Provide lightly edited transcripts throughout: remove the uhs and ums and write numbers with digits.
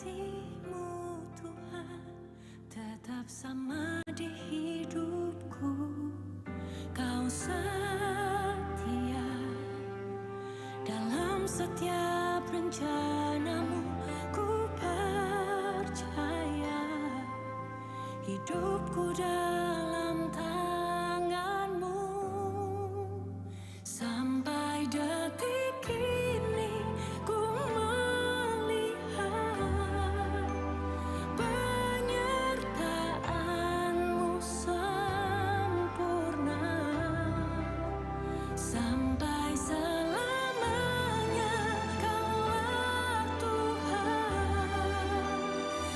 kasih-Mu Tuhan tetap sama di hidupku. Kau setia dalam setiap rencana-Mu. Ku percaya hidupku dalam tangan-Mu. Sampai detik ini ku melihat penyertaan-Mu sempurna. Sampai selamanya Kaulah Tuhan,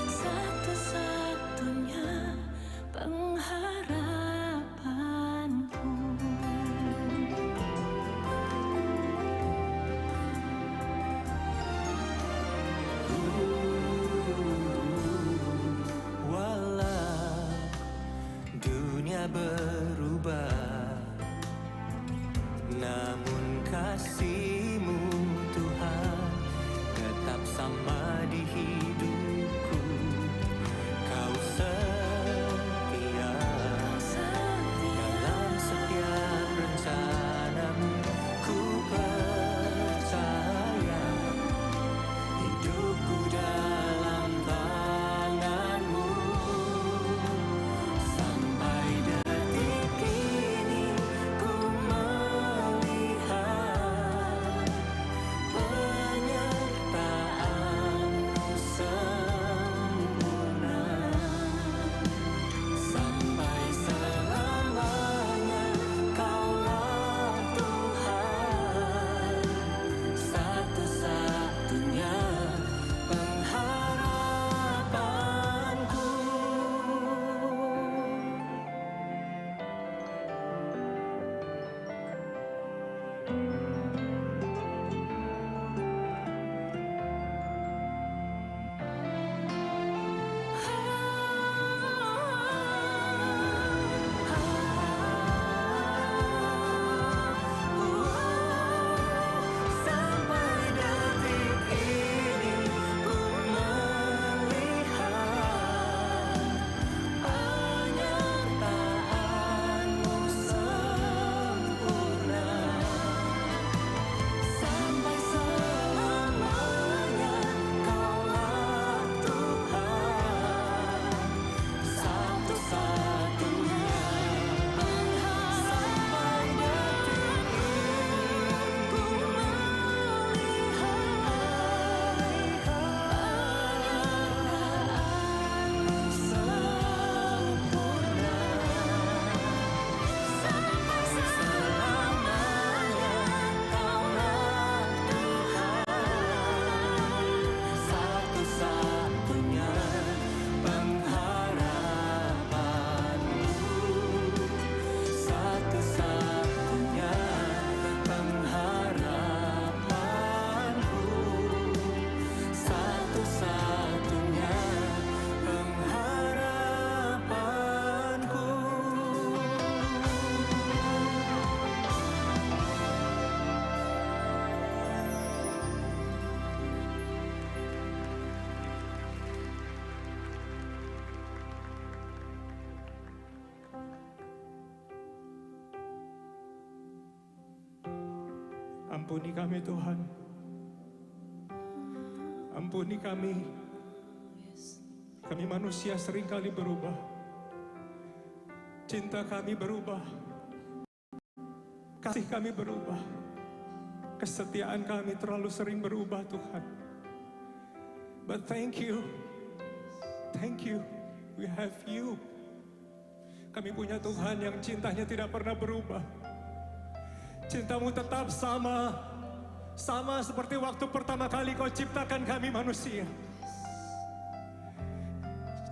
satu-satunya pengharapanku. Walau dunia berubah, namun kasih-Mu Tuhan tetap sama di hidupku. Kau setia dalam setiap rencana-Mu. Ku percaya hidupku dalam tangan-Mu. Sampai detik ini ku melihat penyertaan-Mu sempurna. Sampai selamanya Kaulah Tuhan, satu-satunya pengharapanku. Sampai detik ini ku melihat penyertaan-Mu sempurna. Sampai selamanya Kaulah Tuhan, satu-satunya pengharapan. Ku melihat penyertaan-Mu sempurna. Sampai selamanya Kaulah Tuhan, satu-satunya pengharapanku. Satu-satunya pengharapanku. Satu-satunya pengharapanku. Ampuni kami Tuhan, ampuni kami. Kami manusia seringkali berubah, cinta kami berubah, kasih kami berubah, kesetiaan kami terlalu sering berubah Tuhan. But thank you, we have you. Kami punya Tuhan yang cintanya tidak pernah berubah. Cinta-Mu tetap sama seperti waktu pertama kali Kau ciptakan kami manusia.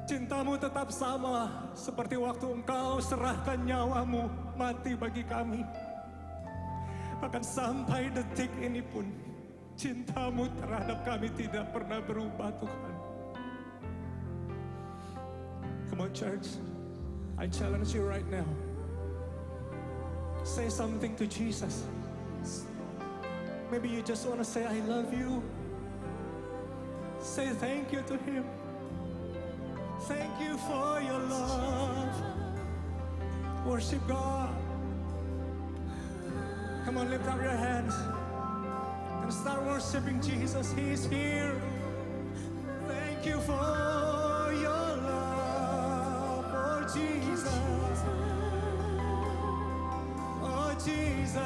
Cinta-Mu tetap sama seperti waktu Engkau serahkan nyawa-Mu mati bagi kami. Bahkan sampai detik ini pun cinta-Mu terhadap kami tidak pernah berubah Tuhan. Come on church, I challenge you right now. Say something to Jesus. Maybe you just want to say, I love you. Say thank you to Him. Thank you for your love. Worship God. Come on, lift up your hands and start worshiping Jesus. He's here. Thank you for your love, oh Jesus. Oh Jesus.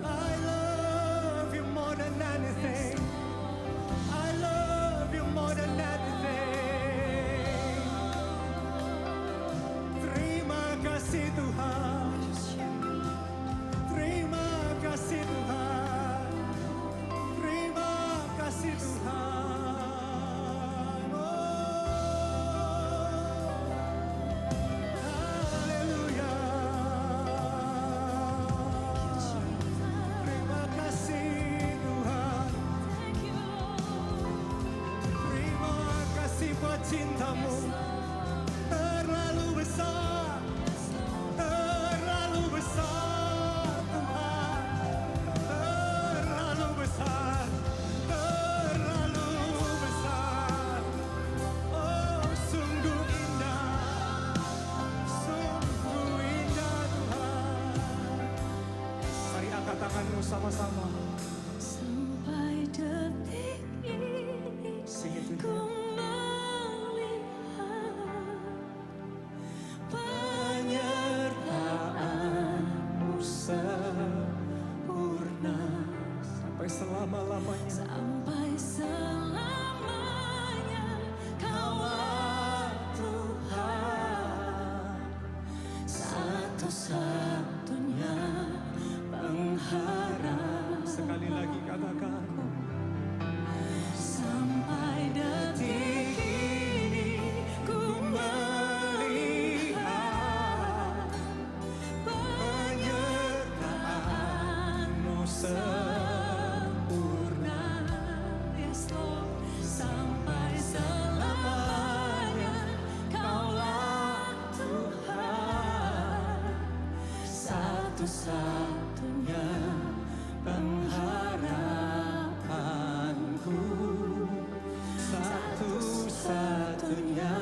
I love you more than anything. I love you more than anything. Terima kasih Tuhan. Terima kasih Tuhan. Terima kasih Tuhan. Haleluya. Terima kasih Tuhan. Terima kasih buat cintamu. Terlalu besar. Terlalu besar Tuhan. Terlalu besar. Terlalu besar. Oh, sungguh indah. Sungguh indah Tuhan. Mari angkat tanganmu sama-sama. Sampai detik ini Sing it with ku me. melihat Penyertaanmu sempurna sampai selama-lamanya. sampai selamanya. Kaulah Tuhan, satu-satunya pengharap. Sekali lagi katakan. Sampai detik ini ku melihat penyertaanmu sempurna. Yes Lord, sampai selamanya. Kaulah Tuhan, satu-satunya pengharapanku. Satu-satunya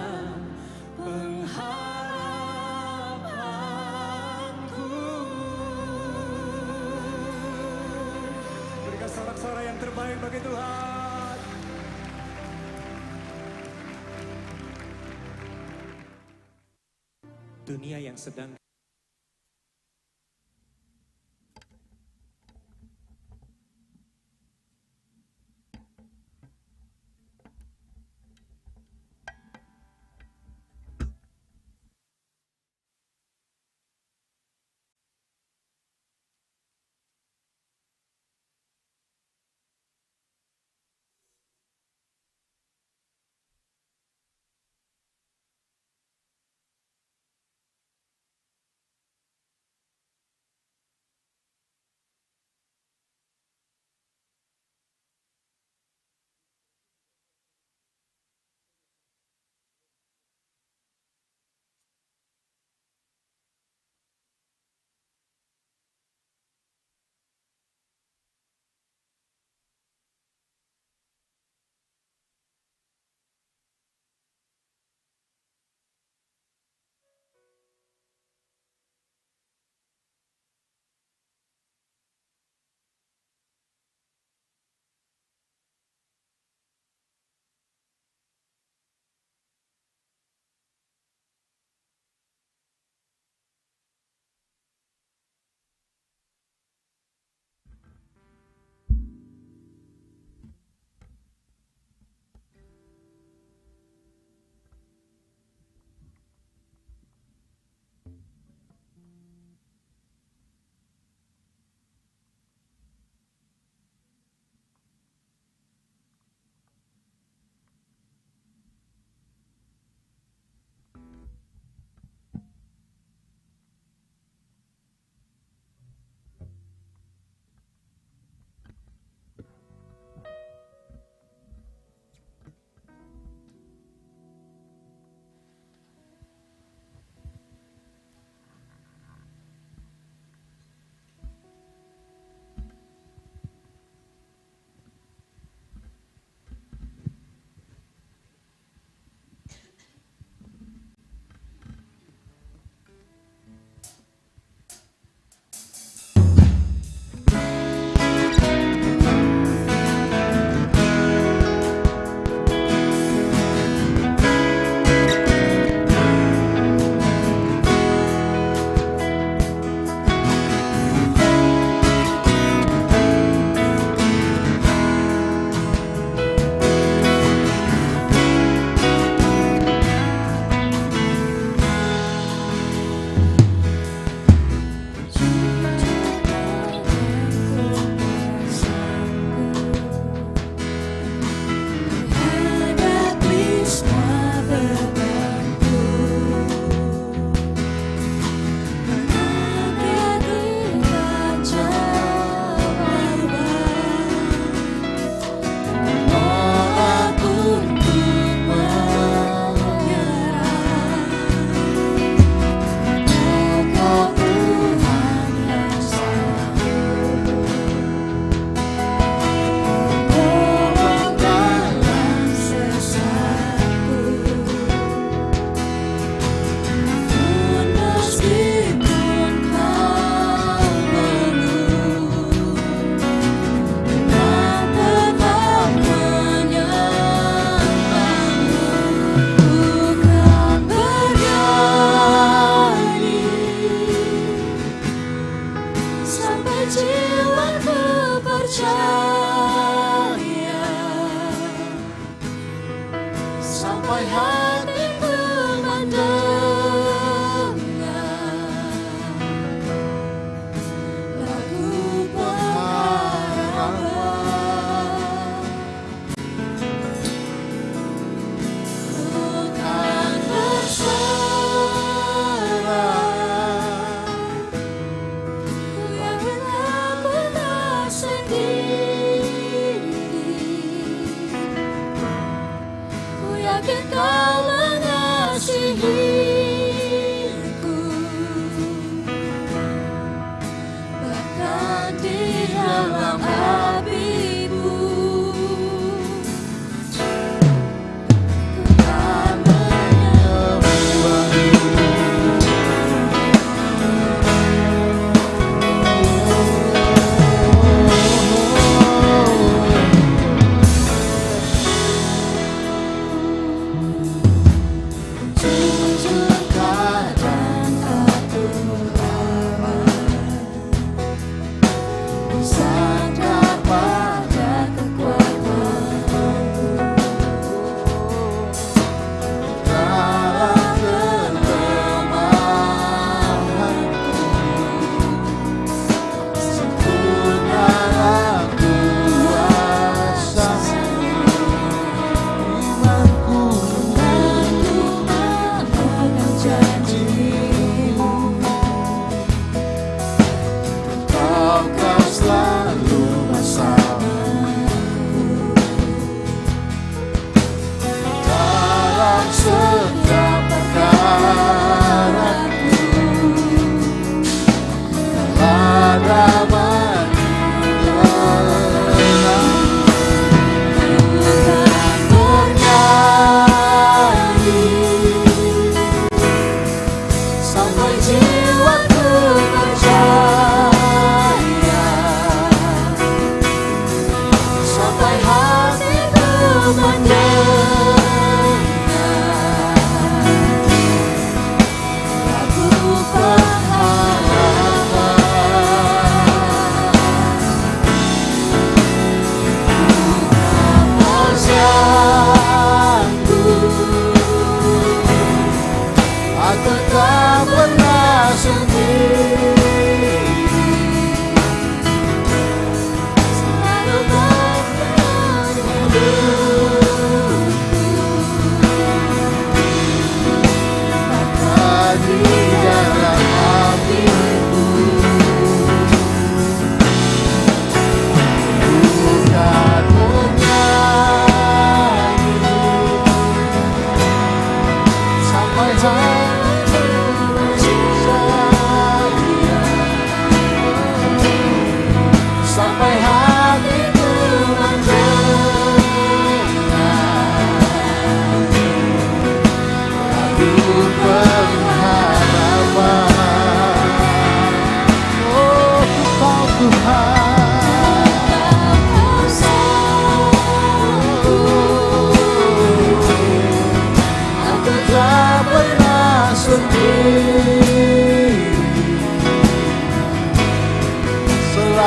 pengharapanku. Berikan sorak-sorai yang terbaik bagi Tuhan. Dunia yang sedang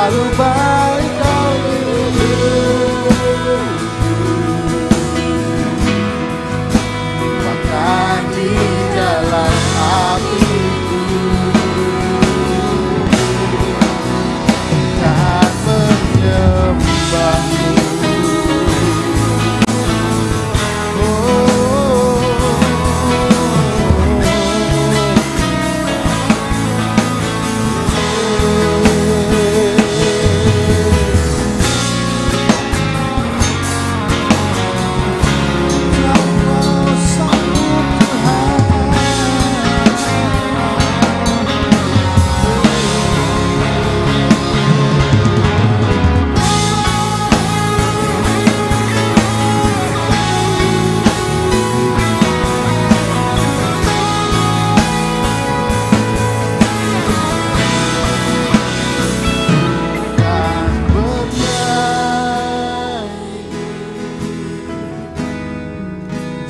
selalu baik kau di hidupku. Bahkan di dalam apiku kan menyembahmu.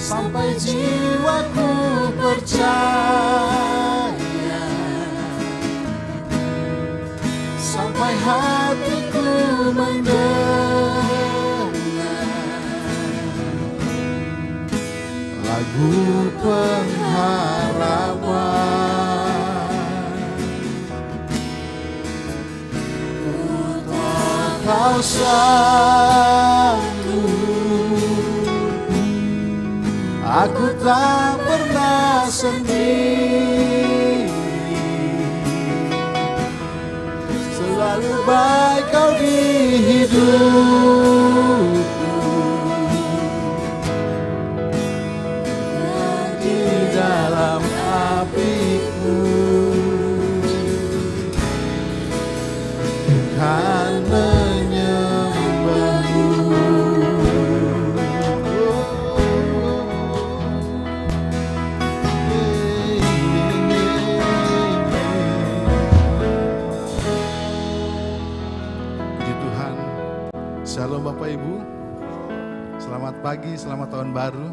Sampai jiwaku percaya, sampai hatiku mendengar lagu pengharapan. Untuk kau aku tak pernah sendiri, selalu baik kau di hidupku. Di dalam apiku kan menyembahmu. Shalom Bapak Ibu, selamat pagi, selamat tahun baru.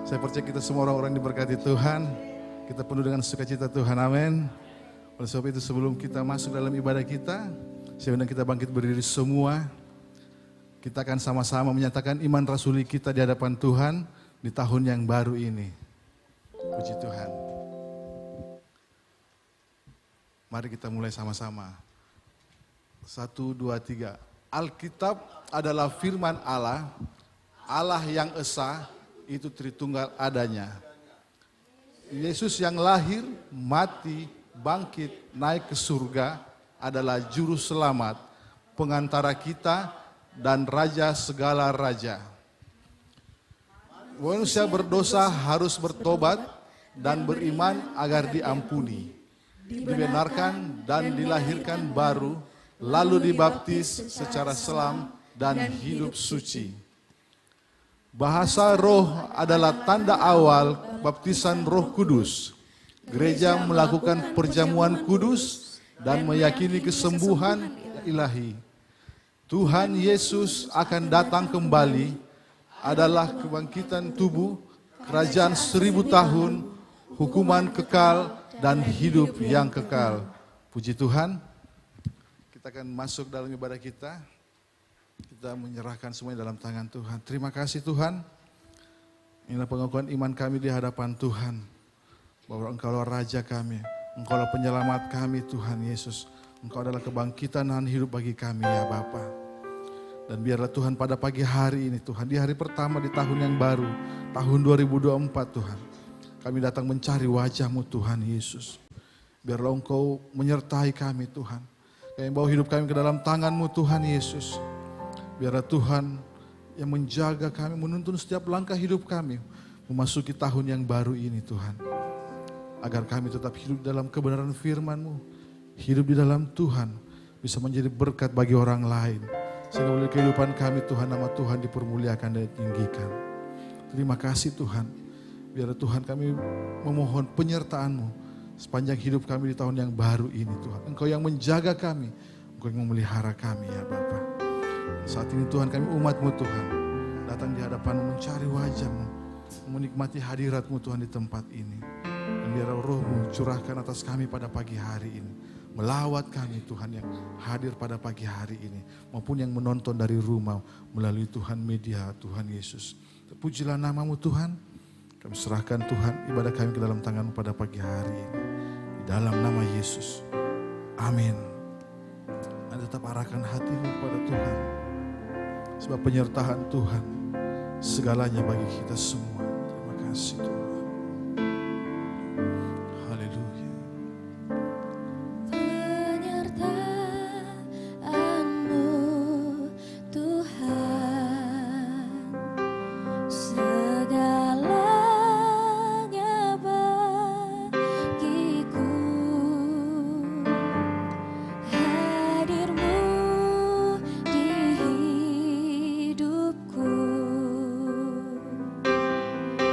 Saya percaya kita semua orang-orang diberkati Tuhan. Kita penuh dengan sukacita Tuhan, amin. Oleh sebab itu sebelum kita masuk dalam ibadah kita, saya undang kita bangkit berdiri semua. Kita akan sama-sama menyatakan iman rasuli kita di hadapan Tuhan di tahun yang baru ini. Puji Tuhan. Mari kita mulai sama-sama. 1, 2, 3. Alkitab adalah firman Allah, Allah yang esa, itu Tritunggal adanya. Yesus yang lahir, mati, bangkit, naik ke surga adalah juru selamat, pengantara kita dan raja segala raja. Manusia berdosa harus bertobat dan beriman agar diampuni, dibenarkan dan dilahirkan baru, lalu dibaptis secara selam dan hidup suci. Bahasa roh adalah tanda awal baptisan Roh Kudus. Gereja melakukan perjamuan kudus dan meyakini kesembuhan ilahi. Tuhan Yesus akan datang kembali, adalah kebangkitan tubuh, kerajaan 1000 tahun, hukuman kekal dan hidup yang kekal. Puji Tuhan. Kita akan masuk dalam ibadah kita. Kita menyerahkan semuanya dalam tangan Tuhan. Terima kasih Tuhan. Inilah pengakuan iman kami di hadapan Tuhan. Bahwa Engkau adalah Raja kami. Engkau adalah penyelamat kami Tuhan Yesus. Engkau adalah kebangkitan dan hidup bagi kami ya Bapa. Dan biarlah Tuhan pada pagi hari ini Tuhan. Di hari pertama di tahun yang baru. Tahun 2024 Tuhan. Kami datang mencari wajah-Mu Tuhan Yesus. Biarlah Engkau menyertai kami Tuhan. Kami bawa hidup kami ke dalam tangan-Mu Tuhan Yesus. Biarlah Tuhan yang menjaga kami, menuntun setiap langkah hidup kami. Memasuki tahun yang baru ini Tuhan. Agar kami tetap hidup dalam kebenaran firman-Mu. Hidup di dalam Tuhan. Bisa menjadi berkat bagi orang lain. Sehingga oleh kehidupan kami Tuhan, nama Tuhan dipermuliakan dan ditinggikan. Terima kasih Tuhan. Biarlah Tuhan kami memohon penyertaan-Mu. Sepanjang hidup kami di tahun yang baru ini Tuhan. Engkau yang menjaga kami. Engkau yang memelihara kami ya Bapa. Saat ini Tuhan kami umat-Mu Tuhan. Datang di hadapan-Mu mencari wajah-Mu. Menikmati hadirat-Mu Tuhan di tempat ini. Dan biarlah Roh-Mu curahkan atas kami pada pagi hari ini. melawat kami Tuhan yang hadir pada pagi hari ini, maupun yang menonton dari rumah melalui Tuhan media Tuhan Yesus. Terpujilah namamu Tuhan, kami serahkan Tuhan ibadah kami ke dalam tangan pada pagi hari ini. Di dalam nama Yesus, amin. Dan tetap arahkan hatimu kepada Tuhan, sebab penyertaan Tuhan segalanya bagi kita semua. Terima kasih Tuhan. Haleluya. Penyertaan-Mu Tuhan, segalanya bagiku. Hadir-Mu di hidupku,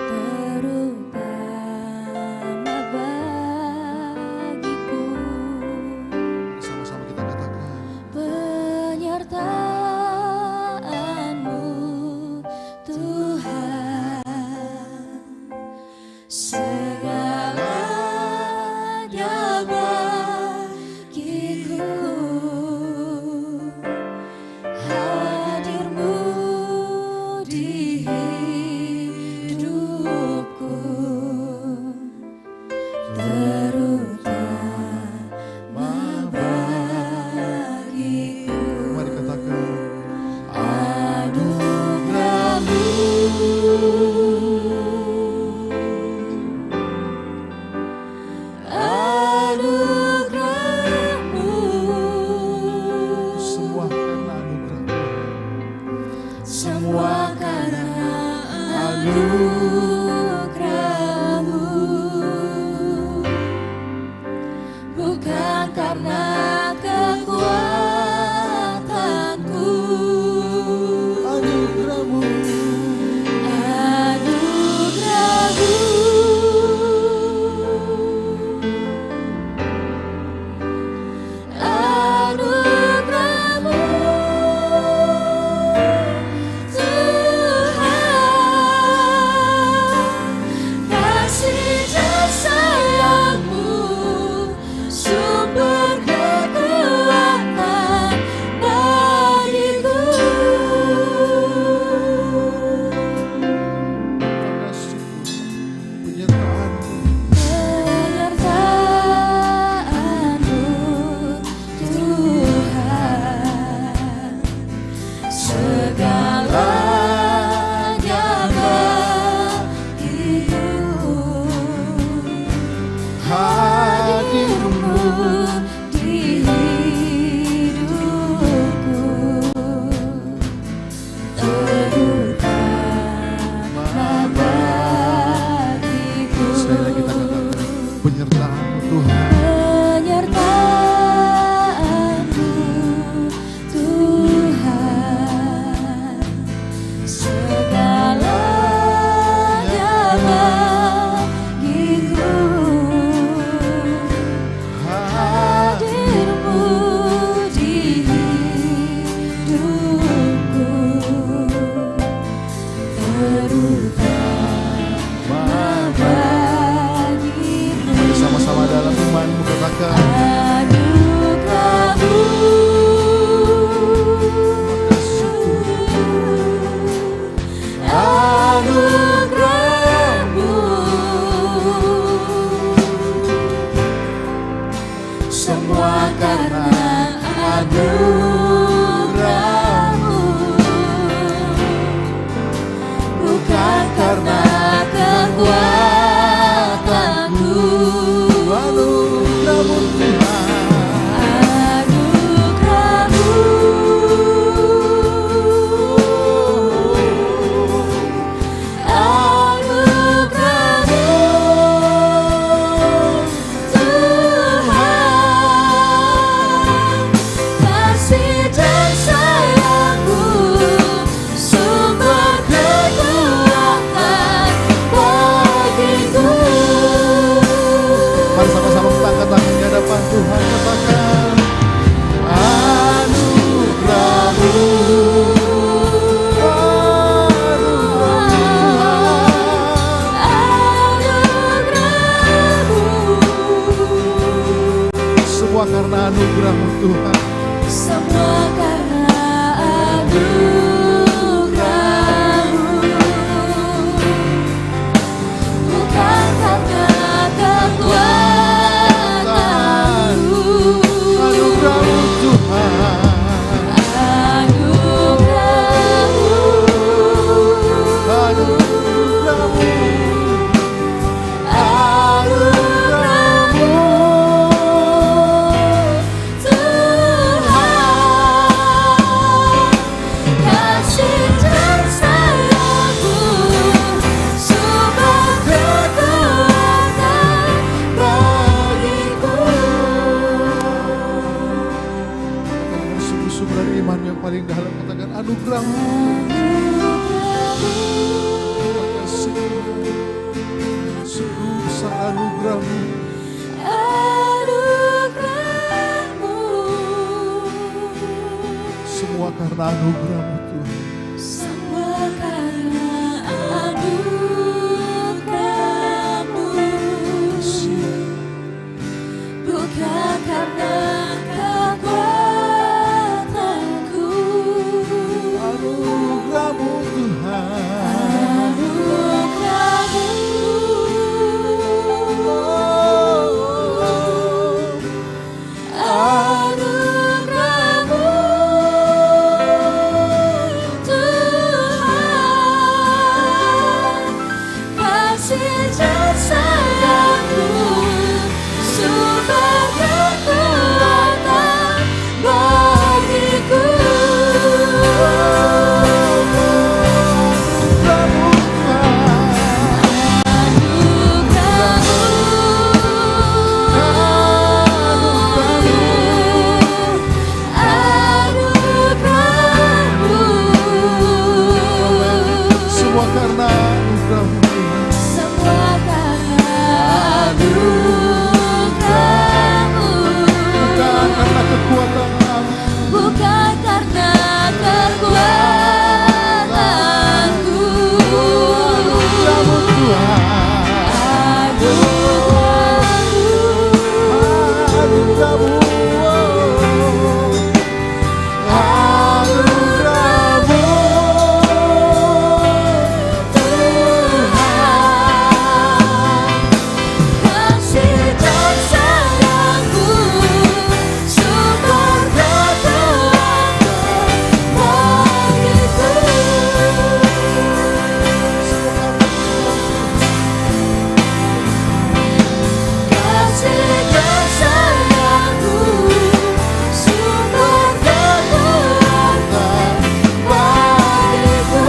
terutama bagiku. Sama-sama kita katakan. Penyertaan-Mu Tuhan, segalanya bagiku. Hadir-Mu di hidupku, terutama bagiku. Mari katakan. Anugerah-Mu, anugerah-Mu, Semua karena anugerah. semua karena anugerah-Mu, bukan karena kekuatanku. Anugerah-Mu. Anugerah-Mu, anugerah-Mu Tuhan, kasih dan sayang-Mu, sumber kekuatan bagiku. Penyertaan-Mu. Penyertaan-Mu Tuhan, segalanya bagiku. Hadir-Mu di hidupku, terutama bagiku. Sekali lagi kita katakan. Penyertaan-Mu Tuhan. Penyertaan-Mu Tuhan, segalanya bagiku. Hadir-Mu di hidupku, terutama bagiku. Bersama-sama dalam iman katakan. Anugerah-Mu, anugerah-Mu, semua karena anugerah-Mu, bukan karena kekuatanku. Anugerah-Mu Tuhan. Anugerah-Mu, anugerah-Mu Tuhan, kasih dan sayang-Mu, sumber kekuatan bagiku. Mari sama-sama kita angkat tangan di hadapan Tuhan. karena anugerah-Mu Tuhan. semua karena anugerah-Mu, bukan karena kekuatanku. Anugerah-Mu Tuhan. Anugerah-Mu, Anugerah-Mu. anugerah-Mu, Tuhan, kasih dan sayang-Mu, sumber kekuatan bagiku. Sungguh-sungguh dari iman yang paling dalam katakan anugerah-Mu. Terima kasih Tuhan. Sungguh besar anugerah-Mu. Anugerah-Mu, Semua karena anugerah-Mu Tuhan. semua karena anugerah-Mu, bukan karena kekuatanku. Anugerah-Mu Tuhan. Anugerah-Mu, Tuhan, kasih dan sayang-Mu, sumber kekuatan bagiku. Semua karena anugerah-Mu Tuhan. Semua karena anugerah-Mu, Bukan karena kekuatan kami. bukan karena kekuatanku. Anugerah-Mu Tuhan. Anugerah-Mu, Anugerah-Mu. Tuhan, kasih dan sayang-Mu, sumber kekuatan bagiku. Kasih dan sayang-Mu, sumber kekuatan bagiku.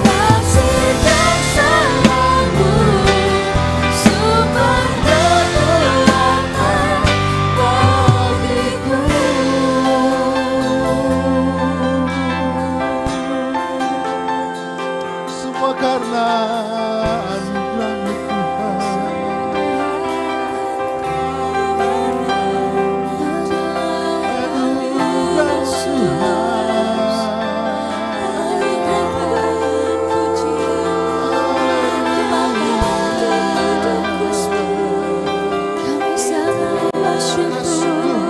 Kasih dan sayang-Mu, sumber kekuatan bagiku. Semua karena anugerah-Mu Tuhan. Anugerah Tuhan. Kami sangat bersyukur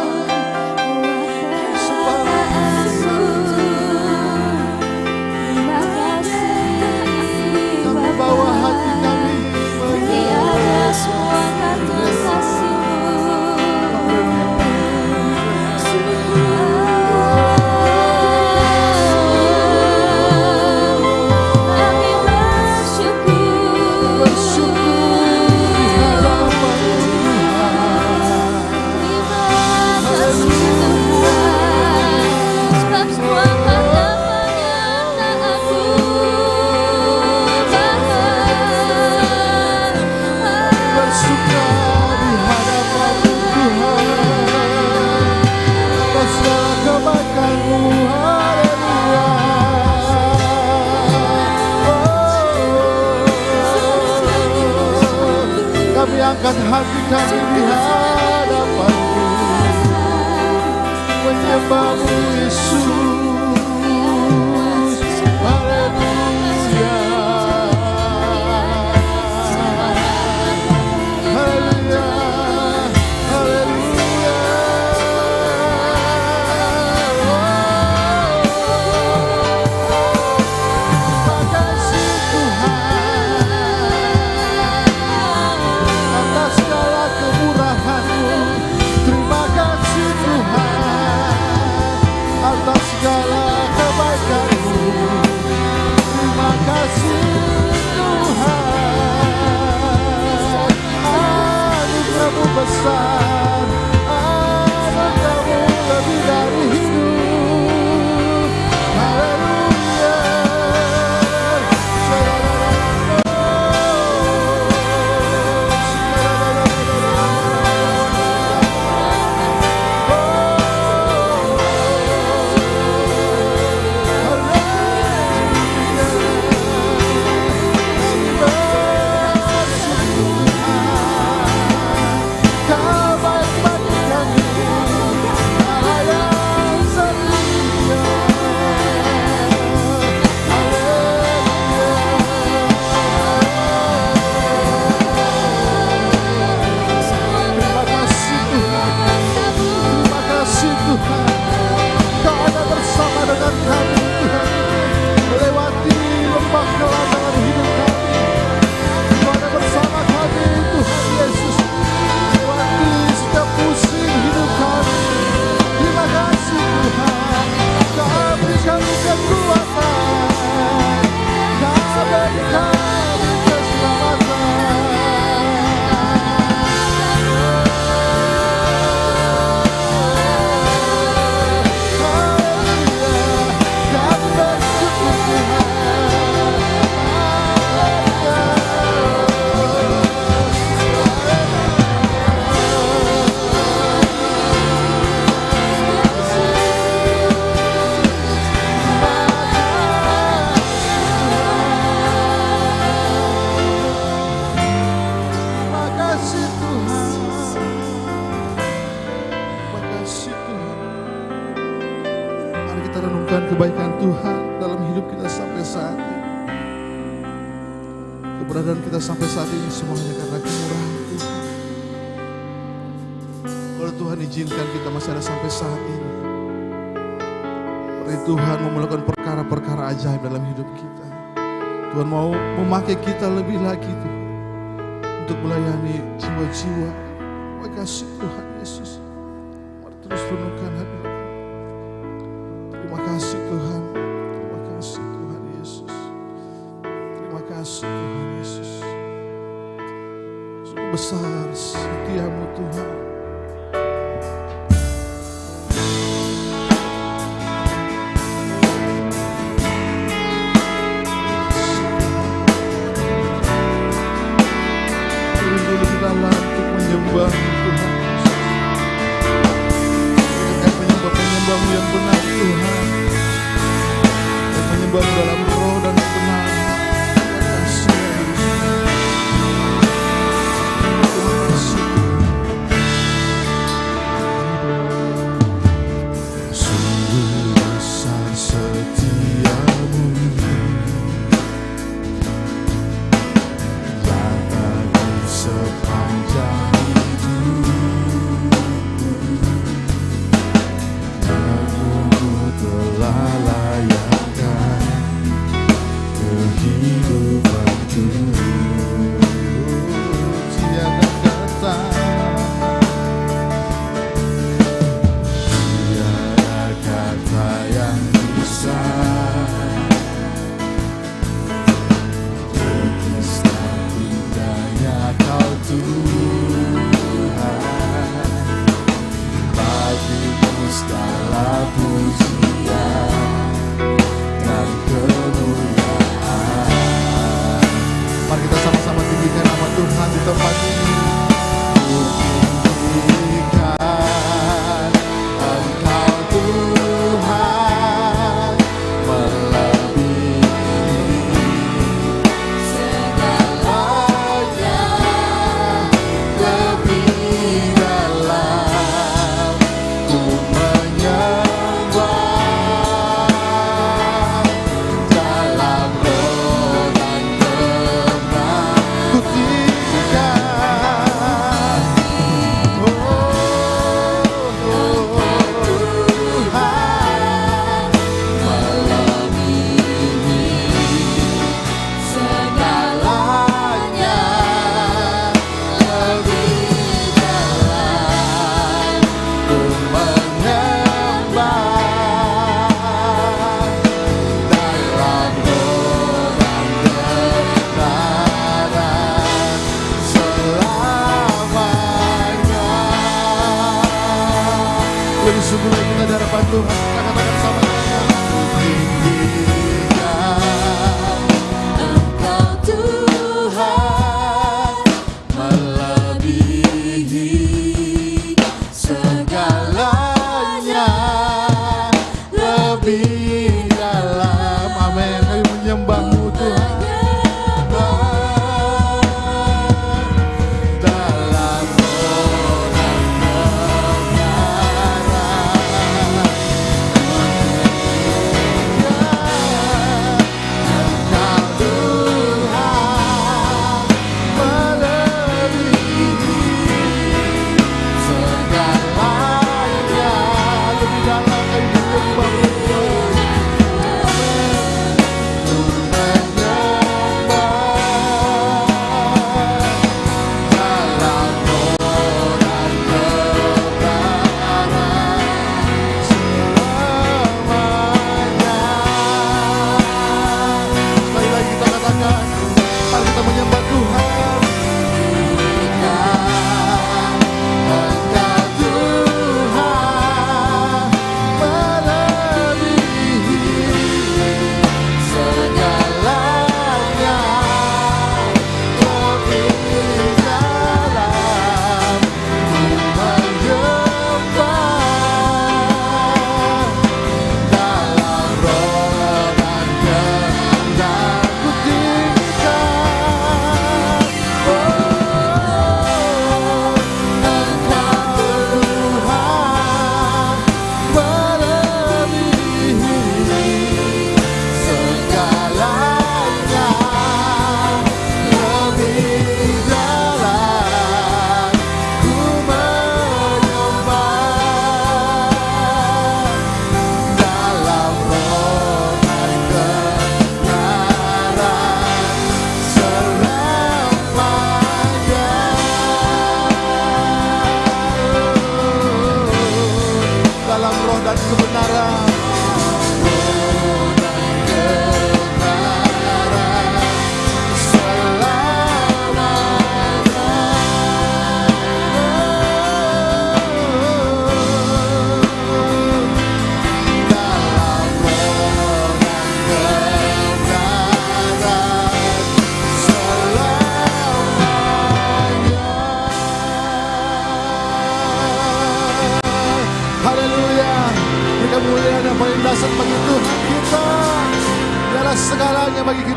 terima kasih. Kami bawa hati kami Di atas semua kartu kasih-Mu. Kami bersyukur. Terima kasih Tuhan, sebab semua karena penyertaan-Mu bersuka di hadapan-Mu Tuhan. Atas segala kebaikan-Mu, haleluya. Kami angkat hati kami di hadapan-Mu, menyembah-Mu Yesus, haleluya. kebaikan Tuhan dalam hidup kita sampai saat ini. Keberadaan kita sampai saat ini semuanya karena kemurahan Tuhan. Kalau Tuhan izinkan kita masih ada sampai saat ini, berarti Tuhan mau melakukan perkara-perkara ajaib dalam hidup kita. Tuhan mau memakai kita lebih lagi Tuhan, untuk melayani jiwa-jiwa. Terima kasih Tuhan Yesus. Mari terus renungkan hati. Terima kasih Tuhan. Terima kasih Tuhan Yesus. Terima kasih Tuhan Yesus. Sungguh besar setiamu Tuhan. Lebih dalam untuk menyembah Tuhan Yesus. Dan menyembah-menyembahmu yang benar Tuhan. Dan menyembahmu dalam roh dan kebenaran. Terima kasih Yesus. Terima kasih. Sungguh besar setiamu. Sepanjang hidup aku telah layakkan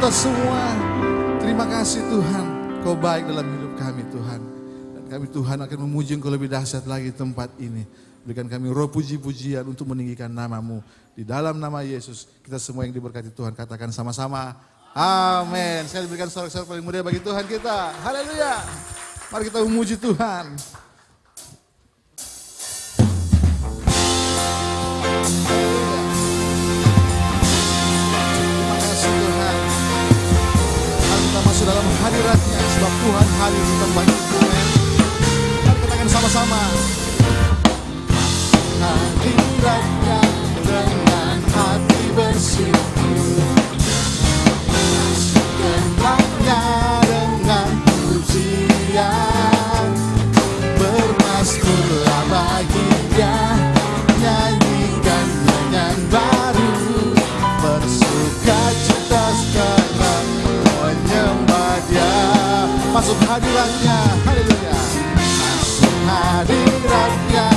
kita semua. Terima kasih Tuhan, Kau baik dalam hidup kami Tuhan. Dan kami Tuhan akan memuji Engkau lebih dahsyat lagi tempat ini. Berikan kami roh puji-pujian untuk meninggikan nama-Mu. Di dalam nama Yesus, kita semua yang diberkati Tuhan katakan sama-sama, amin. Sekali berikan sorak-sorak paling mulia bagi Tuhan kita. Haleluya. Mari kita memuji Tuhan. Terima kasih Tuhan. Mari kita masuk dalam hadirat-Nya sebab Tuhan hadir di tempat ini. Mari katakan sama-sama. Hadirat-Nya dengan hati bersyukur, geraknya dengan pujian, bermasmurlah bagi Dia, nyanyikan nyanyian baru, bersuka cita sekarang menyembah Dia. Masuk hadirat-Nya, haleluya. Masuk hadirat-Nya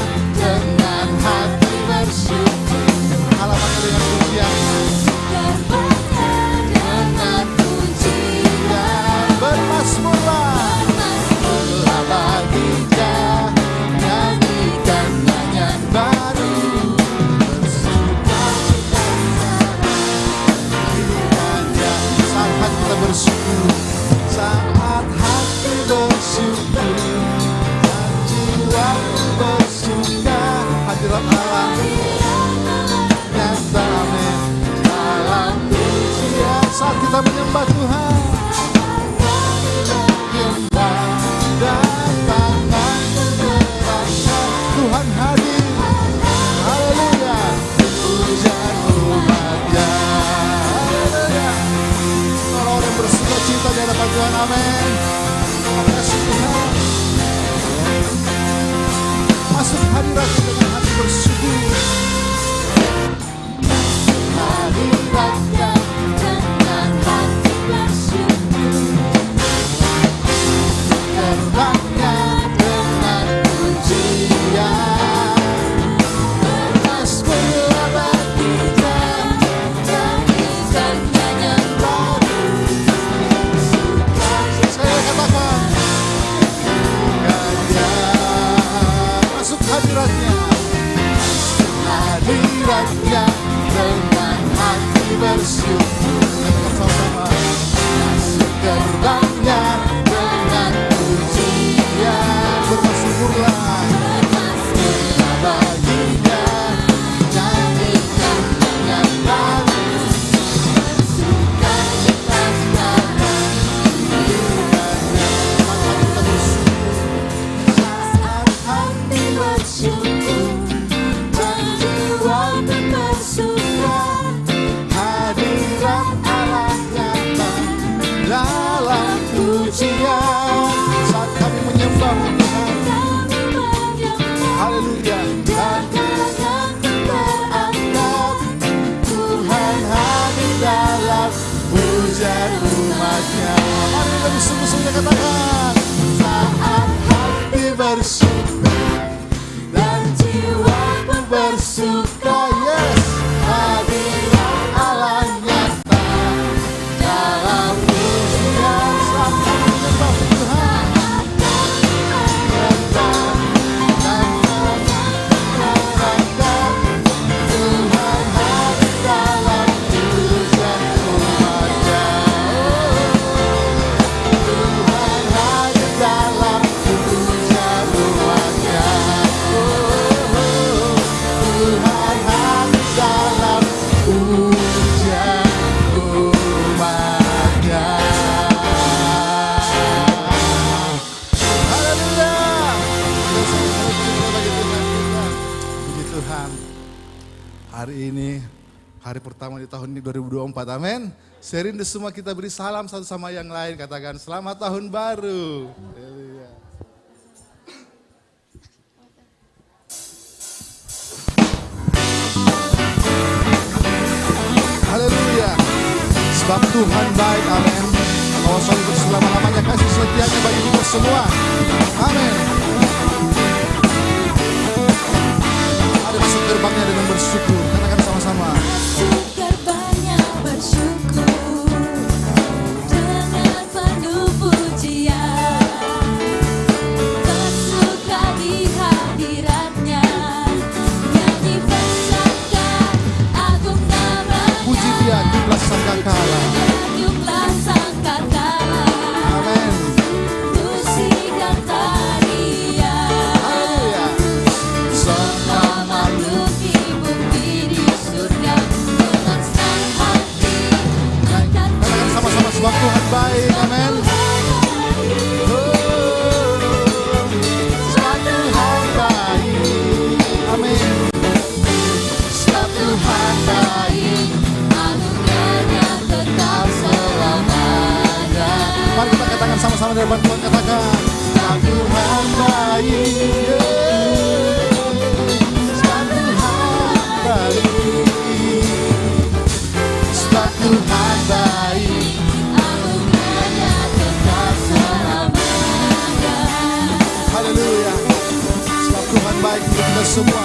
dengan hati bersyukur. Halaman dengan pujian, dengan pujian, bermasmurlah bagi Dia, nyanyikan nyanyian baru, bersuka cita dengan Dia. Saat hati kita bersyukur, saat hati bersyukur, jiwa bersuka, hadirat Allah nyata, amin. Dalam pujian saat kita menyembah Tuhan, menyembah datangan berasa Tuhan hadir, haleluya. Pujian umat-Nya, haleluya. Orang-orang yang bersuka cita di hadapan Tuhan, amin. Terima kasih Tuhan. Masuk hadirat-Nya dengan hati bersyukur. Hadirat-Nya dengan hati bersyukur, geraknya dengan pujian, bermasmurlah bagi Dia, nyanyikan nyanyian baru, saya katakan bukan Dia. Masuk hadirat-Nya, hadirat-Nya dengan hati bersyukur. Katakan sama-sama. Masuk gerbangnya dengan pujian, bermasmurlah bagi Dia, nyanyikan nyanyian baru, bersuka cita sekarang dengannya. Mari kita bersyukur. Saat hati bersyukur dan jiwa pun bersuka, hadirat Allah nyata dalam pujian. Saat kami menyembah Tuhan, haleluya. Dan terangkat Tuhan hadir dalam pujian umat-Nya. Mari kita bersungguh-sungguh katakan, saat hati bersyukur dan jiwa pun bersuka, yes, hadirat Allah nyata dalam pujian. Saat kami menyembah Tuhan, menyembah dan terangkat Tuhan hadir dalam pujian umat-Nya. Tuhan hadir dalam pujian umat-Nya. Tuhan hadir dalam pujian umat-Nya. Haleluya. Puji Tuhan. Hari ini, hari pertama di tahun ini 2024, amin. Serindu semua kita beri salam satu sama yang lain, katakan selamat tahun baru. Haleluya. Haleluya. Sebab Tuhan baik, amin. Bahwa selalu berselama-lamanya kasih setianya bagi kita semua. Amin. Ada masuk gerbangnya dengan bersyukur. Katakan sama-sama. Masuk gerbangnya bersyukur, tangan sama-sama di depan Tuhan, katakan sebab Tuhan baik. Sebab Tuhan baik. Sebab Tuhan baik. Anugerahnya kekal selamanya. Haleluya. Sebab Tuhan baik untuk kita semua.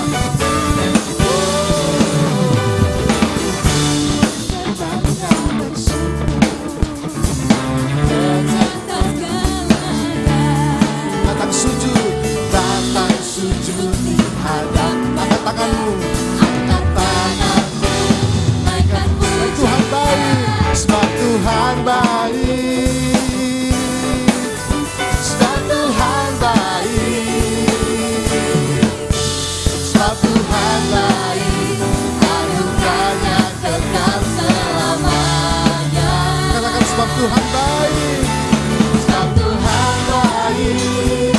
Datang sujud di hadap. Angkat tanganmu, angkat tanganmu, naikkan pujian. Tuhan baik, sebab Tuhan baik. Sebab Tuhan baik. Sebab Tuhan baik, anugerahnya kekal selamanya. Katakan sebab Tuhan baik. Sebab Tuhan baik.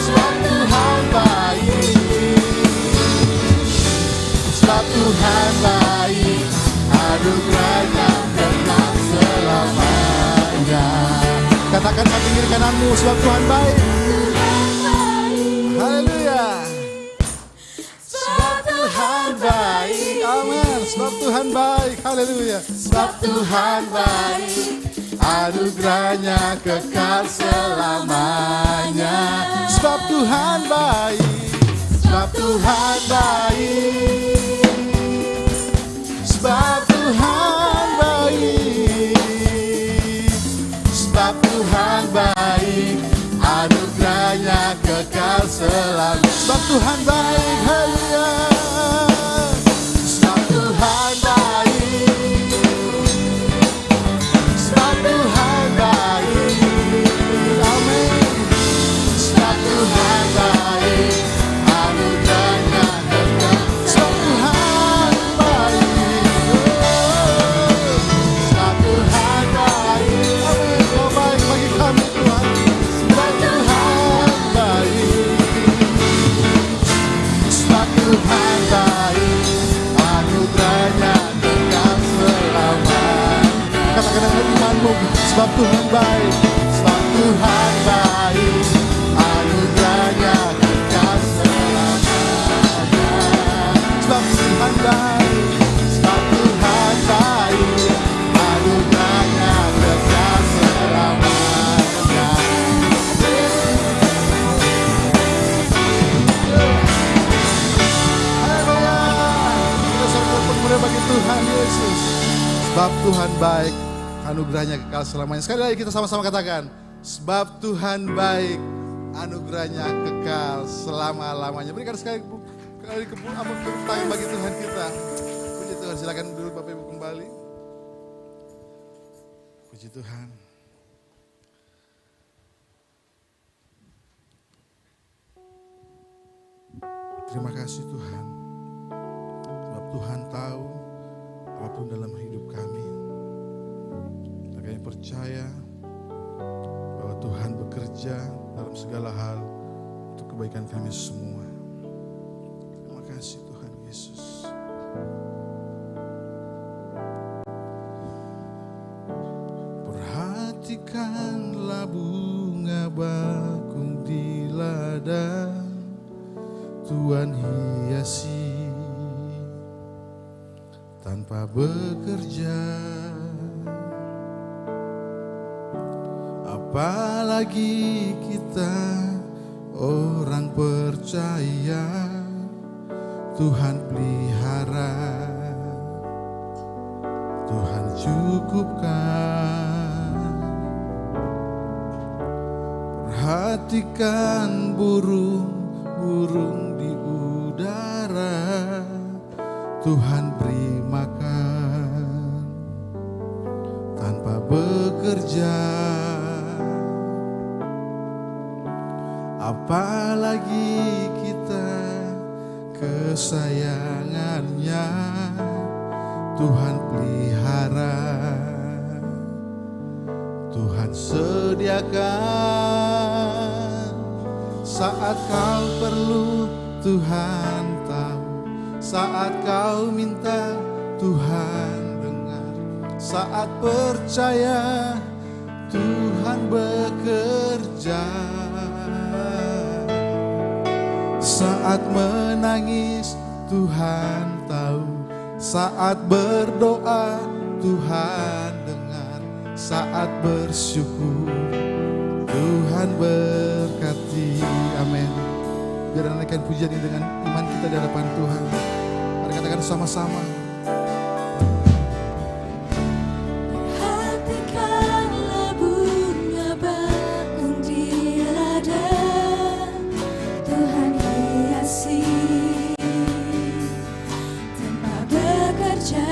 Sebab Tuhan baik. Sebab Tuhan baik, anugerahnya kekal selamanya. Katakan pada kiri kananmu, sebab Tuhan baik. Haleluya. Sebab Tuhan baik. Amin. Sebab Tuhan baik. Haleluya. Sebab Tuhan baik, anugerahnya kekal selamanya. Sebab Tuhan baik. Sebab Tuhan baik. Sebab Tuhan baik. Sebab Tuhan baik, anugerahnya kekal selamanya. Sebab Tuhan baik. Haleluya. Sebab Tuhan baik. Sebab Tuhan baik. Amin. Sebab Tuhan baik, anugerahnya kekal. Sebab Tuhan baik. Sebab Tuhan baik. Amin. Kau baik bagi kami Tuhan. Sebab Tuhan baik. Sebab Tuhan baik, anugerahnya kekal selamanya. Katakan dengan imanmu, sebab Tuhan baik. Sebab Tuhan baik, anugerahnya kekal selamanya. Sebab Tuhan baik. Sebab Tuhan baik, anugerahnya kekal selamanya. Haleluya. Kita sambut pemuda bagi Tuhan Yesus. Sebab Tuhan baik, anugerahnya kekal selamanya. Sekali lagi kita sama-sama katakan, sebab Tuhan baik, anugerahnya kekal selama-lamanya. Berikan sekali tepuk tangan bagi Tuhan kita. Puji Tuhan, silakan dulu Bapak Ibu kembali. Puji Tuhan. Terima kasih Tuhan. Sebab Tuhan tahu apapun dalam hidup kami. Kami percaya bahwa Tuhan bekerja dalam segala hal untuk kebaikan kami semua. Terima kasih Tuhan Yesus. Perhatikanlah bunga bakung di ladang, Tuhan hiasi tanpa bekerja. Apalagi kita orang percaya, Tuhan pelihara, Tuhan cukupkan. Perhatikan burung-burung di udara, Tuhan beri makan tanpa bekerja. Apalagi kita kesayangannya, Tuhan pelihara, Tuhan sediakan. Saat kau perlu Tuhan tahu, saat kau minta Tuhan dengar. Saat percaya Saat menangis Tuhan tahu, saat berdoa Tuhan dengar, saat bersyukur Tuhan berkati. Amin. Biar naikkan pujian ini dengan iman kita di hadapan Tuhan. Mari katakan sama-sama. Perhatikanlah bunga bakung di ladang, Tuhan hiasi tanpa bekerja.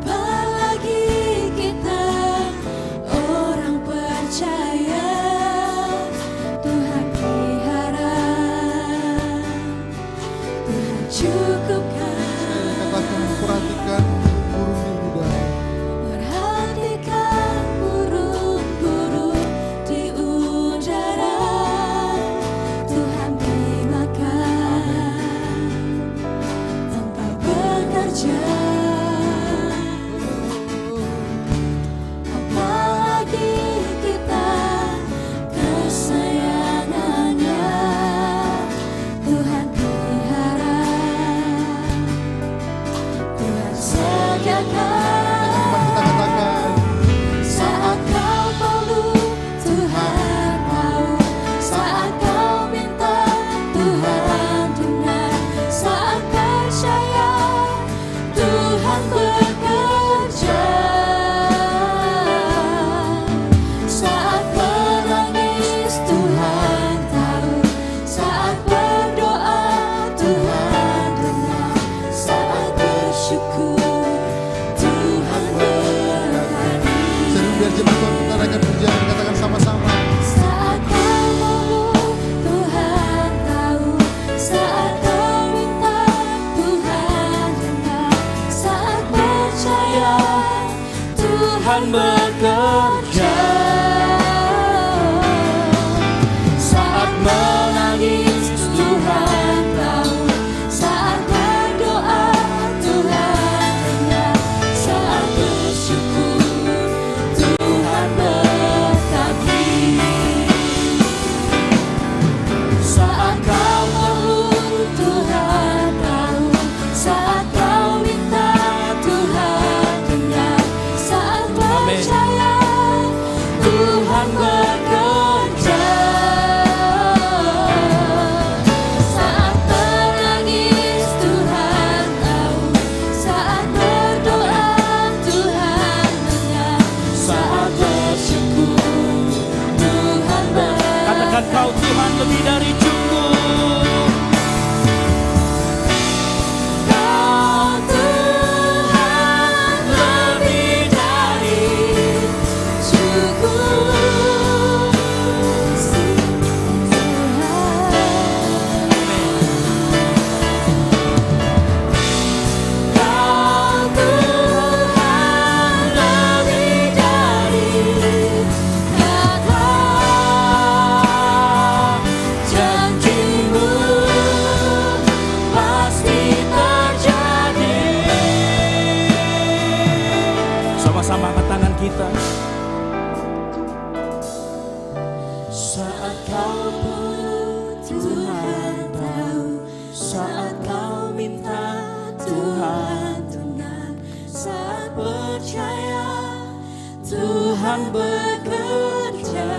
Apalagi kita orang percaya, Tuhan pelihara, Tuhan cukupkan. Katakan perhatikan burung di udara. Perhatikan burung-burung di udara, Tuhan beri makan tanpa bekerja. Apalagi kita kesayangannya, Tuhan pelihara, Tuhan sediakan. Kita katakan Saat kau perlu, Tuhan tahu. Saat kau minta, Tuhan dengar. Saat percaya, Tuhan bekerja. Saat menangis, Tuhan tahu. Saat berdoa, Tuhan dengar. Saat bersyukur, Tuhan berkati. seru biar jemaat Tuhan kita naikkan pujian, katakan sama-sama. Saat kau mengeluh, Tuhan tahu. Saat kau minta, Tuhan dengar. Saat percaya, Tuhan bekerja. Saat menangis, Tuhan tahu. Saat berdoa, Tuhan dengar. Saat bersyukur, Tuhan berkati. Saat kau perlu, Tuhan tahu. Saat kau minta, Tuhan dengar. Saat percaya, Tuhan bekerja. Saat menangis, Tuhan tahu. Saat berdoa, Tuhan dengar. Saat bersyukur, Tuhan berkati. Katakan kau Tuhan lebih dari cukup. Kau Tuhan lebih dari cukup. Kau Tuhan lebih dari kata janjimu pasti terjadi. Sama-sama angkat tangan kita. Saat kau perlu, Tuhan tahu. Saat kau minta, Tuhan dengar. Saat percaya, Tuhan bekerja.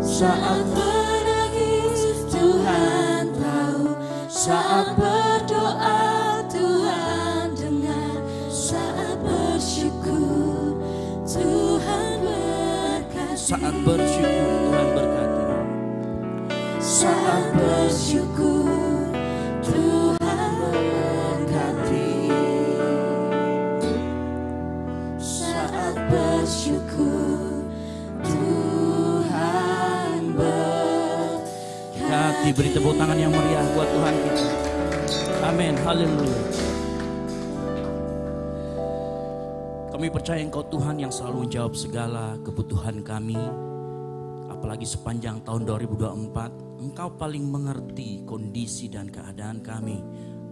Saat menangis, Tuhan tahu. Saat berdoa, Tuhan dengar. Saat bersyukur, Tuhan berkati. Saat bersyukur Tuhan berkati. Saat bersyukur, Tuhan berkati. Saat bersyukur, Tuhan berkati. Hati beri tepuk tangan yang meriah buat Tuhan kita. Amin, haleluya. Kami percaya Engkau Tuhan yang selalu menjawab segala kebutuhan kami. Apalagi sepanjang tahun 2024, Engkau paling mengerti kondisi dan keadaan kami.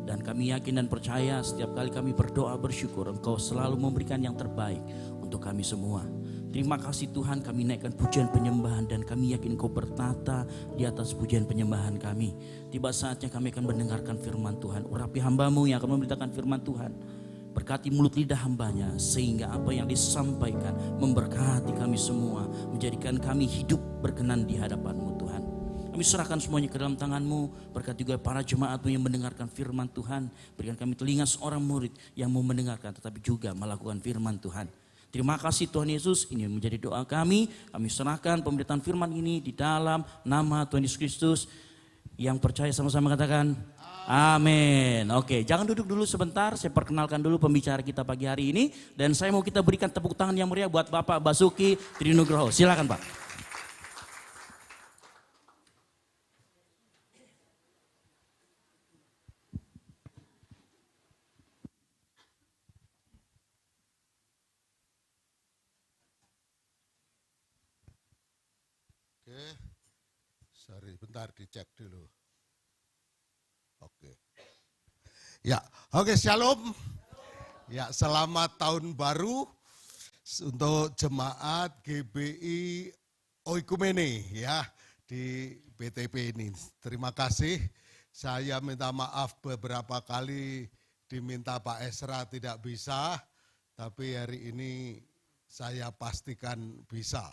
Dan kami yakin dan percaya setiap kali kami berdoa bersyukur, Engkau selalu memberikan yang terbaik untuk kami semua. Terima kasih Tuhan, kami naikkan pujian penyembahan dan kami yakin Engkau bertata di atas pujian penyembahan kami. Tiba saatnya kami akan mendengarkan firman Tuhan. Urapi hamba-Mu yang akan memberitakan firman Tuhan. Berkati mulut lidah hambanya sehingga apa yang disampaikan memberkati kami semua. Menjadikan kami hidup berkenan di hadapan-Mu Tuhan. Kami serahkan semuanya ke dalam tangan-Mu. Berkati juga para jemaat-Mu yang mendengarkan firman Tuhan. Berikan kami telinga seorang murid yang mau mendengarkan tetapi juga melakukan firman Tuhan. Terima kasih Tuhan Yesus, ini menjadi doa kami. Kami serahkan pemberitaan firman ini di dalam nama Tuhan Yesus Kristus. Yang percaya sama-sama katakan amin. Oke, jangan duduk dulu sebentar. Saya perkenalkan dulu pembicara kita pagi hari ini. Dan saya mau kita berikan tepuk tangan yang meriah buat Bapak Basuki Trinugroho. Silakan Pak. Oke, sorry, bentar dicek dulu. Oke. Ya, oke, shalom. Ya, selamat tahun baru untuk jemaat GBI Oikumene ya di BTP ini. Terima kasih. Saya minta maaf beberapa kali diminta Pak Esra tidak bisa, tapi hari ini saya pastikan bisa.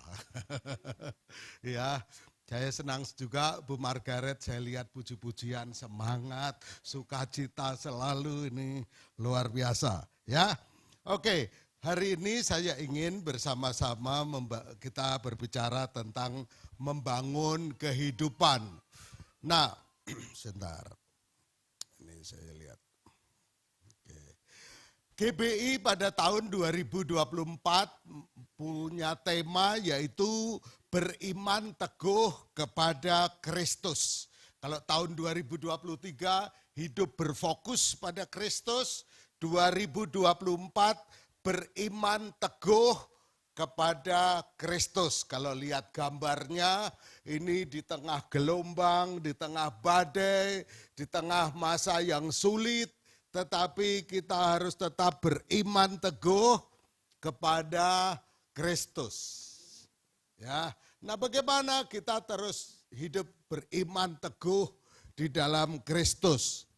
Ya, saya senang juga Bu Margaret, saya lihat puji-pujian, semangat, sukacita selalu, ini luar biasa. Ya, oke, hari ini saya ingin bersama-sama kita berbicara tentang membangun kehidupan. Nah, sebentar, ini saya lihat. GBI pada tahun 2024 punya tema yaitu beriman teguh kepada Kristus. Kalau tahun 2023 hidup berfokus pada Kristus, 2024 beriman teguh kepada Kristus. Kalau lihat gambarnya, ini di tengah gelombang, di tengah badai, di tengah masa yang sulit, tetapi kita harus tetap beriman teguh kepada Kristus. Ya, nah bagaimana kita terus hidup beriman teguh di dalam Kristus?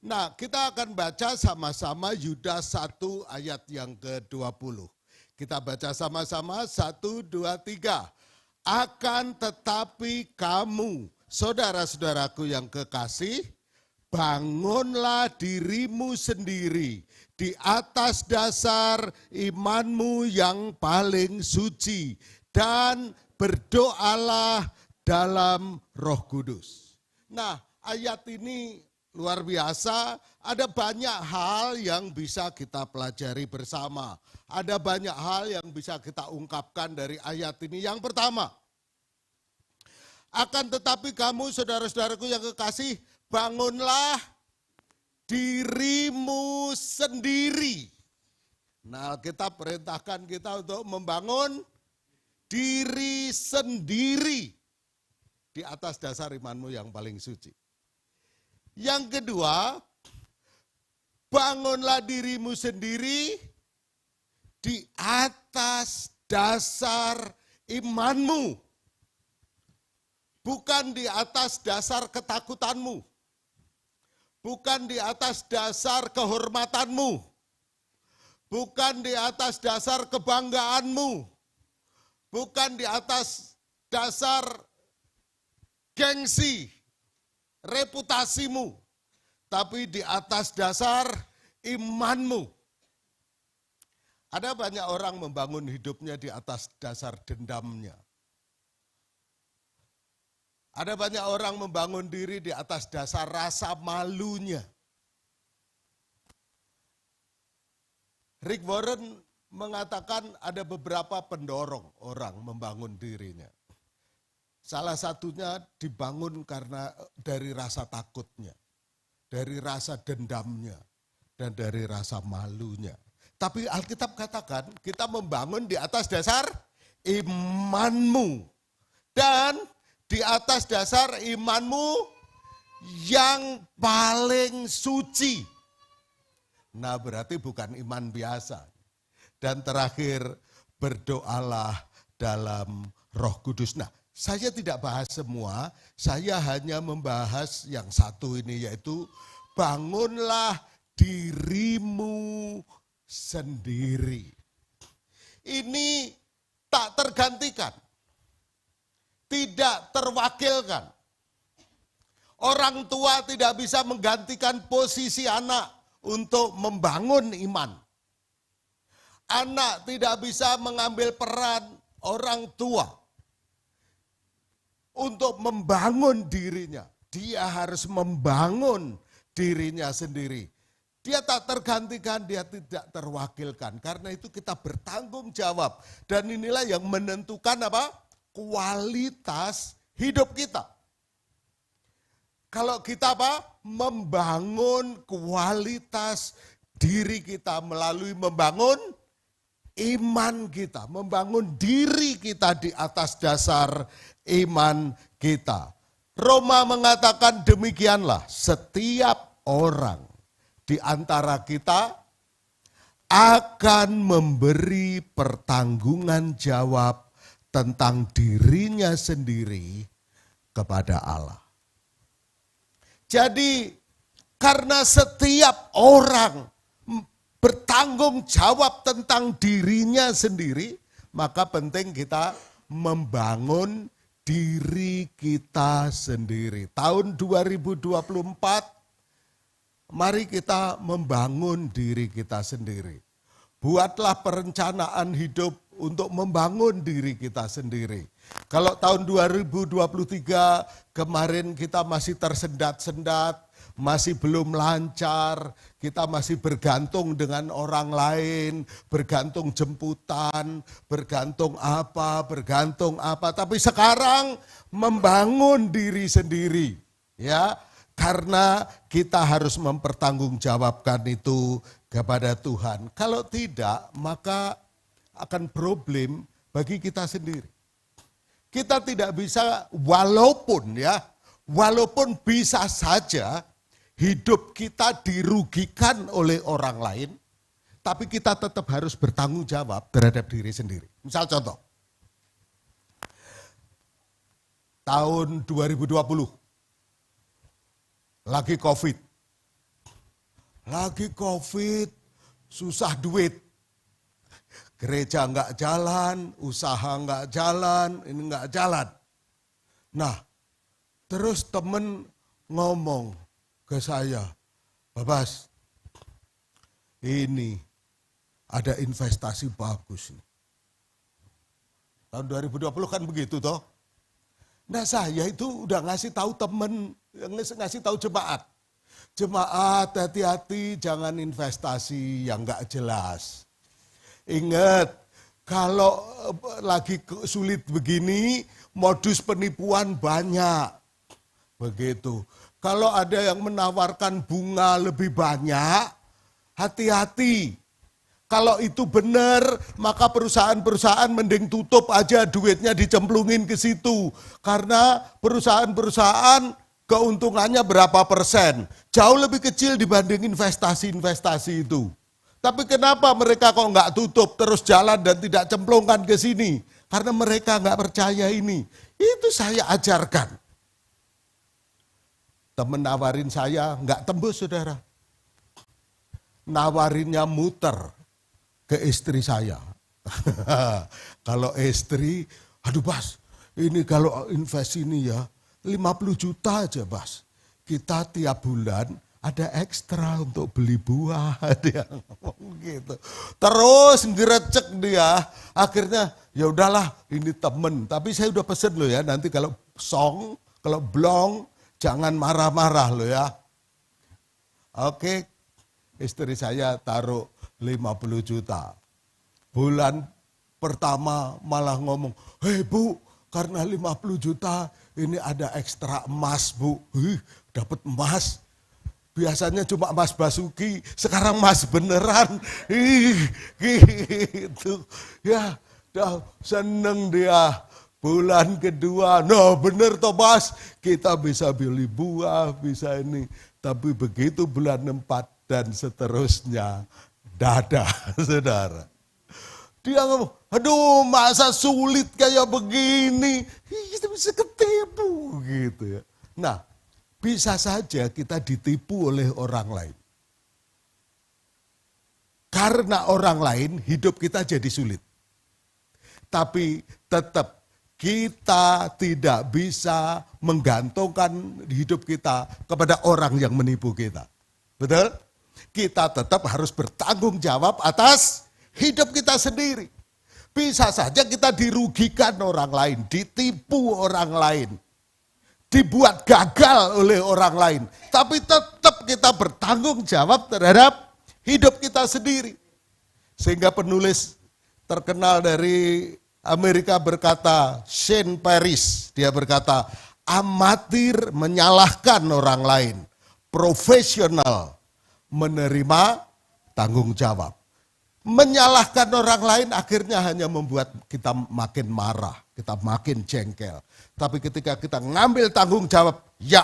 Nah, kita akan baca sama-sama Yudas 1 ayat yang ke-20. Kita baca sama-sama 1, 2, 3. Akan tetapi kamu, saudara-saudaraku yang kekasih, bangunlah dirimu sendiri di atas dasar imanmu yang paling suci dan berdoalah dalam Roh Kudus. Nah, ayat ini luar biasa, ada banyak hal yang bisa kita pelajari bersama. Ada banyak hal yang bisa kita ungkapkan dari ayat ini. Yang pertama, akan tetapi kamu saudara-saudaraku yang kekasih, bangunlah dirimu sendiri. Nah, kita perintahkan kita untuk membangun diri sendiri di atas dasar imanmu yang paling suci. Yang kedua, bangunlah dirimu sendiri di atas dasar imanmu. Bukan di atas dasar ketakutanmu. Bukan di atas dasar kehormatanmu. Bukan di atas dasar kebanggaanmu. Bukan di atas dasar gengsi, reputasimu. Tapi di atas dasar imanmu. Ada banyak orang membangun hidupnya di atas dasar dendamnya. Ada banyak orang membangun diri di atas dasar rasa malunya. Rick Warren mengatakan ada beberapa pendorong orang membangun dirinya. Salah satunya dibangun karena dari rasa takutnya, dari rasa dendamnya, dan dari rasa malunya. Tapi Alkitab katakan kita membangun di atas dasar imanmu. Dan di atas dasar imanmu yang paling suci. Nah, berarti bukan iman biasa. Dan terakhir, berdoalah dalam Roh Kudus. Nah, saya tidak bahas semua, saya hanya membahas yang satu ini, yaitu bangunlah dirimu sendiri. Ini tak tergantikan, tidak terwakilkan. Orang tua tidak bisa menggantikan posisi anak untuk membangun iman. Anak tidak bisa mengambil peran orang tua untuk membangun dirinya. Dia harus membangun dirinya sendiri. Dia tak tergantikan, dia tidak terwakilkan. Karena itu kita bertanggung jawab. Dan inilah yang menentukan apa? Kualitas hidup kita. Kalau kita apa? Membangun kualitas diri kita melalui membangun iman kita, membangun diri kita di atas dasar iman kita. Roma mengatakan demikianlah, setiap orang di antara kita akan memberi pertanggungan jawab tentang dirinya sendiri kepada Allah. Jadi karena setiap orang bertanggung jawab tentang dirinya sendiri, maka penting kita membangun diri kita sendiri. Tahun 2024, mari kita membangun diri kita sendiri. Buatlah perencanaan hidup untuk membangun diri kita sendiri. Kalau tahun 2023 kemarin kita masih tersendat-sendat, masih belum lancar, kita masih bergantung dengan orang lain, bergantung jemputan, bergantung apa, tapi sekarang membangun diri sendiri, ya, karena kita harus mempertanggungjawabkan itu kepada Tuhan. Kalau tidak, maka akan problem bagi kita sendiri. Kita tidak bisa, walaupun bisa saja hidup kita dirugikan oleh orang lain, tapi kita tetap harus bertanggung jawab terhadap diri sendiri. Misal contoh, tahun 2020, lagi COVID, susah duit. Gereja enggak jalan, usaha enggak jalan, ini enggak jalan. Nah, terus temen ngomong ke saya, Babas, ini ada investasi bagus nih. Tahun 2020 kan begitu toh. Nah saya itu udah ngasih tahu temen, ngasih tahu jemaat. Jemaat hati-hati jangan investasi yang enggak jelas. Ingat, kalau lagi sulit begini, modus penipuan banyak. Begitu. Kalau ada yang menawarkan bunga lebih banyak, hati-hati. Kalau itu benar, maka perusahaan-perusahaan mending tutup aja, duitnya dicemplungin ke situ. Karena perusahaan-perusahaan keuntungannya berapa persen. Jauh lebih kecil dibanding investasi-investasi itu. Tapi kenapa mereka kok nggak tutup, terus jalan dan tidak cemplungkan ke sini? Karena mereka nggak percaya ini. Itu saya ajarkan. Temen nawarin saya, nggak tembus saudara. Nawarinnya muter ke istri saya. Kalau istri, aduh Bas, ini kalau invest ini ya 50 juta aja Bas. Kita tiap bulan ada ekstra untuk beli buah, dia ngomong gitu. Terus ngerecek dia, akhirnya ya udahlah ini temen. Tapi saya udah pesen loh ya, nanti kalau kalau blong, jangan marah-marah loh ya. Oke, istri saya taruh 50 juta. Bulan pertama malah ngomong, hei Bu, karena 50 juta ini ada ekstra emas Bu. Dapat emas. Biasanya cuma emas basuki, sekarang emas beneran. Gitu. Ya, dah seneng dia. Bulan kedua, no bener toh Mas, kita bisa beli buah, bisa ini. Tapi begitu bulan 4 dan seterusnya, dadah saudara. Dia ngomong, aduh masa sulit kayak begini, kita bisa ketipu gitu ya. Nah, bisa saja kita ditipu oleh orang lain. Karena orang lain hidup kita jadi sulit. Tapi tetap kita tidak bisa menggantungkan hidup kita kepada orang yang menipu kita. Betul? Kita tetap harus bertanggung jawab atas hidup kita sendiri. Bisa saja kita dirugikan orang lain, ditipu orang lain, dibuat gagal oleh orang lain. Tapi tetap kita bertanggung jawab terhadap hidup kita sendiri. Sehingga penulis terkenal dari Amerika berkata, Shane Paris, dia berkata, amatir menyalahkan orang lain, profesional menerima tanggung jawab. Menyalahkan orang lain akhirnya hanya membuat kita makin marah, kita makin jengkel. Tapi ketika kita ngambil tanggung jawab, ya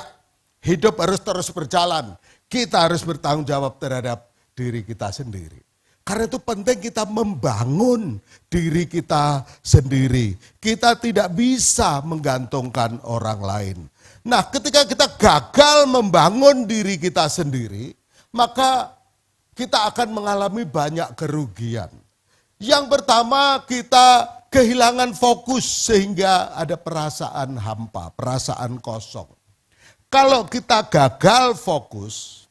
hidup harus terus berjalan. Kita harus bertanggung jawab terhadap diri kita sendiri. Karena itu penting kita membangun diri kita sendiri. Kita tidak bisa menggantungkan orang lain. Nah, ketika kita gagal membangun diri kita sendiri, maka kita akan mengalami banyak kerugian. Yang pertama, kita kehilangan fokus sehingga ada perasaan hampa, perasaan kosong. Kalau kita gagal fokus,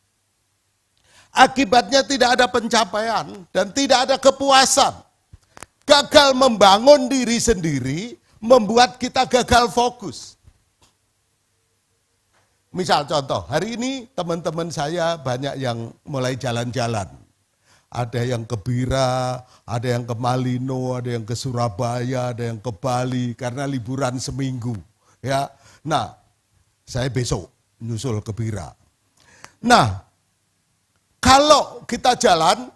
akibatnya tidak ada pencapaian dan tidak ada kepuasan. Gagal membangun diri sendiri membuat kita gagal fokus. Misal contoh, hari ini teman-teman saya banyak yang mulai jalan-jalan. Ada yang ke Bira, ada yang ke Malino, ada yang ke Surabaya, ada yang ke Bali karena liburan seminggu. Ya, nah saya besok nyusul ke Bira. Nah, kalau kita jalan,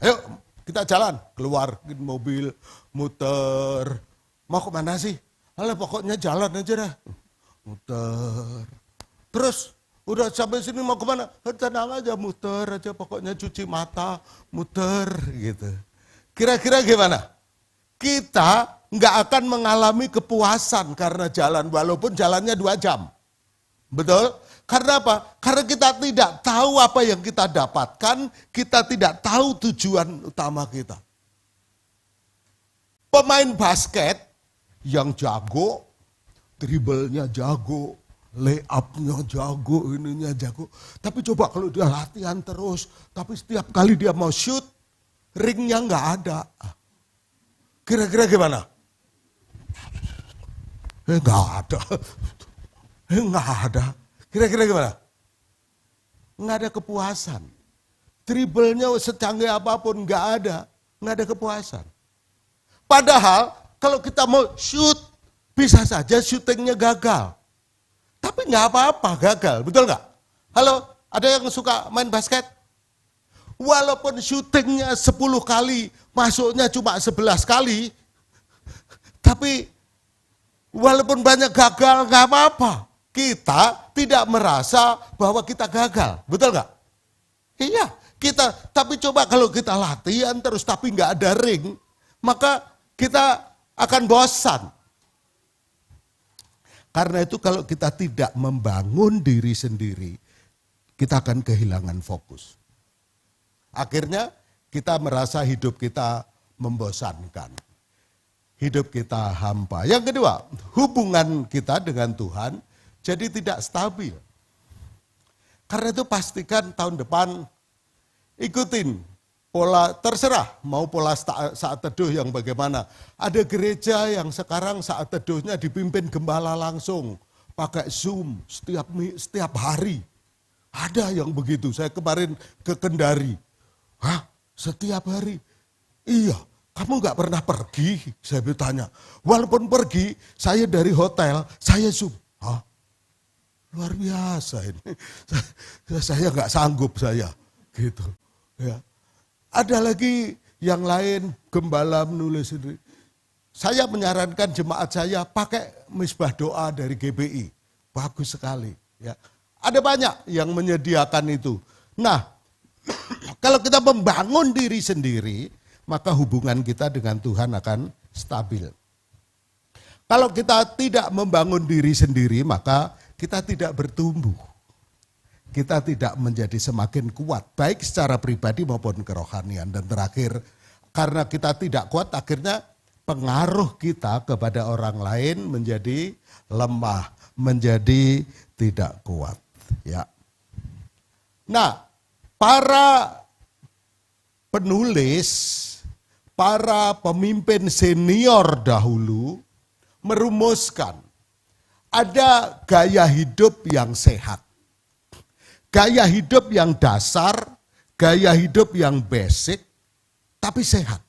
ayo kita jalan, keluar mobil, muter, mau kemana sih? Alah pokoknya jalan aja dah, muter. Terus udah sampai sini mau kemana? Tenang aja, muter aja, pokoknya cuci mata, muter gitu. Kira-kira gimana? Kita nggak akan mengalami kepuasan karena jalan, walaupun jalannya 2 jam. Betul? Karena apa? Karena kita tidak tahu apa yang kita dapatkan, kita tidak tahu tujuan utama kita. Pemain basket yang jago, dribblenya jago, lay-up-nya jago, ininya jago. Tapi coba kalau dia latihan terus, tapi setiap kali dia mau shoot, ringnya nggak ada. Kira-kira gimana? Nggak ada. Nggak ada. Kira-kira gimana? Nggak ada kepuasan. Dribblenya secanggih apapun nggak ada kepuasan. Padahal kalau kita mau shoot, bisa saja syutingnya gagal. Tapi nggak apa-apa gagal, betul nggak? Halo, ada yang suka main basket? Walaupun syutingnya 10 kali, masuknya cuma 11 kali, tapi walaupun banyak gagal nggak apa-apa. Kita tidak merasa bahwa kita gagal, betul nggak? Iya, kita. Tapi coba kalau kita latihan terus tapi nggak ada ring, maka kita akan bosan. Karena itu kalau kita tidak membangun diri sendiri, kita akan kehilangan fokus. Akhirnya kita merasa hidup kita membosankan. Hidup kita hampa. Yang kedua, hubungan kita dengan Tuhan jadi tidak stabil. Karena itu pastikan tahun depan ikutin pola, terserah mau pola saat teduh yang bagaimana. Ada gereja yang sekarang saat teduhnya dipimpin gembala langsung, pakai Zoom setiap hari. Ada yang begitu, saya kemarin ke Kendari. Hah? Setiap hari? Iya, kamu gak pernah pergi? Saya bertanya. Walaupun pergi, saya dari hotel, saya Zoom. Hah? Luar biasa ini. Saya nggak sanggup saya, gitu. Ya. Ada lagi yang lain, gembala menulis ini. Saya menyarankan jemaat saya pakai misbah doa dari GBI. Bagus sekali. Ya. Ada banyak yang menyediakan itu. Nah, kalau kita membangun diri sendiri, maka hubungan kita dengan Tuhan akan stabil. Kalau kita tidak membangun diri sendiri, maka kita tidak bertumbuh. Kita tidak menjadi semakin kuat, baik secara pribadi maupun kerohanian. Dan terakhir, karena kita tidak kuat, akhirnya pengaruh kita kepada orang lain menjadi lemah, menjadi tidak kuat. Ya. Nah, para penulis, para pemimpin senior dahulu merumuskan ada gaya hidup yang sehat, gaya hidup yang dasar, gaya hidup yang basic, tapi sehat.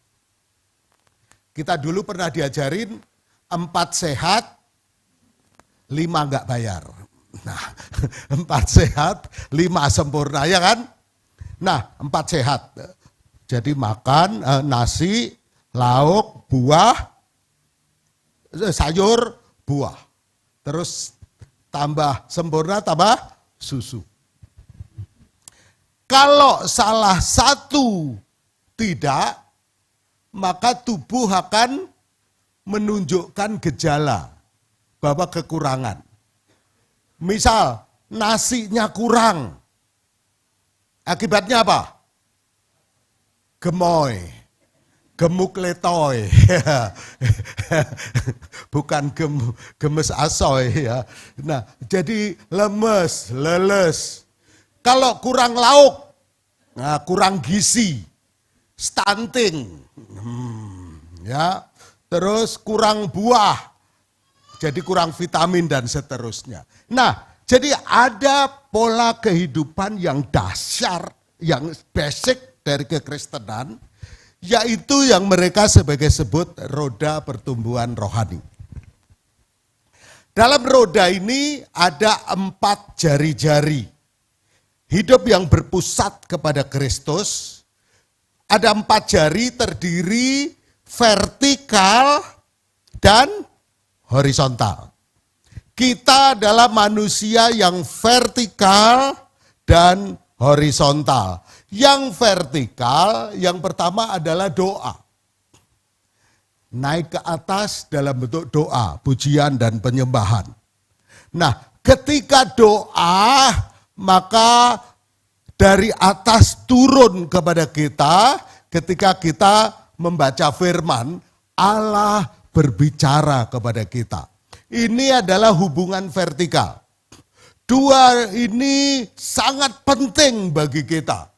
Kita dulu pernah diajarin 4 sehat, 5 enggak bayar. Nah, 4 sehat, 5 sempurna, ya kan? Nah, 4 sehat. Jadi makan nasi, lauk, buah, sayur, buah. Terus tambah sempurna, tambah susu. Kalau salah satu tidak, maka tubuh akan menunjukkan gejala bahwa kekurangan. Misal nasinya kurang, akibatnya apa? Gemoy, gemuk letoy, bukan gemes asoy ya. Nah, jadi lemes, leles. Kalau kurang lauk, nah, kurang gizi, stunting, ya. Terus kurang buah, jadi kurang vitamin dan seterusnya. Nah, jadi ada pola kehidupan yang dasar, yang basic dari kekristenan, yaitu yang mereka sebagai sebut roda pertumbuhan rohani. Dalam roda ini ada 4 jari-jari. Hidup yang berpusat kepada Kristus. Ada 4 jari terdiri vertikal dan horizontal. Kita adalah manusia yang vertikal dan horizontal. Yang vertikal, yang pertama adalah doa. Naik ke atas dalam bentuk doa, pujian dan penyembahan. Nah, ketika doa, maka dari atas turun kepada kita, ketika kita membaca firman, Allah berbicara kepada kita. Ini adalah hubungan vertikal. 2 ini sangat penting bagi kita.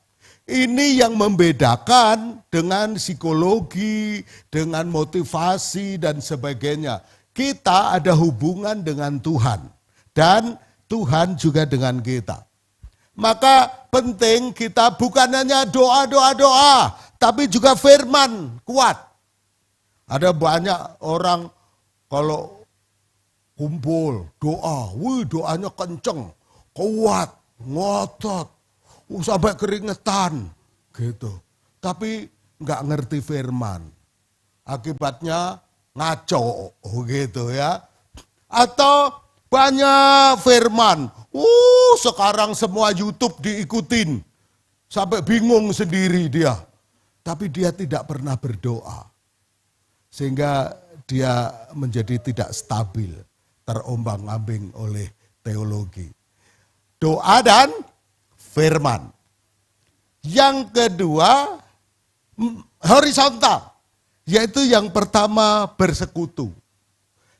Ini yang membedakan dengan psikologi, dengan motivasi dan sebagainya. Kita ada hubungan dengan Tuhan dan Tuhan juga dengan kita. Maka penting kita bukan hanya doa, tapi juga firman kuat. Ada banyak orang kalau kumpul doa, doanya kenceng, kuat, ngotot. Sampai keringetan gitu. Tapi nggak ngerti firman. Akibatnya ngaco gitu ya. Atau banyak firman. Sekarang semua YouTube diikutin. Sampai bingung sendiri dia. Tapi dia tidak pernah berdoa. Sehingga dia menjadi tidak stabil. Terombang-ambing oleh teologi. Doa dan firman. Yang kedua, horizontal. Yaitu yang pertama bersekutu.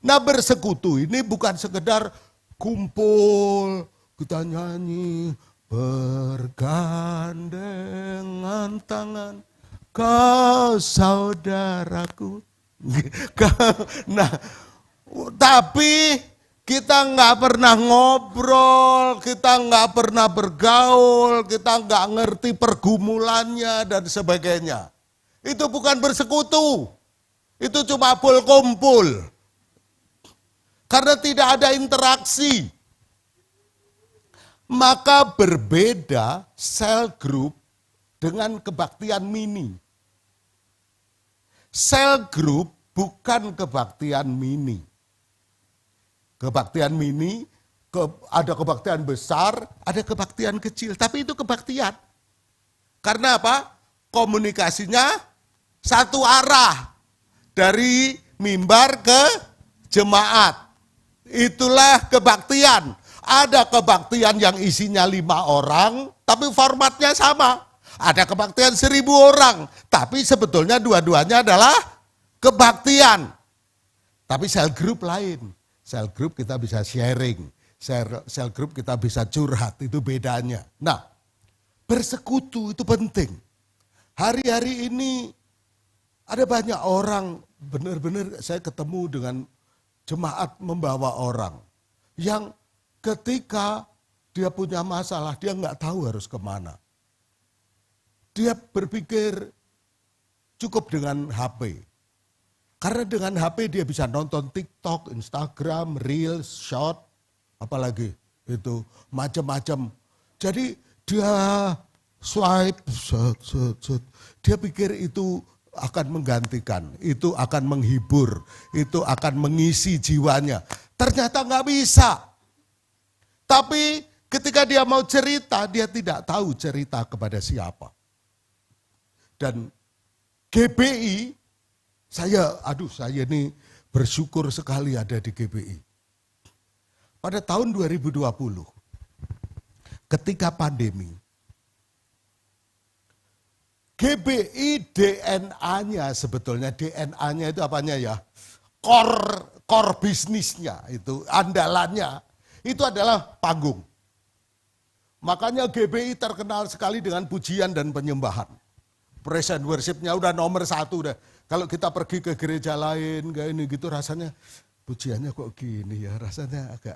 Nah, bersekutu ini bukan sekedar kumpul, kita nyanyi, bergandengan tangan, kau saudaraku. Nah, tapi kita nggak pernah ngobrol, kita nggak pernah bergaul, kita nggak ngerti pergumulannya dan sebagainya. Itu bukan bersekutu, itu cuma kumpul. Karena tidak ada interaksi. Maka berbeda sel group dengan kebaktian mini. Sel group bukan kebaktian mini. Kebaktian mini, ada kebaktian besar, ada kebaktian kecil. Tapi itu kebaktian. Karena apa? Komunikasinya satu arah dari mimbar ke jemaat. Itulah kebaktian. Ada kebaktian yang isinya 5 orang, tapi formatnya sama. Ada kebaktian 1000 orang, tapi sebetulnya dua-duanya adalah kebaktian. Tapi sel group lain. Sel group kita bisa sharing. Sel group kita bisa curhat, itu bedanya. Nah, bersekutu itu penting. Hari-hari ini ada banyak orang, benar-benar saya ketemu dengan jemaat membawa orang. Yang ketika dia punya masalah, dia nggak tahu harus kemana. Dia berpikir cukup dengan HP. Karena dengan HP dia bisa nonton TikTok, Instagram, Reels, Short, apalagi itu macam-macam. Jadi dia swipe, dia pikir itu akan menggantikan, itu akan menghibur, itu akan mengisi jiwanya. Ternyata nggak bisa. Tapi ketika dia mau cerita, dia tidak tahu cerita kepada siapa. Dan GBI, saya ini bersyukur sekali ada di GBI. Pada tahun 2020, ketika pandemi, GBI DNA-nya sebetulnya, DNA-nya itu apanya ya? Core bisnisnya, itu andalannya, itu adalah panggung. Makanya GBI terkenal sekali dengan pujian dan penyembahan. Praise and worship-nya udah nomor 1 udah. Kalau kita pergi ke gereja lain, kayak ini gitu rasanya, pujiannya kok gini ya, rasanya agak,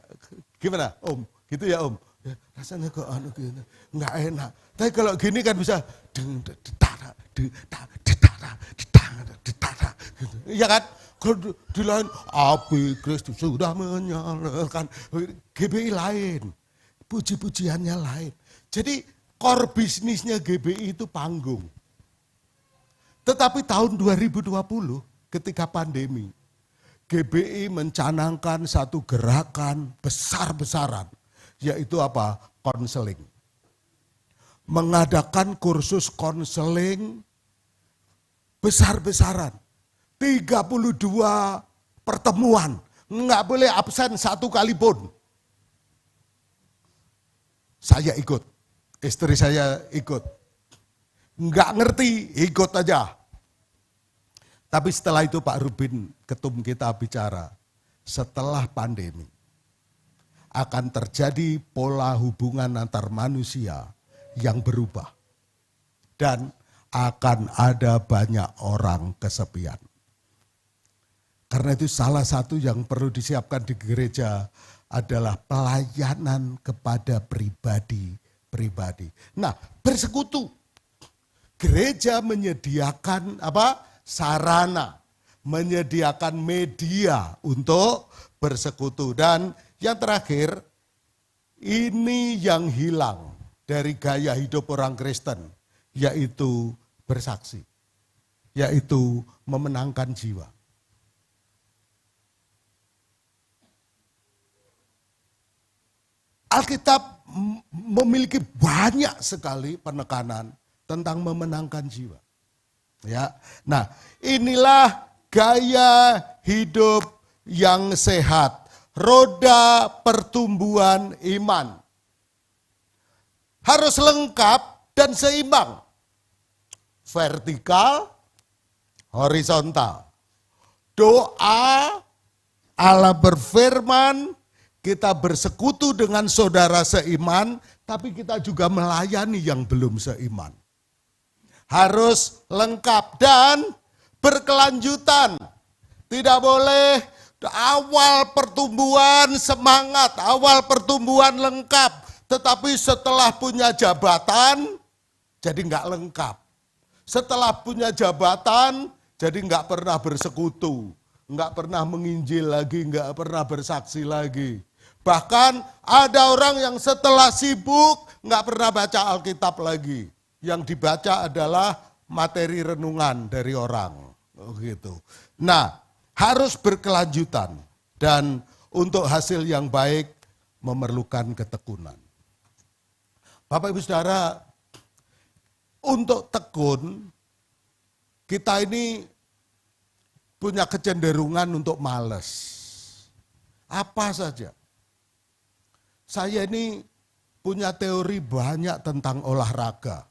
gimana Om? Gitu ya Om? Ya, rasanya kok gini, nggak enak. Tapi kalau gini kan bisa, iya kan? Kalau di lain, api Kristus sudah menyalakan. GBI lain, puji-pujiannya lain. Jadi core bisnisnya GBI itu panggung. Tetapi tahun 2020 ketika pandemi, GBI mencanangkan satu gerakan besar-besaran, yaitu apa? Konseling. Mengadakan kursus konseling besar-besaran. 32 pertemuan, nggak boleh absen 1 kali pun. Saya ikut, istri saya ikut. Nggak ngerti, ikut aja. Tapi setelah itu Pak Rubin, ketum kita bicara, setelah pandemi akan terjadi pola hubungan antar manusia yang berubah. Dan akan ada banyak orang kesepian. Karena itu salah satu yang perlu disiapkan di gereja adalah pelayanan kepada pribadi-pribadi. Nah, bersekutu. Gereja menyediakan sarana, menyediakan media untuk bersekutu. Dan yang terakhir, ini yang hilang dari gaya hidup orang Kristen, yaitu bersaksi, yaitu memenangkan jiwa. Alkitab memiliki banyak sekali penekanan tentang memenangkan jiwa. Ya. Nah, inilah gaya hidup yang sehat, roda pertumbuhan iman. Harus lengkap dan seimbang. Vertikal, horizontal. Doa, Allah berfirman, kita bersekutu dengan saudara seiman, tapi kita juga melayani yang belum seiman. Harus lengkap dan berkelanjutan. Tidak boleh awal pertumbuhan semangat, awal pertumbuhan lengkap, tetapi setelah punya jabatan jadi nggak lengkap. Setelah punya jabatan jadi nggak pernah bersekutu, nggak pernah menginjil lagi, nggak pernah bersaksi lagi. Bahkan ada orang yang setelah sibuk nggak pernah baca Alkitab lagi. Yang dibaca adalah materi renungan dari orang. Gitu. Nah, harus berkelanjutan. Dan untuk hasil yang baik memerlukan ketekunan. Bapak Ibu Saudara, untuk tekun kita ini punya kecenderungan untuk malas. Apa saja. Saya ini punya teori banyak tentang olahraga.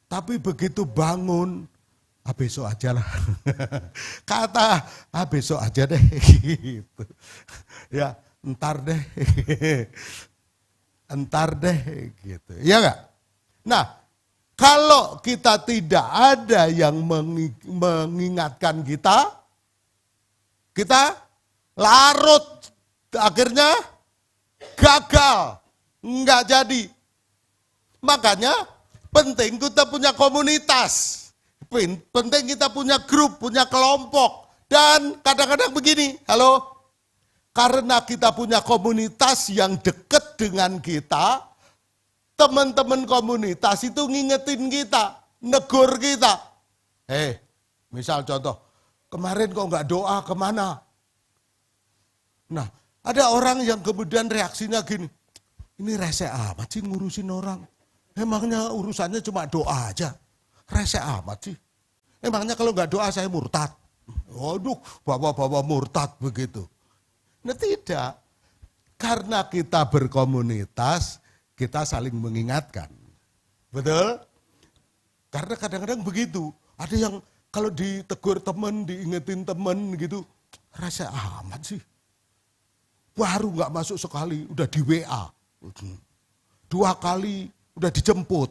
Tapi begitu bangun, besok aja lah. Kata, besok aja deh. Gitu. Ya, entar deh. Entar deh. Gitu. Ya enggak? Nah, kalau kita tidak ada yang mengingatkan kita larut. Akhirnya gagal. Enggak jadi. Makanya penting kita punya komunitas. Penting kita punya grup, punya kelompok. Dan kadang-kadang begini, halo. Karena kita punya komunitas yang dekat dengan kita, teman-teman komunitas itu ngingetin kita, negur kita. Misal contoh, kemarin kok nggak doa kemana? Nah, ada orang yang kemudian reaksinya gini, ini rese amat sih ngurusin orang. Emangnya urusannya cuma doa aja? Rese amat sih. Emangnya kalau nggak doa saya murtad? Waduh, bawa-bawa murtad begitu. Nah tidak, karena kita berkomunitas, kita saling mengingatkan. Betul? Karena kadang-kadang begitu. Ada yang kalau ditegur teman, diingetin teman gitu, rese amat sih. Baru nggak masuk sekali, udah di WA. 2 kali udah dijemput.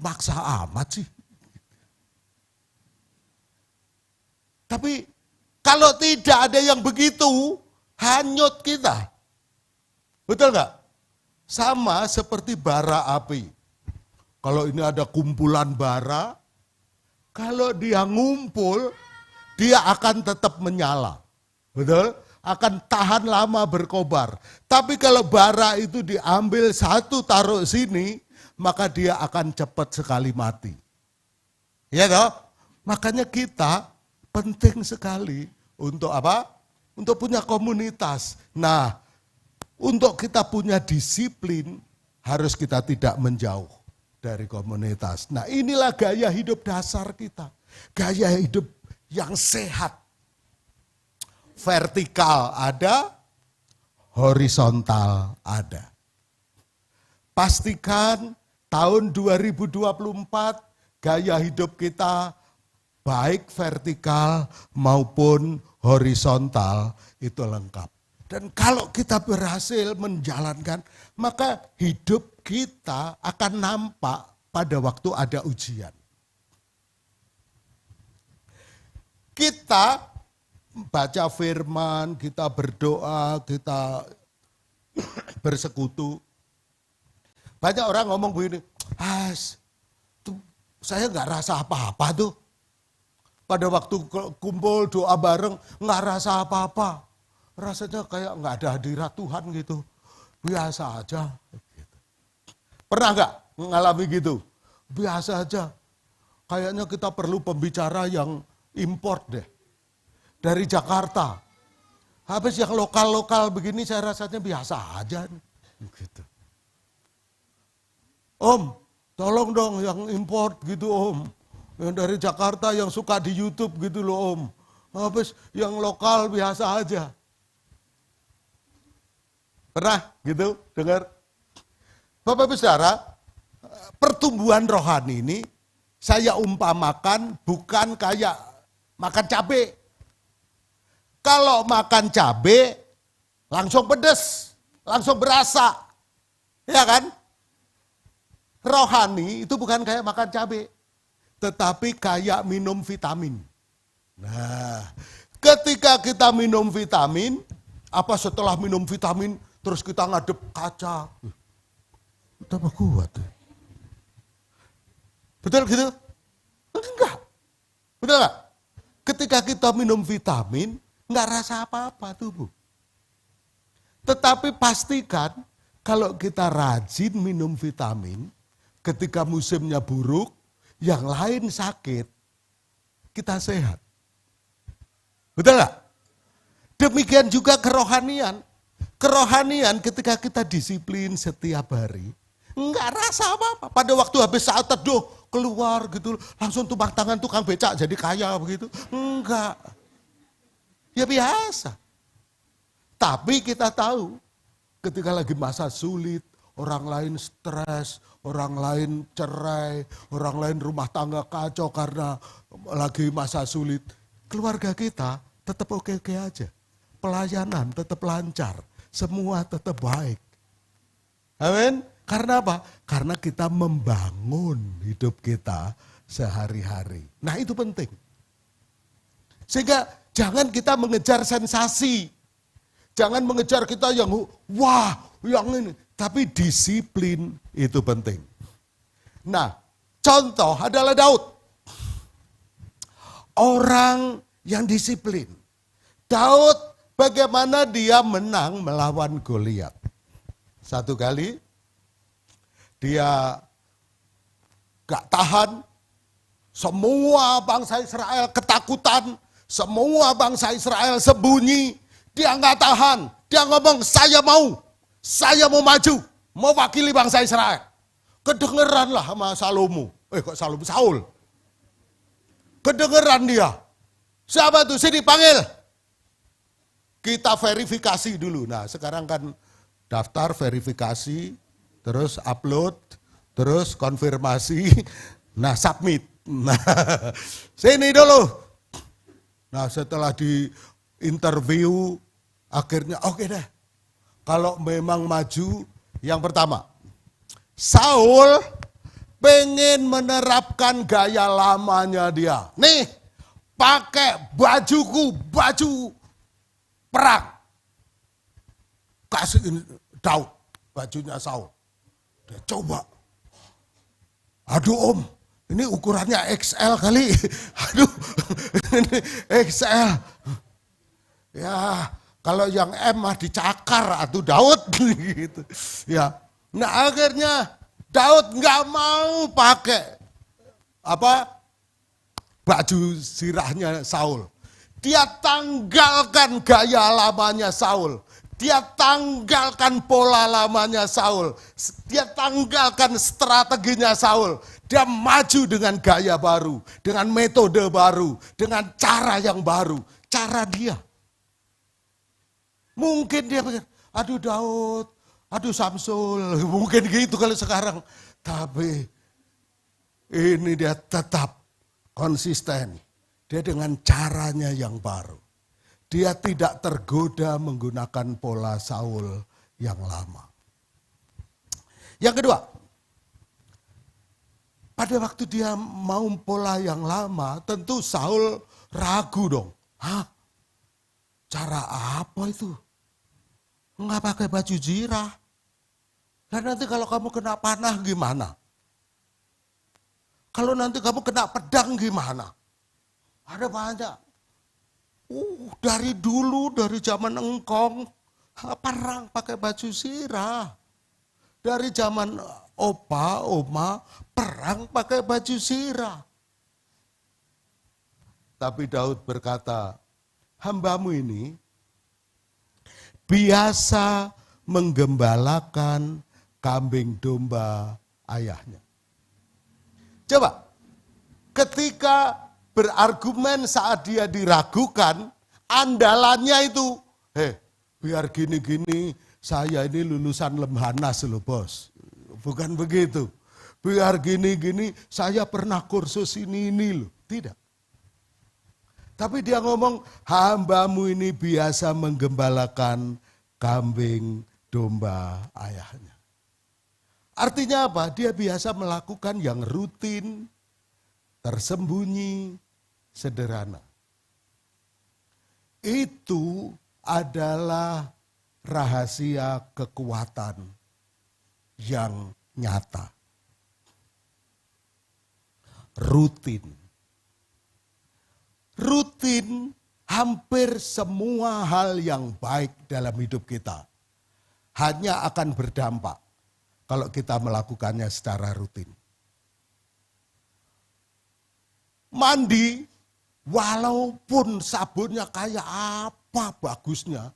Maksa amat sih. Tapi kalau tidak ada yang begitu, hanyut kita. Betul nggak? Sama seperti bara api. Kalau ini ada kumpulan bara, kalau dia ngumpul, dia akan tetap menyala. Betul? Akan tahan lama berkobar. Tapi kalau bara itu diambil satu taruh sini, maka dia akan cepat sekali mati. Ya toh? Makanya kita penting sekali untuk apa? Untuk punya komunitas. Nah, untuk kita punya disiplin, harus kita tidak menjauh dari komunitas. Nah, inilah gaya hidup dasar kita. Gaya hidup yang sehat. Vertikal ada, horizontal ada. Pastikan tahun 2024 gaya hidup kita baik vertikal maupun horizontal itu lengkap. Dan kalau kita berhasil menjalankan, maka hidup kita akan nampak pada waktu ada ujian. Kita baca firman, kita berdoa, kita bersekutu. Banyak orang ngomong begini, saya nggak rasa apa-apa tuh. Pada waktu kumpul doa bareng nggak rasa apa-apa. Rasanya kayak nggak ada hadirat Tuhan gitu. Biasa aja. Pernah nggak mengalami gitu? Biasa aja. Kayaknya kita perlu pembicara yang import deh. Dari Jakarta. Habis yang lokal-lokal begini saya rasanya biasa aja. Gitu. Om, tolong dong yang import gitu om. Yang dari Jakarta yang suka di YouTube gitu loh om. Habis yang lokal biasa aja. Pernah gitu dengar? Bapak Ibu Saudara, pertumbuhan rohani ini saya umpamakan bukan kayak makan cabai. Kalau makan cabai langsung pedes, langsung berasa. Ya kan? Rohani itu bukan kayak makan cabai, tetapi kayak minum vitamin. Nah, ketika kita minum vitamin, apa setelah minum vitamin terus kita ngadep kaca, tambah kuat. Betul gitu? Enggak. Betul enggak? Ketika kita minum vitamin, enggak rasa apa-apa tubuh. Tetapi pastikan kalau kita rajin minum vitamin, ketika musimnya buruk, yang lain sakit, kita sehat. Betul enggak? Demikian juga kerohanian. Kerohanian ketika kita disiplin setiap hari, enggak rasa apa-apa. Pada waktu habis saat teduh, keluar gitu, langsung tumpang tangan tukang becak jadi kaya begitu. Enggak. Ya biasa. Tapi kita tahu ketika lagi masa sulit, orang lain stres, orang lain cerai, orang lain rumah tangga kacau karena lagi masa sulit. Keluarga kita tetap oke-oke aja. Pelayanan tetap lancar, semua tetap baik. Amin. Karena apa? Karena kita membangun hidup kita sehari-hari. Nah itu penting. Sehingga jangan kita mengejar sensasi. Jangan mengejar kita yang wah, yang ini. Tapi disiplin itu penting. Nah, contoh adalah Daud. Orang yang disiplin. Daud bagaimana dia menang melawan Goliat. Satu kali dia gak tahan. Semua bangsa Israel ketakutan. Semua bangsa Israel sembunyi. Dia gak tahan. Dia ngomong, saya mau maju, mau wakili bangsa Israel. Kedengeranlah sama Salomo. Kok Salomo? Saul. Kedengeran dia. Siapa tuh? Sini panggil. Kita verifikasi dulu. Nah sekarang kan daftar verifikasi, terus upload, terus konfirmasi, nah submit. Nah sini dulu. Nah setelah di interview, akhirnya oke deh. Kalau memang maju, yang pertama, Saul pengen menerapkan gaya lamanya dia. Nih, pakai bajuku, baju perang. Kasihin Daud, bajunya Saul. Dia coba. Aduh om, ini ukurannya XL kali. Aduh, ini XL. Ya, kalau yang M mah dicakar atau Daud gitu. Ya. Nah, akhirnya Daud nggak mau pakai baju sirahnya Saul. Dia tanggalkan gaya lamanya Saul. Dia tanggalkan pola lamanya Saul. Dia tanggalkan strateginya Saul. Dia maju dengan gaya baru, dengan metode baru, dengan cara yang baru, cara dia. Mungkin dia pikir, aduh Daud, aduh Samsul, mungkin gitu kalau sekarang. Tapi ini dia tetap konsisten. Dia dengan caranya yang baru. Dia tidak tergoda menggunakan pola Saul yang lama. Yang kedua, pada waktu dia mau pola yang lama, tentu Saul ragu dong. Hah? Cara apa itu? Nggak pakai baju zirah. Dan nanti kalau kamu kena panah gimana? Kalau nanti kamu kena pedang gimana? Ada banyak. Dari dulu, dari zaman engkong, perang pakai baju zirah. Dari zaman opa, oma, perang pakai baju zirah. Tapi Daud berkata, hambamu ini biasa menggembalakan kambing domba ayahnya. Coba, ketika berargumen saat dia diragukan, andalannya itu, biar gini-gini, saya ini lulusan Lemhanas loh bos. Bukan begitu. Biar gini-gini, saya pernah kursus ini loh. Tidak. Tapi dia ngomong, hambamu ini biasa menggembalakan kambing domba ayahnya. Artinya apa? Dia biasa melakukan yang rutin, tersembunyi, sederhana. Itu adalah rahasia kekuatan yang nyata. Rutin. Rutin hampir semua hal yang baik dalam hidup kita hanya akan berdampak kalau kita melakukannya secara rutin. Mandi, walaupun sabunnya kayak apa bagusnya,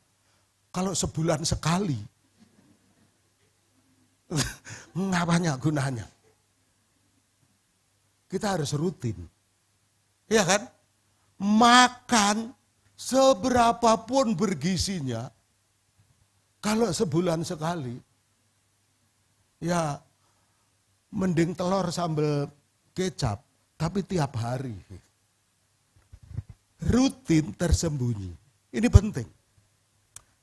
kalau sebulan sekali, nggak banyak gunanya. kita harus rutin. Iya kan? Makan seberapapun bergizinya, kalau sebulan sekali, ya mending telur sambal kecap, tapi tiap hari. Rutin tersembunyi. Ini penting.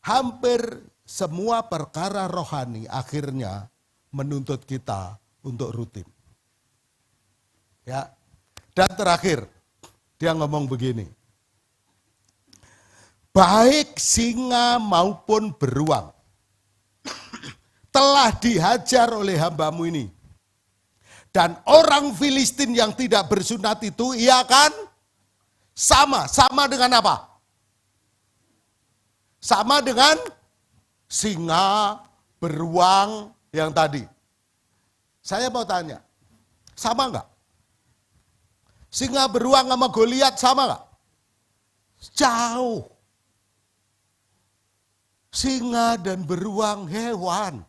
Hampir semua perkara rohani akhirnya menuntut kita untuk rutin. Ya. Dan terakhir, dia ngomong begini. Baik singa maupun beruang telah dihajar oleh hambamu ini. Dan orang Filistin yang tidak bersunat itu ia akan sama dengan apa? Sama dengan singa, beruang yang tadi. Saya mau tanya, sama enggak? Singa, beruang sama Goliat sama enggak? Jauh. Singa dan beruang hewan.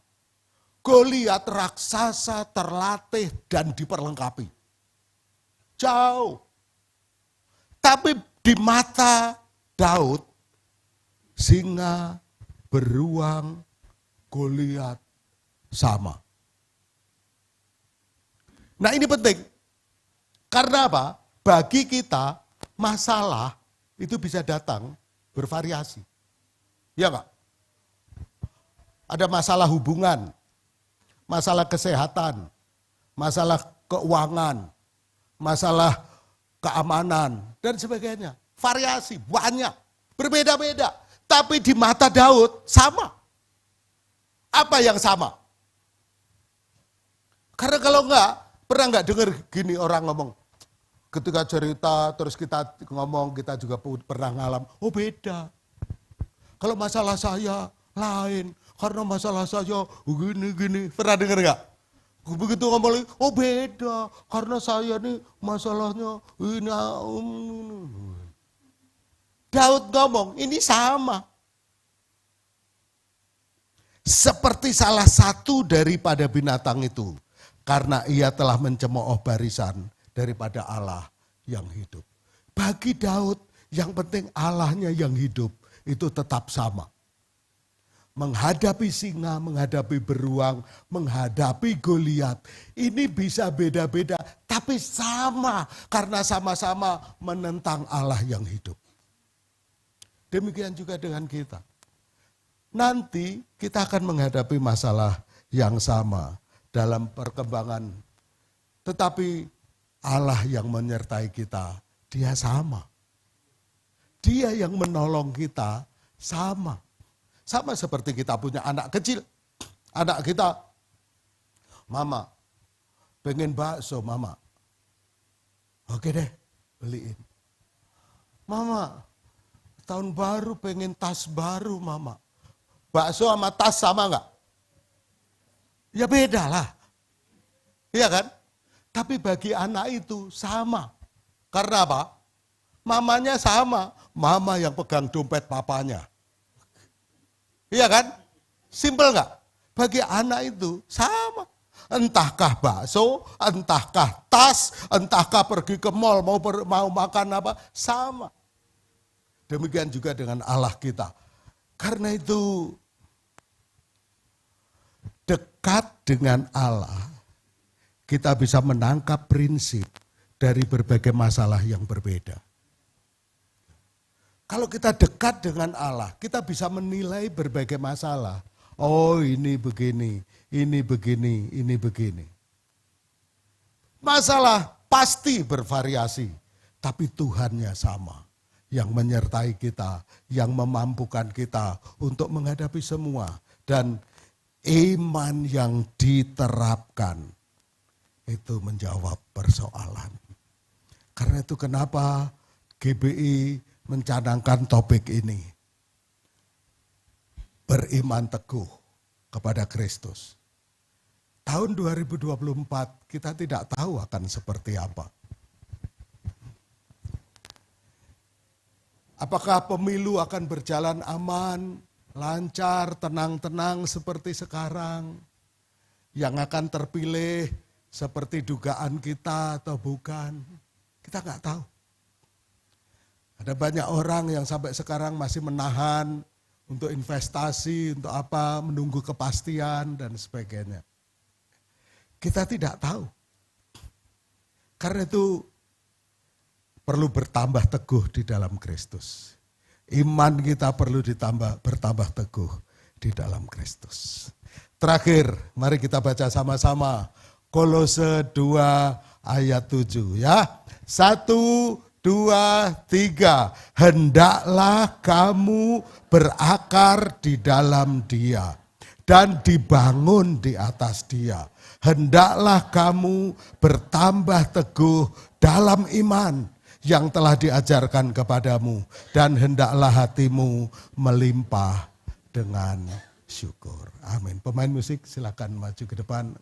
Goliat raksasa terlatih dan diperlengkapi. Jauh. Tapi di mata Daud, singa, beruang, Goliat sama. Nah ini penting. Karena apa? Bagi kita masalah itu bisa datang bervariasi. Ya enggak? Ada masalah hubungan, masalah kesehatan, masalah keuangan, masalah keamanan, dan sebagainya. Variasi, banyak, berbeda-beda. Tapi di mata Daud sama. Apa yang sama? Karena kalau enggak, pernah enggak dengar gini orang ngomong, ketika cerita terus kita ngomong, kita juga pernah ngalam, oh beda. Kalau masalah saya lain, karena masalah saya gini-gini. Pernah dengar enggak? Begitu ngomong, oh beda, karena saya nih masalahnya ini. Daud ngomong, ini sama. Seperti salah satu daripada binatang itu, karena ia telah mencemooh barisan daripada Allah yang hidup. Bagi Daud, yang penting Allahnya yang hidup, itu tetap sama. Menghadapi singa, menghadapi beruang, menghadapi Goliat. Ini bisa beda-beda, tapi sama. Karena sama-sama menentang Allah yang hidup. Demikian juga dengan kita. Nanti kita akan menghadapi masalah yang sama dalam perkembangan. Tetapi Allah yang menyertai kita, dia sama. Dia yang menolong kita, sama. Sama seperti kita punya anak kecil. Anak kita, mama, pengen bakso mama. Oke deh, beliin. Mama, tahun baru pengen tas baru mama. Bakso sama tas sama enggak? Ya beda lah. Iya kan? Tapi bagi anak itu sama. Karena apa? Mamanya sama. Mama yang pegang dompet papanya. Iya kan? Simpel enggak? Bagi anak itu sama. Entahkah bakso, entahkah tas, entahkah pergi ke mall mau makan apa, sama. Demikian juga dengan Allah kita. Karena itu dekat dengan Allah, kita bisa menangkap prinsip dari berbagai masalah yang berbeda. Kalau kita dekat dengan Allah, kita bisa menilai berbagai masalah. Oh ini begini, ini begini, ini begini. Masalah pasti bervariasi, tapi Tuhannya sama. Yang menyertai kita, yang memampukan kita untuk menghadapi semua. Dan iman yang diterapkan, itu menjawab persoalan. Karena itu kenapa GBI mencanangkan topik ini. Beriman teguh kepada Kristus. Tahun 2024 kita tidak tahu akan seperti apa. Apakah pemilu akan berjalan aman, lancar, tenang-tenang seperti sekarang? Yang akan terpilih seperti dugaan kita atau bukan, kita nggak tahu. Ada banyak orang yang sampai sekarang masih menahan untuk investasi, untuk apa, menunggu kepastian dan sebagainya. Kita tidak tahu. Karena itu perlu bertambah teguh di dalam Kristus. Iman kita perlu bertambah teguh di dalam Kristus. Terakhir, mari kita baca sama-sama Kolose 2 ayat 7 ya. 1, 2, 3. Hendaklah kamu berakar di dalam Dia dan dibangun di atas Dia. Hendaklah kamu bertambah teguh dalam iman yang telah diajarkan kepadamu, dan hendaklah hatimu melimpah dengan syukur. Amin. Pemain musik silakan maju ke depan.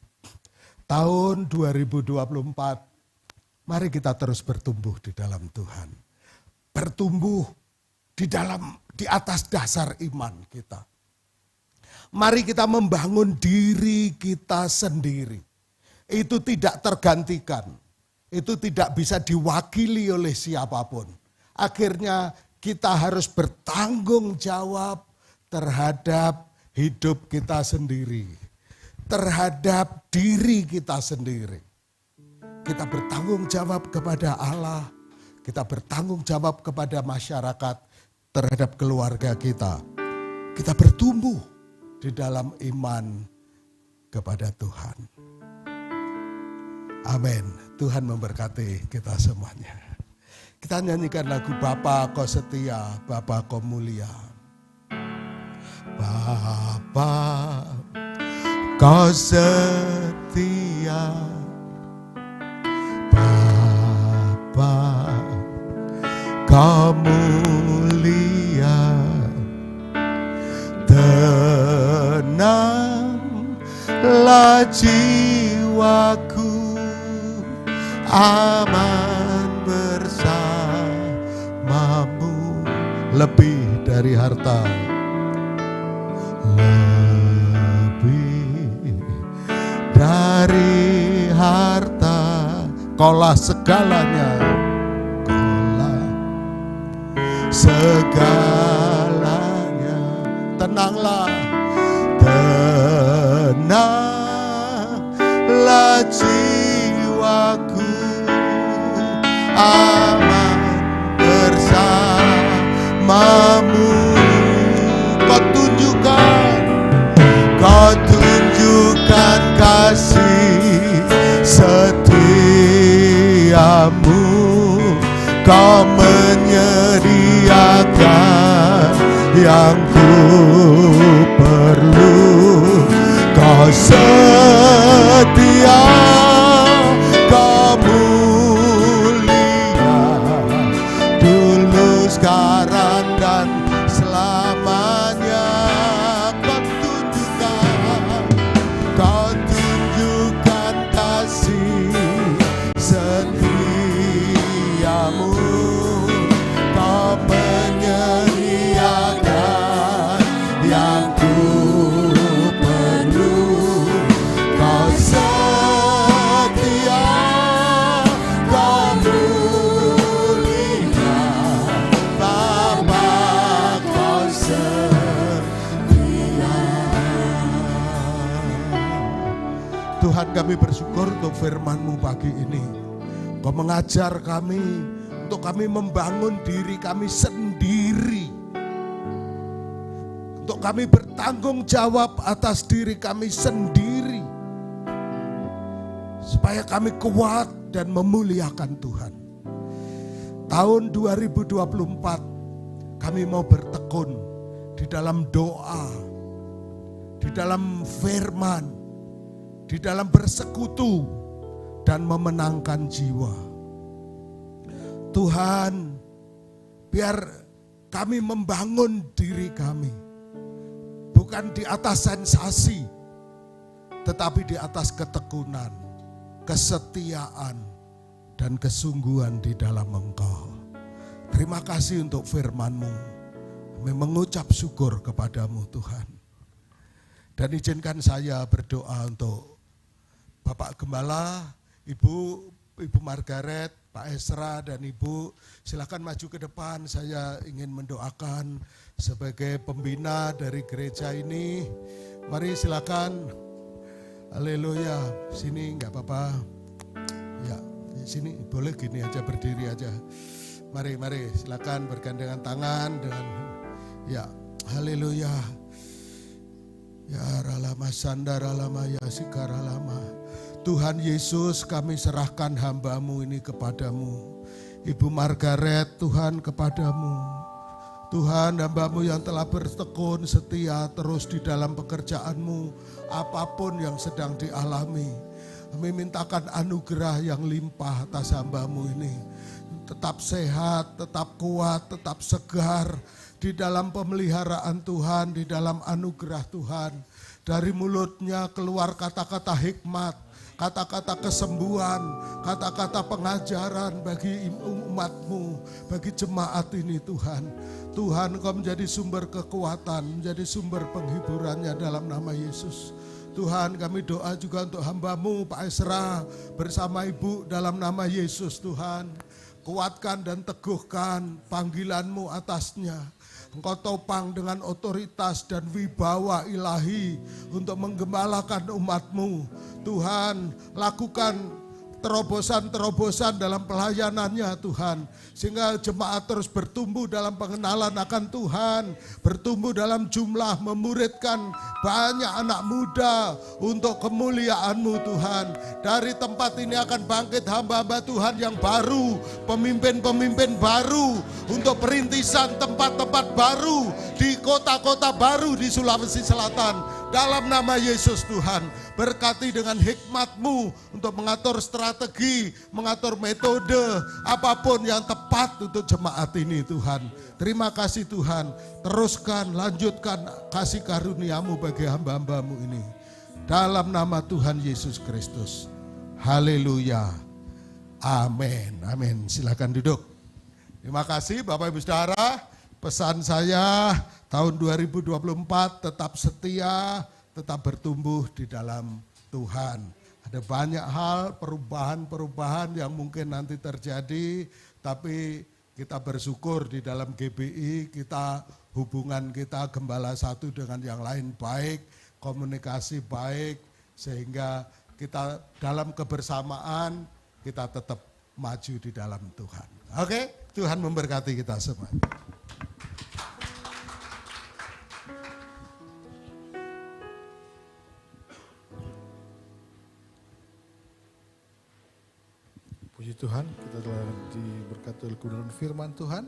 Tahun 2024, mari kita terus bertumbuh di dalam Tuhan. Bertumbuh di atas dasar iman kita. Mari kita membangun diri kita sendiri. Itu tidak tergantikan. Itu tidak bisa diwakili oleh siapapun. Akhirnya kita harus bertanggung jawab terhadap hidup kita sendiri. Terhadap diri kita sendiri. Kita bertanggung jawab kepada Allah. Kita bertanggung jawab kepada masyarakat. Terhadap keluarga kita. Kita bertumbuh di dalam iman kepada Tuhan. Amin. Tuhan memberkati kita semuanya. Kita nyanyikan lagu Bapa Kau Setia, Bapa Kau Mulia. Bapa Kau setia, Bapa Kau mulia, tenanglah jiwaku, aman bersamamu. Lebih dari harta, lebih dari harta, Kaulah segalanya, Kaulah segalanya. Tenanglah, tenanglah jiwaku, aman bersamamu. Kau tunjukkan kasih setiamu, Kau menyediakan yang ku perlu. Kau setia, Kau mulia, dulu, sekarang, dan selamanya. Kau tunjukkan kasih setiamu, Kau menyediakan yang ku perlu. Kau setia, Kau mulia, Bapa Kau setia. Tuhan, kami bersyukur untuk firman-Mu pagi ini. Kau mengajar kami untuk kami membangun diri kami sendiri. Untuk kami bertanggung jawab atas diri kami sendiri. Supaya kami kuat dan memuliakan Tuhan. Tahun 2024 kami mau bertekun di dalam doa, di dalam firman, di dalam bersekutu dan memenangkan jiwa. Tuhan, biar kami membangun diri kami bukan di atas sensasi, tetapi di atas ketekunan, kesetiaan, dan kesungguhan di dalam Engkau. Terima kasih untuk firman-Mu. Kami mengucap syukur kepadamu Tuhan. Dan izinkan saya berdoa untuk Bapak Gembala, Ibu Margaret, Pak Esra dan Ibu, silakan maju ke depan. Saya ingin mendoakan sebagai pembina dari gereja ini. Mari silakan. Haleluya. Sini enggak apa-apa. Ya, di sini boleh gini aja, berdiri aja. Mari silakan bergandengan tangan dengan ya. Haleluya. Ya ralama sandaralama ya sikaralama. Tuhan Yesus, kami serahkan hamba-Mu ini kepadamu. Ibu Margaret, Tuhan kepadamu. Tuhan, hamba-Mu yang telah bertekun setia terus di dalam pekerjaan-Mu, apapun yang sedang dialami. Kami mintakan anugerah yang limpah atas hamba-Mu ini. Tetap sehat, tetap kuat, tetap segar di dalam pemeliharaan Tuhan, di dalam anugerah Tuhan. Dari mulutnya keluar kata-kata hikmat, kata-kata kesembuhan, kata-kata pengajaran bagi umat-Mu, bagi jemaat ini Tuhan. Tuhan, Engkau menjadi sumber kekuatan, menjadi sumber penghiburannya dalam nama Yesus. Tuhan, kami doa juga untuk hamba-Mu Pak Esra bersama Ibu dalam nama Yesus Tuhan. Kuatkan dan teguhkan panggilan-Mu atasnya. Engkau topang dengan otoritas dan wibawa ilahi untuk menggembalakan umat-Mu. Tuhan, lakukan terobosan-terobosan dalam pelayanannya Tuhan. Sehingga jemaat terus bertumbuh dalam pengenalan akan Tuhan. Bertumbuh dalam jumlah, memuridkan banyak anak muda untuk kemuliaan-Mu Tuhan. Dari tempat ini akan bangkit hamba-hamba Tuhan yang baru. Pemimpin-pemimpin baru untuk perintisan tempat-tempat baru di kota-kota baru di Sulawesi Selatan. Dalam nama Yesus Tuhan, berkati dengan hikmat-Mu untuk mengatur strategi, mengatur metode, apapun yang tepat untuk jemaat ini Tuhan. Terima kasih Tuhan, teruskan, lanjutkan kasih karunia-Mu bagi hamba-hamba-Mu ini. Dalam nama Tuhan Yesus Kristus. Haleluya. Amin. Amin. Silakan duduk. Terima kasih Bapak Ibu Saudara. Pesan saya tahun 2024 tetap setia, tetap bertumbuh di dalam Tuhan. Ada banyak hal, perubahan-perubahan yang mungkin nanti terjadi, tapi kita bersyukur di dalam GBI, kita hubungan kita gembala satu dengan yang lain baik, komunikasi baik, sehingga kita dalam kebersamaan kita tetap maju di dalam Tuhan. Oke, Tuhan memberkati kita semua. Puji Tuhan, kita telah diberkati oleh kebenaran firman Tuhan.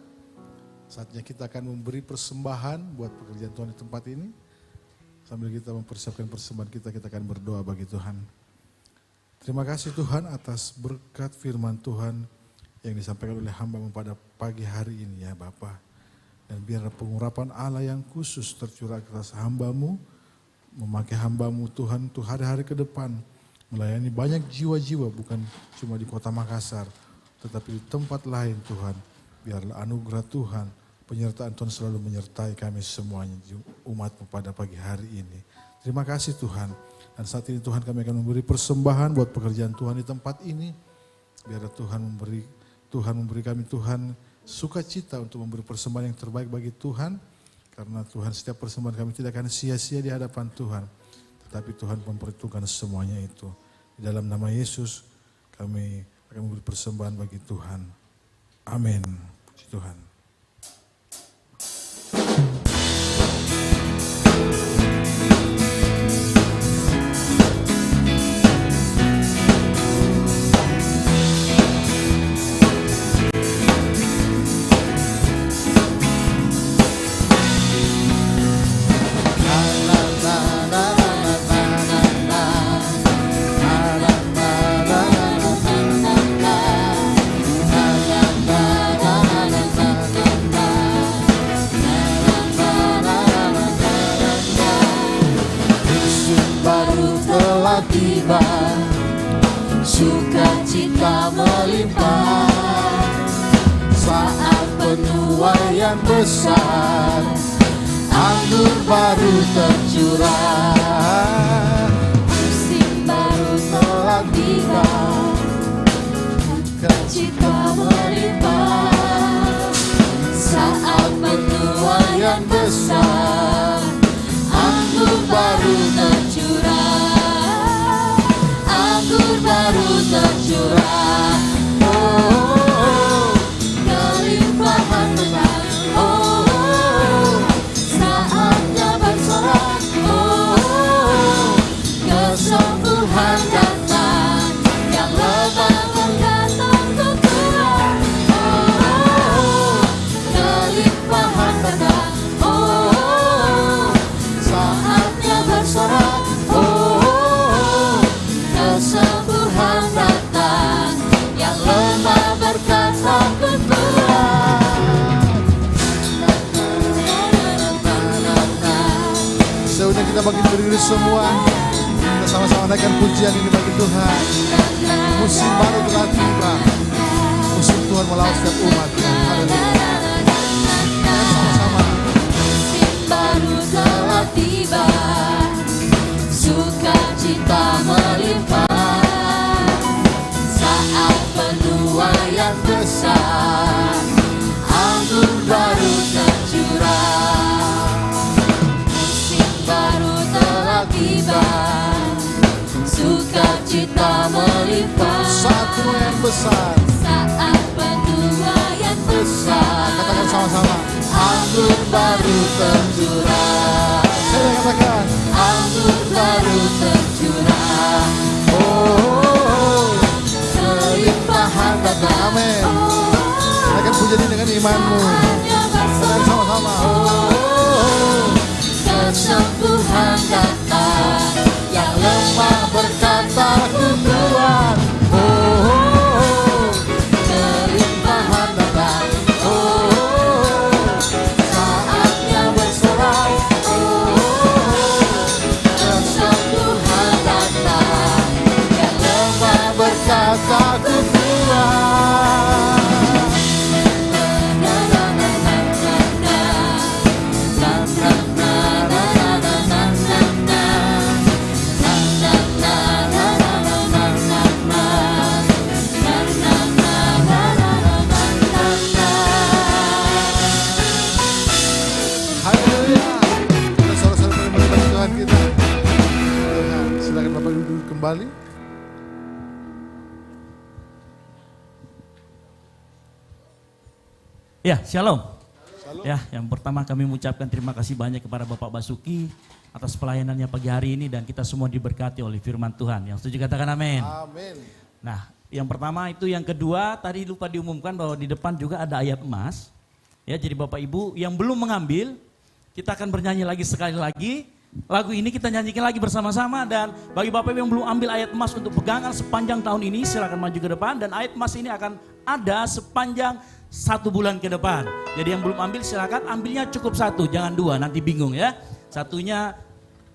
Saatnya kita akan memberi persembahan buat pekerjaan Tuhan di tempat ini. Sambil kita mempersiapkan persembahan kita akan berdoa bagi Tuhan. Terima kasih Tuhan atas berkat firman Tuhan yang disampaikan oleh hamba-Mu pada pagi hari ini ya Bapa. Dan biarlah pengurapan Allah yang khusus tercurah atas hamba-Mu, memakai hamba-Mu Tuhan untuk hari-hari ke depan. Melayani banyak jiwa-jiwa bukan cuma di kota Makassar, tetapi di tempat lain Tuhan. Biarlah anugerah Tuhan, penyertaan Tuhan selalu menyertai kami semuanya, umat-Mu pada pagi hari ini. Terima kasih Tuhan. Dan saat ini Tuhan kami akan memberi persembahan buat pekerjaan Tuhan di tempat ini. Biarlah Tuhan memberi kami Tuhan sukacita untuk memberi persembahan yang terbaik bagi Tuhan. Karena Tuhan setiap persembahan kami tidak akan sia-sia di hadapan Tuhan. Tetapi Tuhan memperhitungkan semuanya itu. Di dalam nama Yesus kami akan memberi persembahan bagi Tuhan. Amin. Puji Tuhan. Tiba sukacita melimpah saat penuaian besar, anggur baru tercurah, musim baru telah sukacita melimpah saat penuaian besar, anggur baru tercurah, anggur baru tercurah. Oh, kelimpahan benar. Oh, saatnya bersorak. Oh, kesembuhan datang, yang lemah berkata ku kuat. Oh, kelimpahan benar. Oh, saatnya bersorak. Oh, kesembuhan datang, yang lemah berkata ku kuat. Seudah kita bagi berdiri semua, kita sama-sama naikkan pujian ini bagi Tuhan. Musim baru telah tiba, musim Tuhan melawan setiap umat. Haleluya. Sama-sama. Musim baru telah tiba, sukacita melimpah saat penuaian besar, anggur baru tercurah. Musim baru telah tiba, sukacita melimpah Saat penuaian besar, saat penuaian besar, katakan sama-sama. anggur baru tercurah. Saya katakan, Anggur baru tercurah. oh, Kelimpahan datang. amin. Naikkan pujian ini dengan imanmu. Katakan sama-sama. Oh, kesembuhan datang, yang lemah berkata ku kuat. Oh, Kelimpahan datang. Oh, saatnya bersorak. Oh, kesembuhan datang, yang lemah berkata ku kuat. Na, na, na, na, na, na. Na, na, na, na, na, na, na, na, na. Na, na, na, na, na, na, na, na, na. Na, na, na, na, na, na, na, haleluya. Kita saudara-saudara menyembah Tuhan kita. Tuhan, silakan Bapak duduk kembali. Ya, shalom. Ya, yang pertama kami mengucapkan terima kasih banyak kepada Bapak Basuki atas pelayanannya pagi hari ini dan kita semua diberkati oleh firman Tuhan. Yang setuju katakan amin. Amin. Nah, yang pertama itu, yang kedua tadi lupa diumumkan bahwa di depan juga ada ayat emas. Ya, jadi Bapak Ibu yang belum mengambil, kita akan bernyanyi lagi sekali lagi. Lagu ini kita nyanyikan lagi bersama-sama, dan bagi Bapak Ibu yang belum ambil ayat emas untuk pegangan sepanjang tahun ini, silakan maju ke depan, dan ayat emas ini akan ada sepanjang 1 bulan ke depan. Jadi yang belum ambil silakan ambilnya, cukup 1, jangan 2, nanti bingung ya. Satunya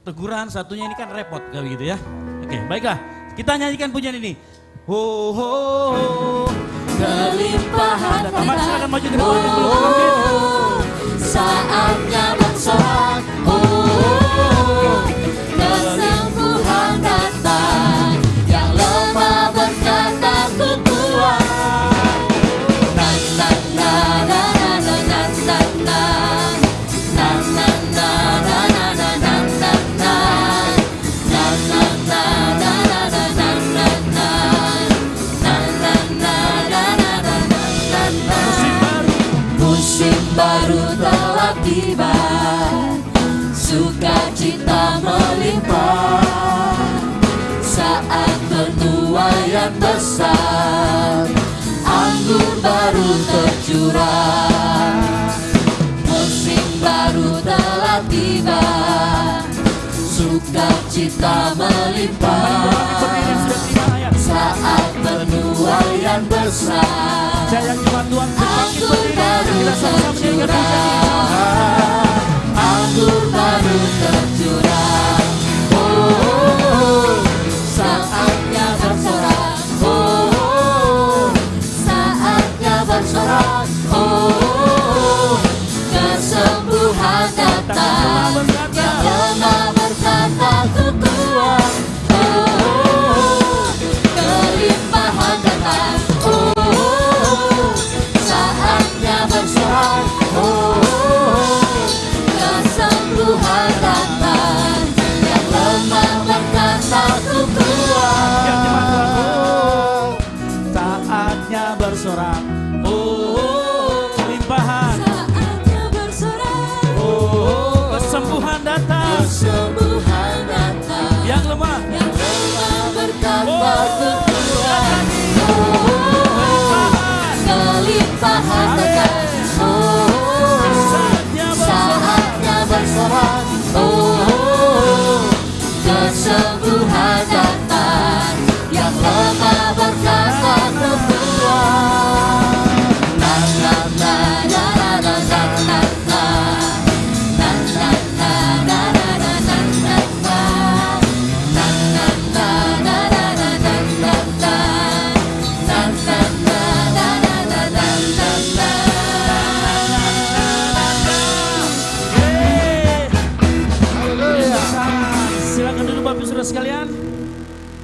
teguran, satunya ini kan repot kalau gitu ya. Oke, baiklah. Kita nyanyikan pujian ini. Ho ho ho. kelimpahan Tamat, kita. silakan maju ke depan yang belum mengambil. Saatnya bersorak. Oh, kesembuhan datang, yang lemah berkata ku kuat. Na na na na na na na na. Na na na na na na na na na. Na na na na na na na na na. Na na na na na na na na. Musim baru telah tiba, sukacita melimpah saat penuaian besar, anggur baru tercurah. Musim baru telah tiba, sukacita melimpah saat penuaian besar. Saya yang cuma Tuhan bangkit berdiri, kita sama-sama menyanyikan pujian. Anggur baru tercurah. Oh, saatnya bersorak. Oh, saatnya bersorak. Oh, kesembuhan datang, yang lemah berkata ku kuat. Oh, kelimpahan datang. Oh,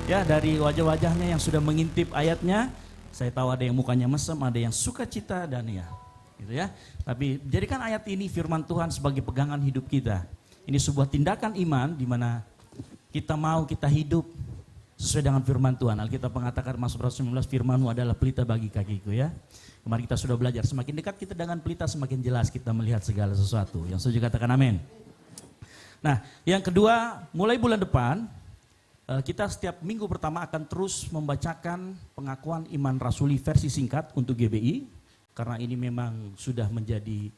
Ya, dari wajah-wajahnya yang sudah mengintip ayatnya, saya tahu ada yang mukanya mesem, ada yang sukacita dan ya, gitu ya. Tapi jadikan ayat ini firman Tuhan sebagai pegangan hidup kita. Ini sebuah tindakan iman di mana kita mau kita hidup sesuai dengan firman Tuhan. Alkitab mengatakan Mazmur 19, firman-Mu adalah pelita bagi kakiku ya. Kemarin kita sudah belajar, semakin dekat kita dengan pelita semakin jelas kita melihat segala sesuatu. Yang setuju katakan amin. Nah, yang kedua, mulai bulan depan kita setiap minggu pertama akan terus membacakan pengakuan iman rasuli versi singkat untuk GBI. Karena ini memang sudah menjadi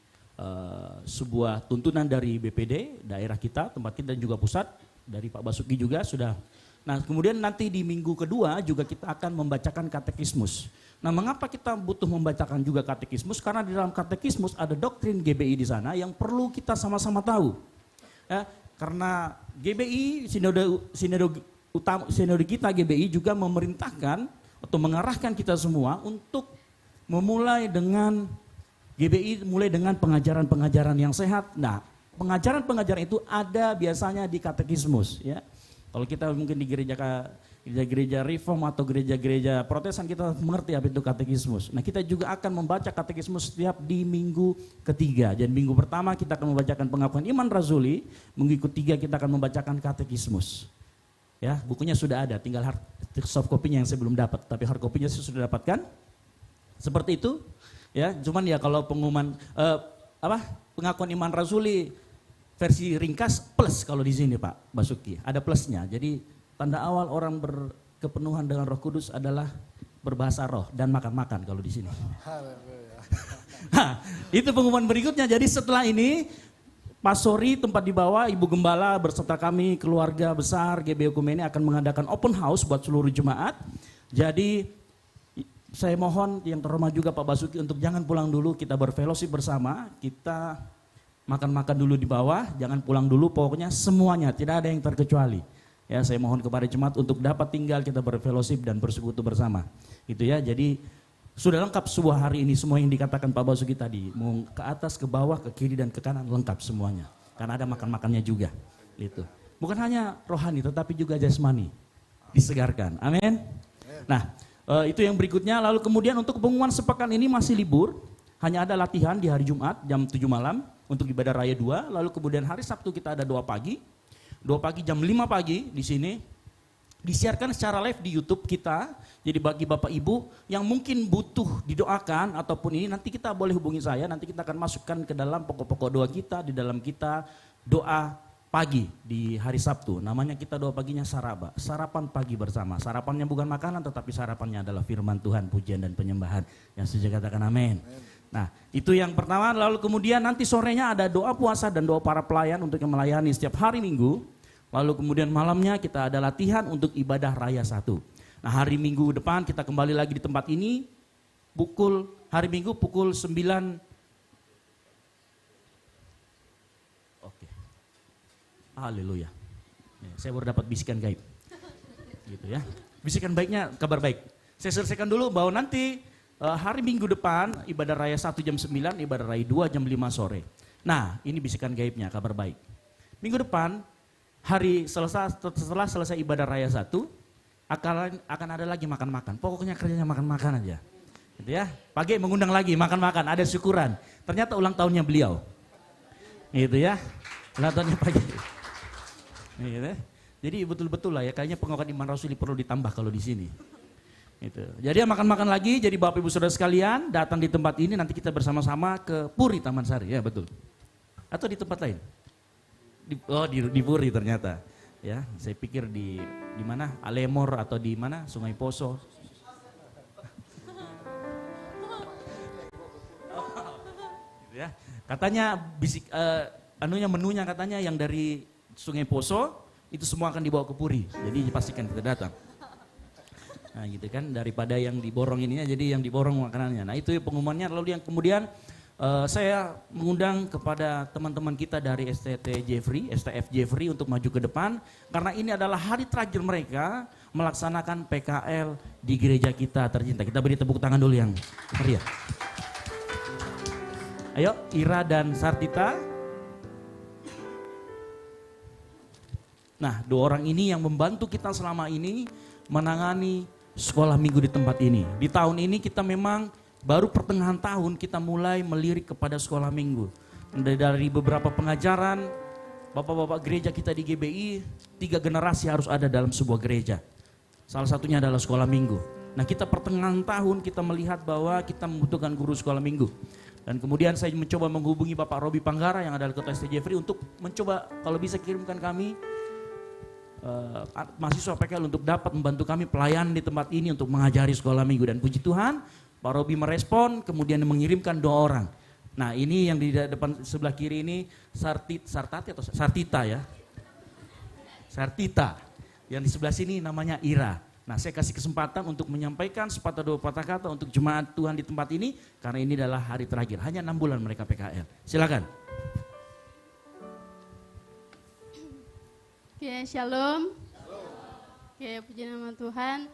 sebuah tuntunan dari BPD, daerah kita, tempat kita dan juga pusat. Dari Pak Basuki juga sudah. Nah kemudian nanti di minggu kedua juga kita akan membacakan katekismus. Nah mengapa kita butuh membacakan juga katekismus? Karena di dalam katekismus ada doktrin GBI di sana yang perlu kita sama-sama tahu. Ya, karena GBI, sinode kita GBI juga memerintahkan atau mengarahkan kita semua untuk memulai dengan GBI mulai dengan pengajaran-pengajaran yang sehat. Nah, pengajaran-pengajaran itu ada biasanya di katekismus ya. Kalau kita mungkin di gereja reform atau gereja-gereja Protestan kita mengerti apa itu katekismus. Nah, kita juga akan membaca katekismus setiap di minggu ketiga. Dan minggu pertama kita akan membacakan pengakuan iman rasuli, minggu ketiga kita akan membacakan katekismus. Ya, bukunya sudah ada, tinggal soft copy-nya yang saya belum dapat, tapi hard copy-nya saya sudah dapatkan. Seperti itu. Ya, cuman ya kalau pengumuman pengakuan iman rasuli versi ringkas plus kalau di sini Pak Basuki, ada plusnya. Jadi tanda awal orang berkepenuhan dengan Roh Kudus adalah berbahasa roh dan makan-makan kalau di sini. Nah, itu pengumuman berikutnya. Jadi setelah ini Pasori tempat di bawah, Ibu Gembala beserta kami keluarga besar GBI Ekumene akan mengadakan open house buat seluruh jemaat. Jadi saya mohon yang terhormat juga Pak Basuki untuk jangan pulang dulu, kita berfellowship bersama, kita makan-makan dulu di bawah, jangan pulang dulu, pokoknya semuanya, tidak ada yang terkecuali. Ya, saya mohon kepada jemaat untuk dapat tinggal kita berfellowship dan bersekutu bersama. Gitu ya, jadi sudah lengkap sebuah hari ini semua yang dikatakan Pak Basuki tadi, mau ke atas, ke bawah, ke kiri dan ke kanan lengkap semuanya. Karena ada makan-makannya juga. Gitu. Bukan hanya rohani tetapi juga jasmani. Disegarkan. Amin. Nah, itu yang berikutnya. Lalu kemudian untuk pengumuman sepekan ini masih libur. Hanya ada latihan di hari Jumat jam 7 malam untuk ibadah raya 2. Lalu kemudian hari Sabtu kita ada doa pagi. Doa pagi jam 5 pagi di sini. Disiarkan secara live di YouTube kita. Jadi bagi Bapak Ibu yang mungkin butuh didoakan ataupun ini nanti kita boleh hubungi saya. Nanti kita akan masukkan ke dalam pokok-pokok doa kita. Di dalam kita doa pagi di hari Sabtu. Namanya kita doa paginya saraba. Sarapan pagi bersama. Sarapannya bukan makanan tetapi sarapannya adalah firman Tuhan, pujian dan penyembahan. Yang setuju katakan amin. Nah itu yang pertama. Lalu kemudian nanti sorenya ada doa puasa dan doa para pelayan untuk yang melayani setiap hari Minggu. Lalu kemudian malamnya kita ada latihan untuk ibadah raya 1. Nah hari Minggu depan kita kembali lagi di tempat ini. Hari Minggu pukul 9. Oke. Haleluya. Saya baru dapat bisikan gaib. Gitu ya. Bisikan baiknya kabar baik. Saya selesaikan dulu bahwa nanti hari Minggu depan ibadah raya 1 jam 9, ibadah raya 2 jam 5 sore. Nah ini bisikan gaibnya kabar baik. Minggu depan setelah selesai ibadah raya 1 akan ada lagi makan-makan. Pokoknya kerjanya makan-makan aja. Gitu ya. Pagi mengundang lagi makan-makan, ada syukuran. Ternyata ulang tahunnya beliau. Gitu ya. Ulang tahunnya pagi. Gitu ya. Jadi betul-betul lah ya, kayaknya pengakuan iman rasuli perlu ditambah kalau di sini. Gitu. Jadi makan-makan lagi, jadi Bapak Ibu Saudara sekalian datang di tempat ini nanti kita bersama-sama ke Puri Taman Sari, ya betul. Atau di tempat lain? Di Puri ternyata. Ya, saya pikir di mana? Alemor atau di mana? Sungai Poso. Gitu ya. Katanya menunya katanya yang dari Sungai Poso itu semua akan dibawa ke Puri. Jadi pastikan kita datang. Nah gitu kan, daripada yang diborong ininya jadi yang diborong makanannya. Nah itu pengumumannya. Lalu yang kemudian saya mengundang kepada teman-teman kita dari STF Jeffrey untuk maju ke depan. Karena ini adalah hari terakhir mereka melaksanakan PKL di gereja kita tercinta. Kita beri tepuk tangan dulu yang meriah. Ayo Ira dan Sartita. Nah 2 orang ini yang membantu kita selama ini menangani sekolah minggu di tempat ini. Di tahun ini kita memang baru pertengahan tahun kita mulai melirik kepada sekolah minggu. Dari beberapa pengajaran, bapak-bapak gereja kita di GBI, 3 generasi harus ada dalam sebuah gereja. Salah satunya adalah sekolah minggu. Nah, kita pertengahan tahun kita melihat bahwa kita membutuhkan guru sekolah minggu. Dan kemudian saya mencoba menghubungi Bapak Robi Panggara yang adalah Ketua ST Jeffrey untuk mencoba kalau bisa kirimkan kami mahasiswa PKL untuk dapat membantu kami pelayanan di tempat ini untuk mengajari sekolah minggu. Dan puji Tuhan, Pak Robi merespon kemudian mengirimkan 2 orang. Nah, ini yang di depan sebelah kiri ini Sartita ya. Sartita. Yang di sebelah sini namanya Ira. Nah, saya kasih kesempatan untuk menyampaikan sepatah 2 patah kata untuk jemaat Tuhan di tempat ini karena ini adalah hari terakhir. Hanya 6 bulan mereka PKL. Silakan. Oke, shalom. Oke, puji nama Tuhan.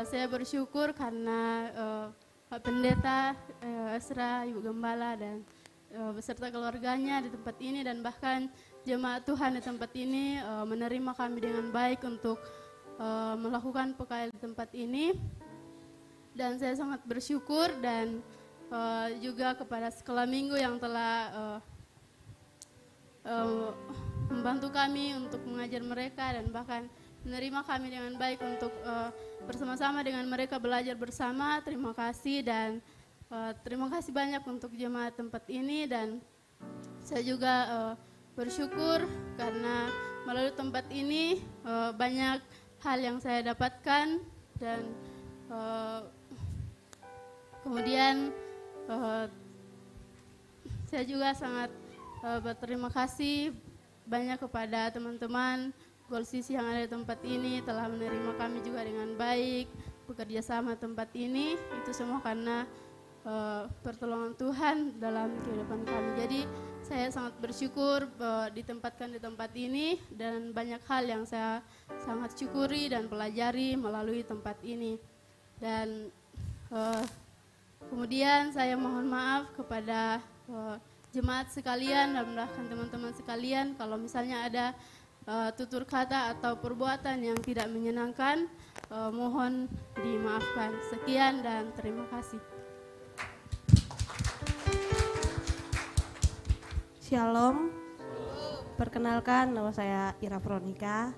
Saya bersyukur karena Pak Pendeta, Esra, Ibu Gembala dan beserta keluarganya di tempat ini dan bahkan jemaat Tuhan di tempat ini menerima kami dengan baik untuk melakukan PKL di tempat ini. Dan saya sangat bersyukur dan juga kepada sekolah minggu yang telah membantu kami untuk mengajar mereka dan bahkan menerima kami dengan baik untuk bersama-sama dengan mereka belajar bersama. Terima kasih dan terima kasih banyak untuk jemaat tempat ini. Dan saya juga bersyukur karena melalui tempat ini banyak hal yang saya dapatkan dan kemudian saya juga sangat berterima kasih banyak kepada teman-teman Golsisi yang ada di tempat ini telah menerima kami juga dengan baik, bekerja sama tempat ini, itu semua karena pertolongan Tuhan dalam kehidupan kami. Jadi saya sangat bersyukur ditempatkan di tempat ini dan banyak hal yang saya sangat syukuri dan pelajari melalui tempat ini. Dan kemudian saya mohon maaf kepada jemaat sekalian dan bahkan teman-teman sekalian kalau misalnya ada tutur kata atau perbuatan yang tidak menyenangkan, mohon dimaafkan. Sekian dan terima kasih. Shalom. Perkenalkan, nama saya Ira Veronica.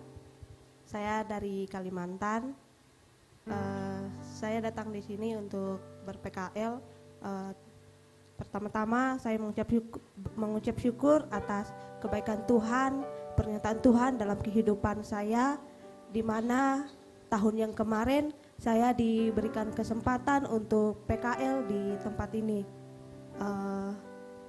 Saya dari Kalimantan. Saya datang di sini untuk ber-PKL. Pertama-tama saya mengucap syukur atas kebaikan Tuhan, pernyataan Tuhan dalam kehidupan saya, di mana tahun yang kemarin saya diberikan kesempatan untuk PKL di tempat ini.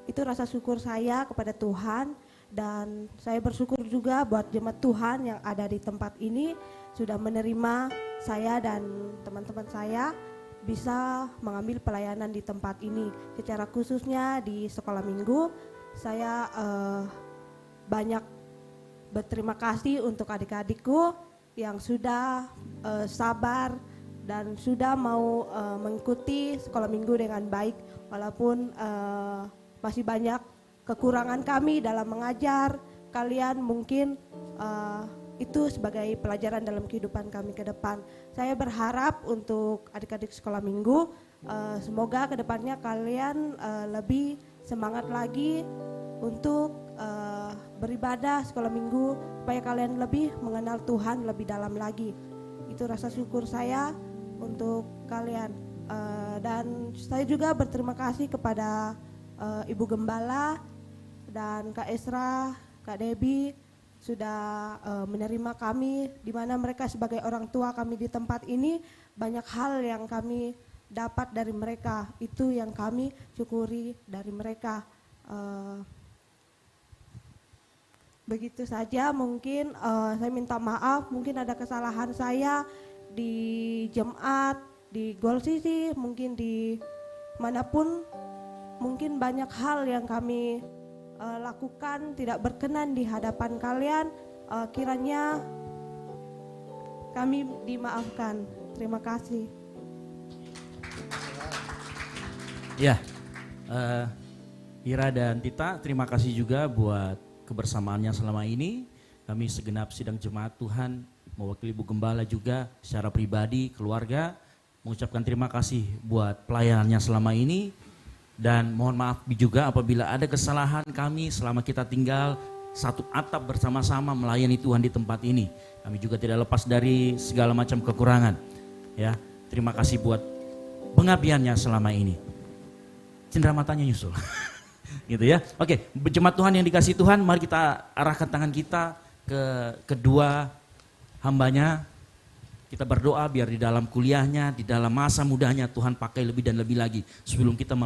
Itu rasa syukur saya kepada Tuhan dan saya bersyukur juga buat jemaat Tuhan yang ada di tempat ini sudah menerima saya dan teman-teman saya bisa mengambil pelayanan di tempat ini. Secara khususnya di sekolah minggu, saya banyak berterima kasih untuk adik-adikku yang sudah sabar dan sudah mau mengikuti sekolah minggu dengan baik walaupun masih banyak kekurangan kami dalam mengajar. Kalian mungkin itu sebagai pelajaran dalam kehidupan kami ke depan. Saya berharap untuk adik-adik sekolah minggu, semoga ke depannya kalian lebih semangat lagi untuk beribadah sekolah minggu, supaya kalian lebih mengenal Tuhan lebih dalam lagi. Itu rasa syukur saya untuk kalian. Dan saya juga berterima kasih kepada Ibu Gembala dan Kak Esra, Kak Debbie sudah menerima kami, di mana mereka sebagai orang tua kami di tempat ini, banyak hal yang kami dapat dari mereka, itu yang kami syukuri dari mereka. Begitu saja mungkin, saya minta maaf mungkin ada kesalahan saya di jemaat, di Golsisi, mungkin di manapun, mungkin banyak hal yang kami lakukan tidak berkenan di hadapan kalian, kiranya kami dimaafkan. Terima kasih. Ya, Ira dan Tita, terima kasih juga buat kebersamaannya selama ini. Kami segenap sidang jemaat Tuhan mewakili Bu Gembala juga secara pribadi, keluarga, mengucapkan terima kasih buat pelayanannya selama ini. Dan mohon maaf juga apabila ada kesalahan kami selama kita tinggal satu atap bersama-sama melayani Tuhan di tempat ini. Kami juga tidak lepas dari segala macam kekurangan. Ya, terima kasih buat pengabdiannya selama ini. Cindera matanya nyusul. Gitu ya. Oke, jemaat Tuhan yang dikasihi Tuhan, mari kita arahkan tangan kita ke kedua hambanya. Kita berdoa biar di dalam kuliahnya, di dalam masa mudanya Tuhan pakai lebih dan lebih lagi sebelum kita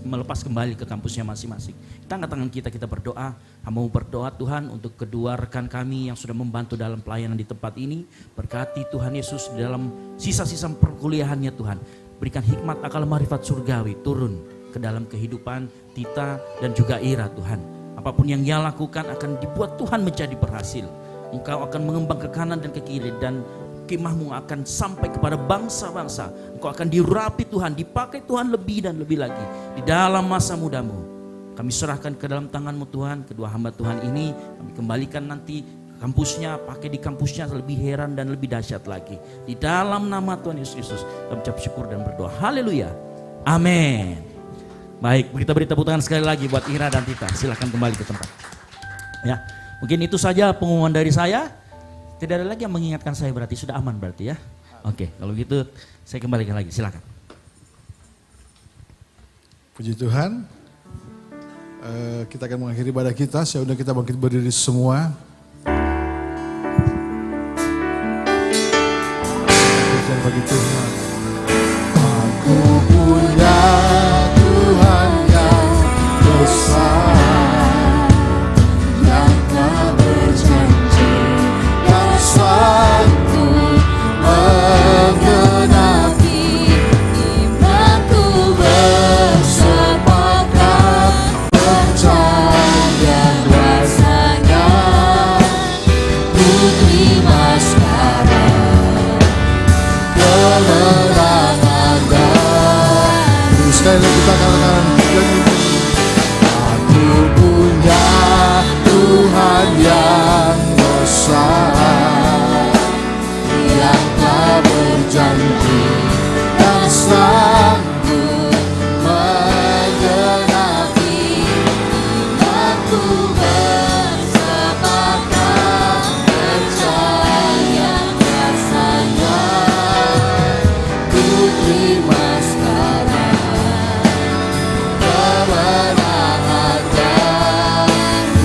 melepas kembali ke kampusnya masing-masing. Kita angkat tangan kita berdoa. Mau berdoa Tuhan untuk kedua rekan kami yang sudah membantu dalam pelayanan di tempat ini. Berkati Tuhan Yesus di dalam sisa-sisa perkuliahannya Tuhan. Berikan hikmat akal marifat surgawi turun ke dalam kehidupan Tita dan juga Ira Tuhan. Apapun yang ia lakukan akan dibuat Tuhan menjadi berhasil. Engkau akan mengembang ke kanan dan ke kiri dan kemahmu akan sampai kepada bangsa-bangsa. Engkau akan diurapi Tuhan, dipakai Tuhan lebih dan lebih lagi. Di dalam masa mudamu, kami serahkan ke dalam tangan-Mu Tuhan, kedua hamba Tuhan ini. Kami kembalikan nanti ke kampusnya, pakai di kampusnya lebih heran dan lebih dahsyat lagi. Di dalam nama Tuhan Yesus Kristus, kami ucap syukur dan berdoa. Haleluya. Amin. Baik, kita beri tepuk tangan sekali lagi buat Ira dan Tita. Silakan kembali ke tempat. Ya, mungkin itu saja pengumuman dari saya. Tidak ada lagi yang mengingatkan saya, berarti sudah aman berarti ya. Oke, kalau gitu saya kembalikan lagi, silakan. Puji Tuhan. Kita akan mengakhiri ibadah kita. Saya undang kita bangkit berdiri semua. Pujian bagi Tuhan. Aku punya Tuhan yang besar, yang tak berjanji dan sanggup menggenapi imanku, bersepakat percaya kuasanya. Ku terima sekarang kemenangan dan sekali lagi kita katakan aku punya Tuhan yang besar, yang tak berjanji dan sanggup menggenapi imanku, bersepakat percaya kuasanya. Ku terima sekarang kemenangan dan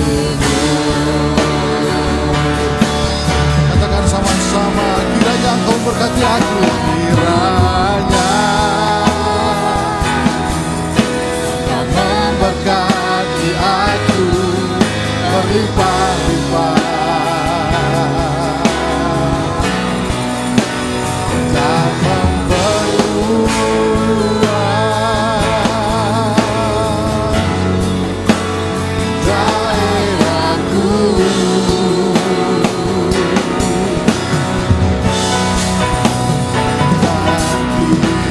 hidup. Katakan sama-sama, kiranya Engkau memberkati aku, kiranya Engkau memberkati aku berlimpah-limpah dan memperluas daerahku.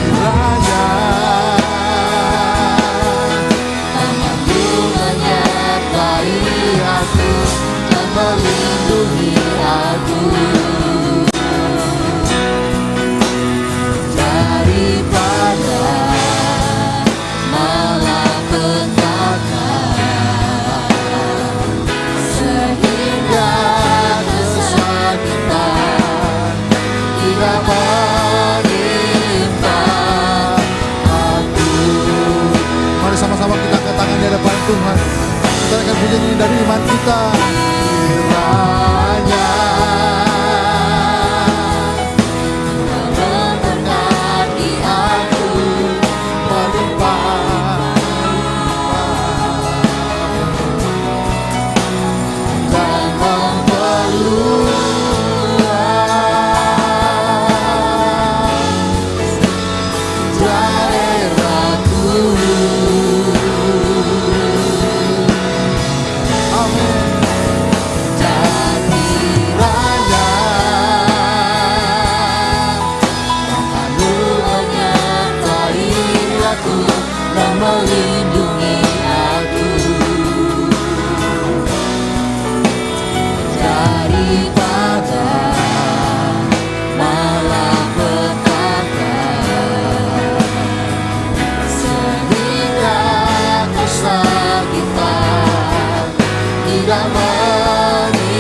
Kiranya tangan-Mu menyertai aku dan melindungi aku daripada malapetaka, sehingga kesakitan tidak menimpa aku. Mari sama-sama kita angkat tangan di hadapan Tuhan. Kita akan puji ini dari iman kita. Kiranya memberkati aku melimpah dan memperluas daerahku. Amin. Dan sudah menimpa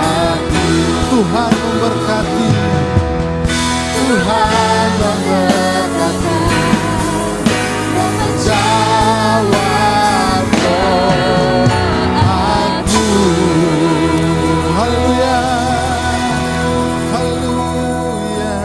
aku. Tuhan memberkati. Tuhan memberkati dan menjawab doaku. Haleluya. Haleluya.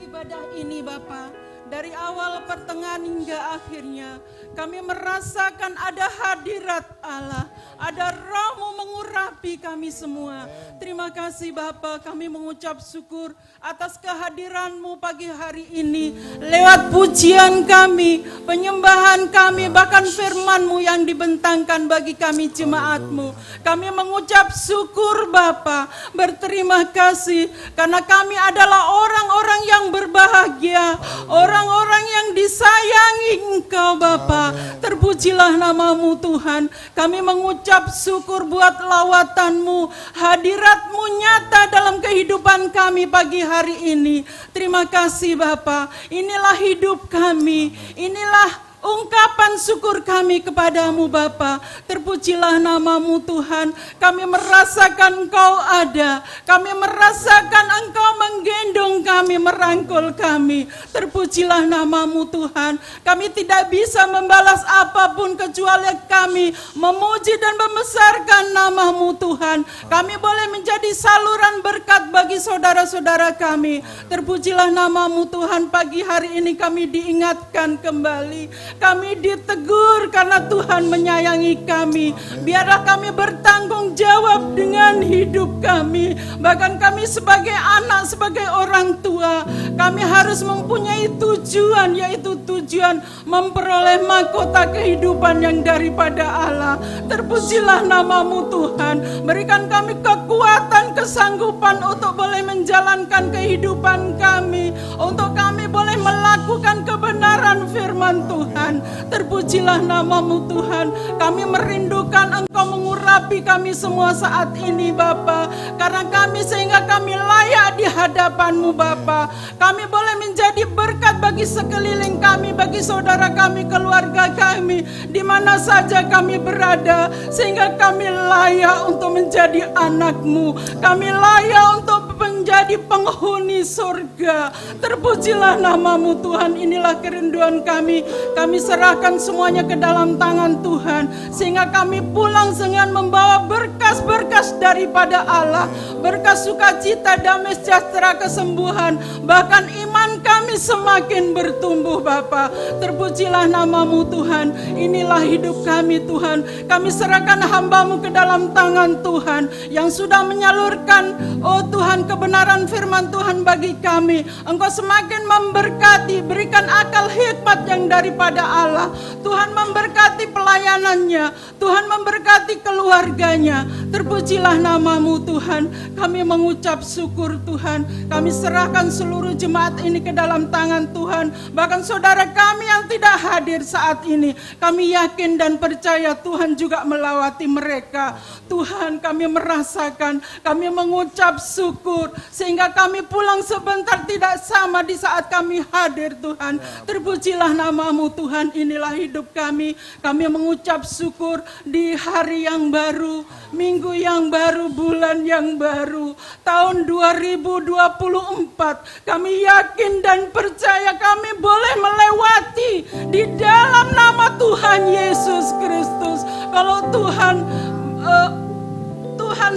Ibadah ini Bapa, dari awal pertengahan hingga akhirnya kami merasakan ada hadirat Allah, ada Roh-Mu mengurapi kami semua. Terima kasih Bapa, kami mengucap syukur atas kehadiran-Mu pagi hari ini. Lewat pujian kami, penyembahan kami, bahkan firman-Mu yang dibentangkan bagi kami jemaat-Mu. Kami mengucap syukur Bapa, berterima kasih karena kami adalah orang-orang yang berbahagia, orang-orang yang disayangi Engkau Bapa. Terpujilah nama-Mu Tuhan. Kami mengucap syukur buat lawatan-Mu, hadirat-Mu nyata dalam kehidupan kami pagi hari ini. Terima kasih Bapa. Inilah hidup kami, inilah ungkapan syukur kami kepadamu Bapa. Terpujilah nama-Mu Tuhan. Kami merasakan Engkau ada. Kami merasakan Engkau menggendong kami, merangkul kami. Terpujilah nama-Mu Tuhan. Kami tidak bisa membalas apapun kecuali kami memuji dan membesarkan nama-Mu Tuhan. Kami boleh menjadi saluran berkat bagi saudara-saudara kami. Terpujilah nama-Mu Tuhan. Pagi hari ini kami diingatkan kembali. Kami ditegur karena Tuhan menyayangi kami. Biarlah kami bertanggung jawab dengan hidup kami. Bahkan kami sebagai anak, sebagai orang tua, kami harus mempunyai tujuan, yaitu tujuan memperoleh mahkota kehidupan yang daripada Allah. Terpujilah nama-Mu Tuhan. Berikan kami kekuatan, kesanggupan untuk boleh menjalankan kehidupan kami, untuk kami boleh melakukan kebenaran firman Tuhan. Terpujilah nama-Mu Tuhan. Kami merindukan Engkau mengurapi kami semua saat ini Bapa, karena kami sehingga kami layak di hadapan-Mu Bapa. Kami boleh menjadi berkat bagi sekeliling kami, bagi saudara kami, keluarga kami, di mana saja kami berada, sehingga kami layak untuk menjadi anak-Mu. Kami layak untuk menjadi penghuni surga. Terpujilah nama-Mu Tuhan. Inilah kerinduan kami. Kami serahkan semuanya ke dalam tangan Tuhan, sehingga kami pulang dengan membawa berkas-berkas daripada Allah, berkas sukacita, damai sejahtera, kesembuhan, bahkan iman kami semakin bertumbuh Bapa. Terpujilah nama-Mu Tuhan. Inilah hidup kami Tuhan. Kami serahkan hamba-Mu ke dalam tangan Tuhan, yang sudah menyalurkan, oh Tuhan, kebenaran firman Tuhan bagi kami. Engkau semakin memberkati, berikan akal hikmat yang daripada Allah. Tuhan memberkati pelayanannya, Tuhan memberkati keluarganya. Terpujilah nama-Mu Tuhan. Kami mengucap syukur Tuhan. Kami serahkan seluruh jemaat ini ke dalam tangan Tuhan. Bahkan saudara kami yang tidak hadir saat ini, kami yakin dan percaya Tuhan juga melawati mereka. Tuhan, kami merasakan, kami mengucap syukur, sehingga kami pulang sebentar tidak sama di saat kami hadir Tuhan. Terpujilah nama-Mu Tuhan. Inilah hidup kami. Kami mengucap syukur di hari yang baru, minggu yang baru, bulan yang baru, tahun 2024. Kami yakin dan percaya kami boleh melewati di dalam nama Tuhan Yesus Kristus. Kalau Tuhan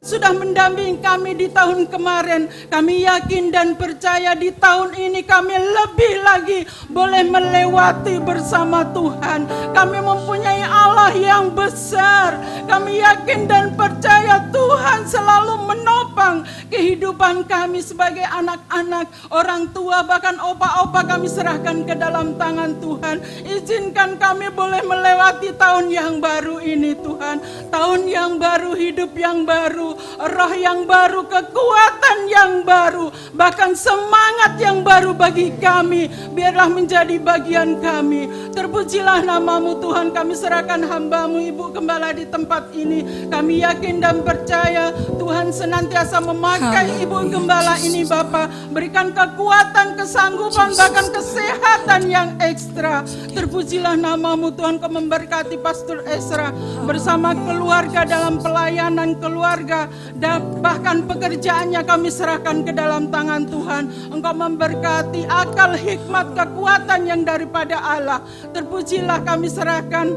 sudah mendampingi kami di tahun kemarin, kami yakin dan percaya di tahun ini kami lebih lagi boleh melewati bersama Tuhan. Kami mempunyai Allah yang besar. Kami yakin dan percaya Tuhan selalu menopang kehidupan kami sebagai anak-anak, orang tua, bahkan opa-opa kami serahkan ke dalam tangan Tuhan. Izinkan kami boleh melewati tahun yang baru ini Tuhan. Tahun yang baru, hidup yang baru, roh yang baru, kekuatan yang baru, bahkan semangat yang baru bagi kami. Biarlah menjadi bagian kami. Terpujilah nama-Mu Tuhan. Kami serahkan hamba-Mu Ibu Gembala di tempat ini. Kami yakin dan percaya Tuhan senantiasa senantiasa memakai Ibu Gembala ini Bapa. Berikan kekuatan, kesanggupan, bahkan kesehatan yang ekstra. Terpujilah nama-Mu Tuhan, Kau memberkati Pastor Ezra bersama keluarga dalam pelayanan keluarga. Dan bahkan pekerjaannya kami serahkan ke dalam tangan Tuhan. Engkau memberkati akal, hikmat, kekuatan yang daripada Allah. Terpujilah kami serahkan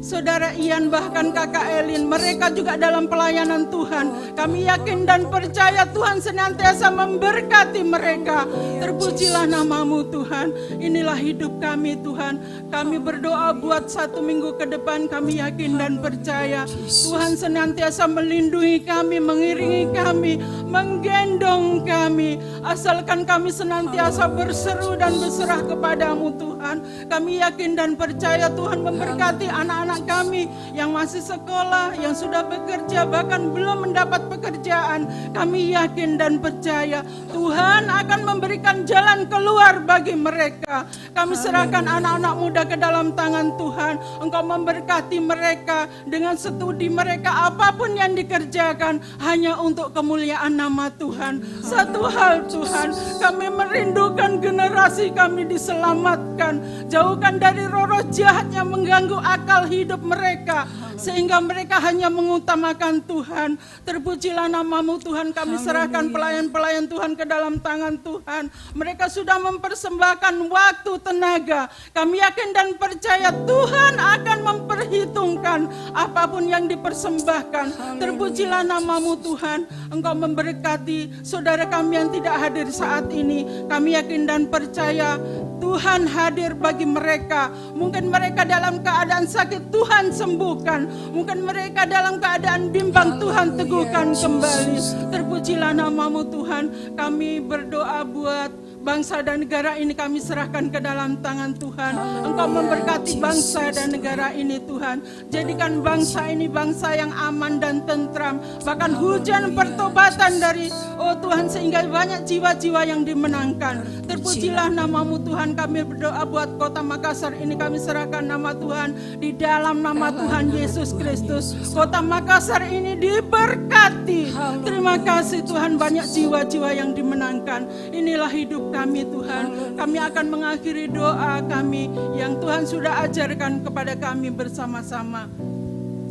Saudara Ian bahkan Kakak Elin, mereka juga dalam pelayanan Tuhan. Kami yakin dan percaya Tuhan senantiasa memberkati mereka. Terpujilah nama-Mu Tuhan. Inilah hidup kami Tuhan. Kami berdoa buat 1 minggu ke depan, kami yakin dan percaya Tuhan senantiasa melindungi kami, mengiringi kami, menggendong kami. Asalkan kami senantiasa berseru dan berserah kepada-Mu Tuhan. Kami yakin dan percaya Tuhan memberkati anak-anak kami yang masih sekolah, yang sudah bekerja, bahkan belum mendapat pekerjaan. Kami yakin dan percaya Tuhan akan memberikan jalan keluar bagi mereka. Kami serahkan anak-anak muda ke dalam tangan Tuhan. Engkau memberkati mereka dengan studi mereka, apapun yang dikerjakan hanya untuk kemuliaan nama Tuhan. Satu hal Tuhan, kami merindukan generasi kami diselamatkan. Jauhkan dari roh-roh jahat yang mengganggu akal hidup mereka, sehingga mereka hanya mengutamakan Tuhan. Terpujilah nama-Mu Tuhan. Kami serahkan pelayan-pelayan Tuhan ke dalam tangan Tuhan. Mereka sudah mempersembahkan waktu, tenaga. Kami yakin dan percaya Tuhan akan memperhitungkan apapun yang dipersembahkan. Terpujilah nama-Mu Tuhan. Engkau memberkati saudara kami yang tidak hadir saat ini. Kami yakin dan percaya Tuhan hadir bagi mereka. Mungkin mereka dalam keadaan sakit, Tuhan sembuhkan. Mungkin mereka dalam keadaan bimbang, Tuhan teguhkan kembali. Terpujilah nama-Mu Tuhan. Kami berdoa buat bangsa dan negara ini, kami serahkan ke dalam tangan Tuhan. Engkau memberkati bangsa dan negara ini Tuhan. Jadikan bangsa ini bangsa yang aman dan tentram. Bahkan hujan pertobatan dari Tuhan, sehingga banyak jiwa-jiwa yang dimenangkan. Terpujilah nama-Mu Tuhan. Kami berdoa buat kota Makassar ini, kami serahkan nama Tuhan di dalam nama Tuhan Yesus Kristus. Kota Makassar ini diberkati. Terima kasih Tuhan, banyak jiwa-jiwa yang dimenangkan. Inilah hidup kami Tuhan. Kami akan mengakhiri doa kami yang Tuhan sudah ajarkan kepada kami bersama-sama.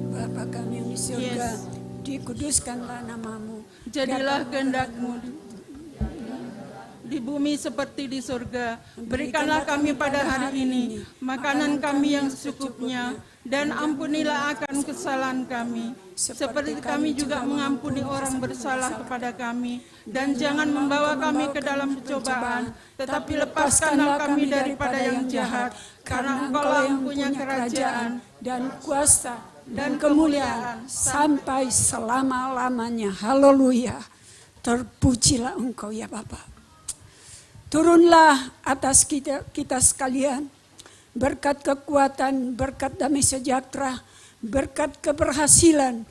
Bapa kami yang di surga, dikuduskanlah nama-Mu. Jadilah kehendak-Mu di bumi seperti di surga. Berikanlah kami pada hari ini makanan kami yang secukupnya, dan ampunilah akan kesalahan kami, seperti kami juga mengampuni orang bersalah kepada kami. Dan jangan membawa kami ke dalam pencobaan, tetapi lepaskanlah kami daripada yang jahat. Karena Engkau yang punya kerajaan dan kuasa dan kemuliaan sampai selama-lamanya. Haleluya. Terpujilah Engkau ya Bapa. Turunlah atas kita sekalian berkat kekuatan, berkat damai sejahtera, berkat keberhasilan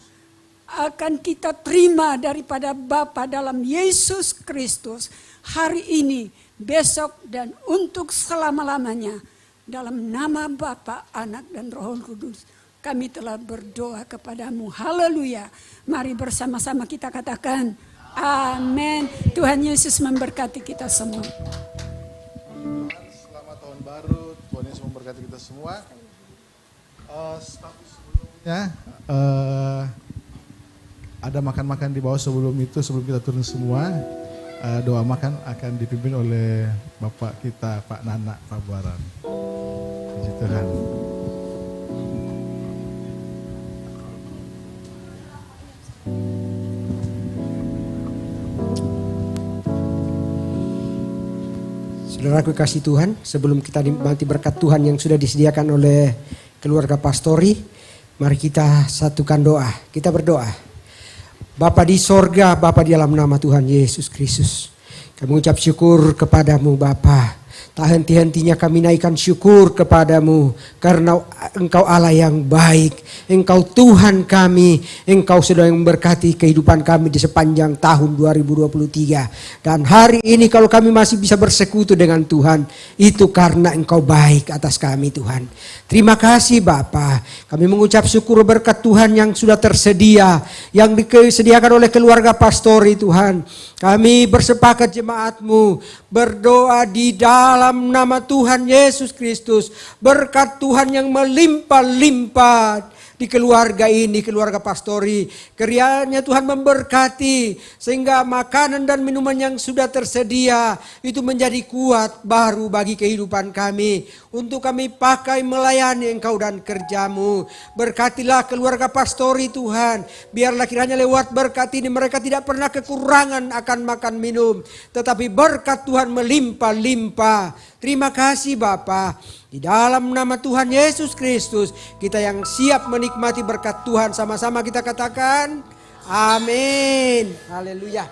akan kita terima daripada Bapa dalam Yesus Kristus hari ini, besok, dan untuk selama-lamanya. Dalam nama Bapa, Anak, dan Roh Kudus kami telah berdoa kepadamu. Haleluya. Mari bersama-sama kita katakan amin. Tuhan Yesus memberkati kita semua. Selamat tahun baru, Tuhan Yesus memberkati kita semua. Status sebelumnya ada makan-makan di bawah sebelum itu, sebelum kita turun semua. Doa makan akan dipimpin oleh Bapak kita, Pak Nana Pabuaran. Puji Tuhan. Saudaraku kasih Tuhan, sebelum kita dinikmati berkat Tuhan yang sudah disediakan oleh keluarga pastori, mari kita satukan doa. Kita berdoa. Bapa di sorga, Bapa di dalam nama Tuhan Yesus Kristus, kami mengucap syukur kepadamu Bapa. Tak henti-hentinya kami naikkan syukur kepadamu karena Engkau Allah yang baik. Engkau Tuhan kami, Engkau sudah memberkati kehidupan kami di sepanjang tahun 2023. Dan hari ini kalau kami masih bisa bersekutu dengan Tuhan, itu karena Engkau baik atas kami Tuhan. Terima kasih Bapa. Kami mengucap syukur berkat Tuhan yang sudah tersedia, yang disediakan oleh keluarga pastori Tuhan. Kami bersepakat jemaat-Mu berdoa di dalam nama Tuhan Yesus Kristus. Berkat Tuhan yang melimpah-limpah di keluarga ini, keluarga pastori. Kiranya Tuhan memberkati sehingga makanan dan minuman yang sudah tersedia itu menjadi kuat baru bagi kehidupan kami. Untuk kami pakai melayani Engkau dan kerja-Mu. Berkatilah keluarga pastori Tuhan. Biarlah kiranya lewat berkat ini mereka tidak pernah kekurangan akan makan minum. Tetapi berkat Tuhan melimpah-limpah. Terima kasih Bapa. Di dalam nama Tuhan Yesus Kristus, kita yang siap menikmati berkat Tuhan sama-sama kita katakan, amin. Haleluya.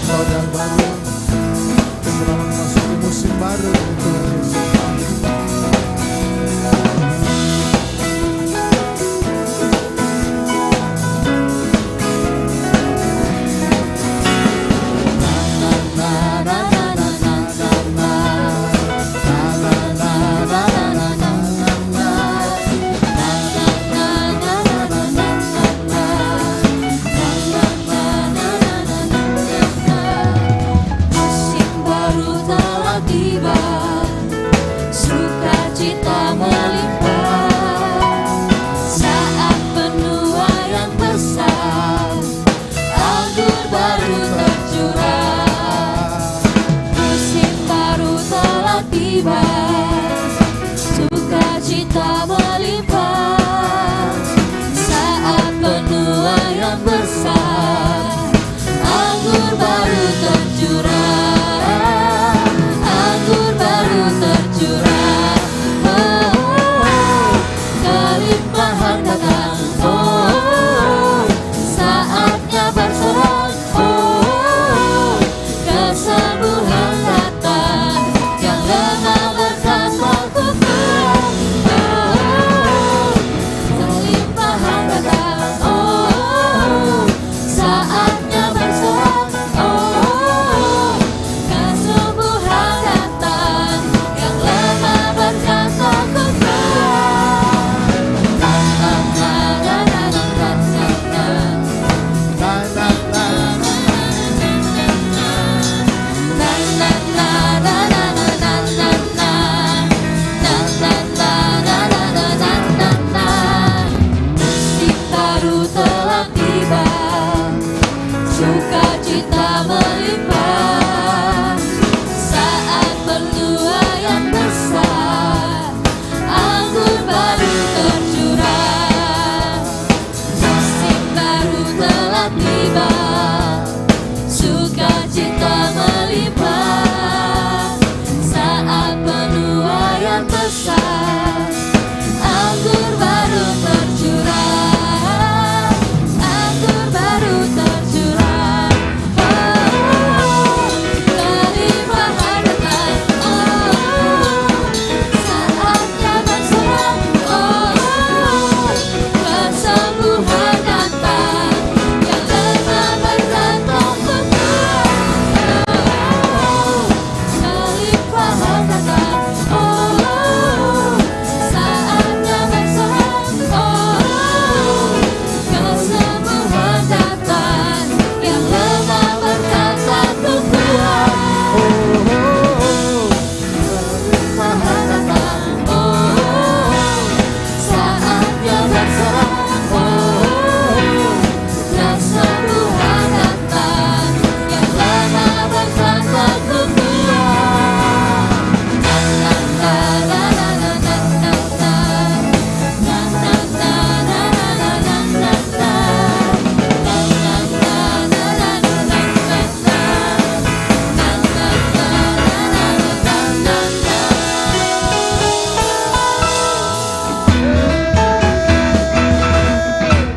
Tahun baru, selamat memasuki musim baru untuk sukacita melimpah.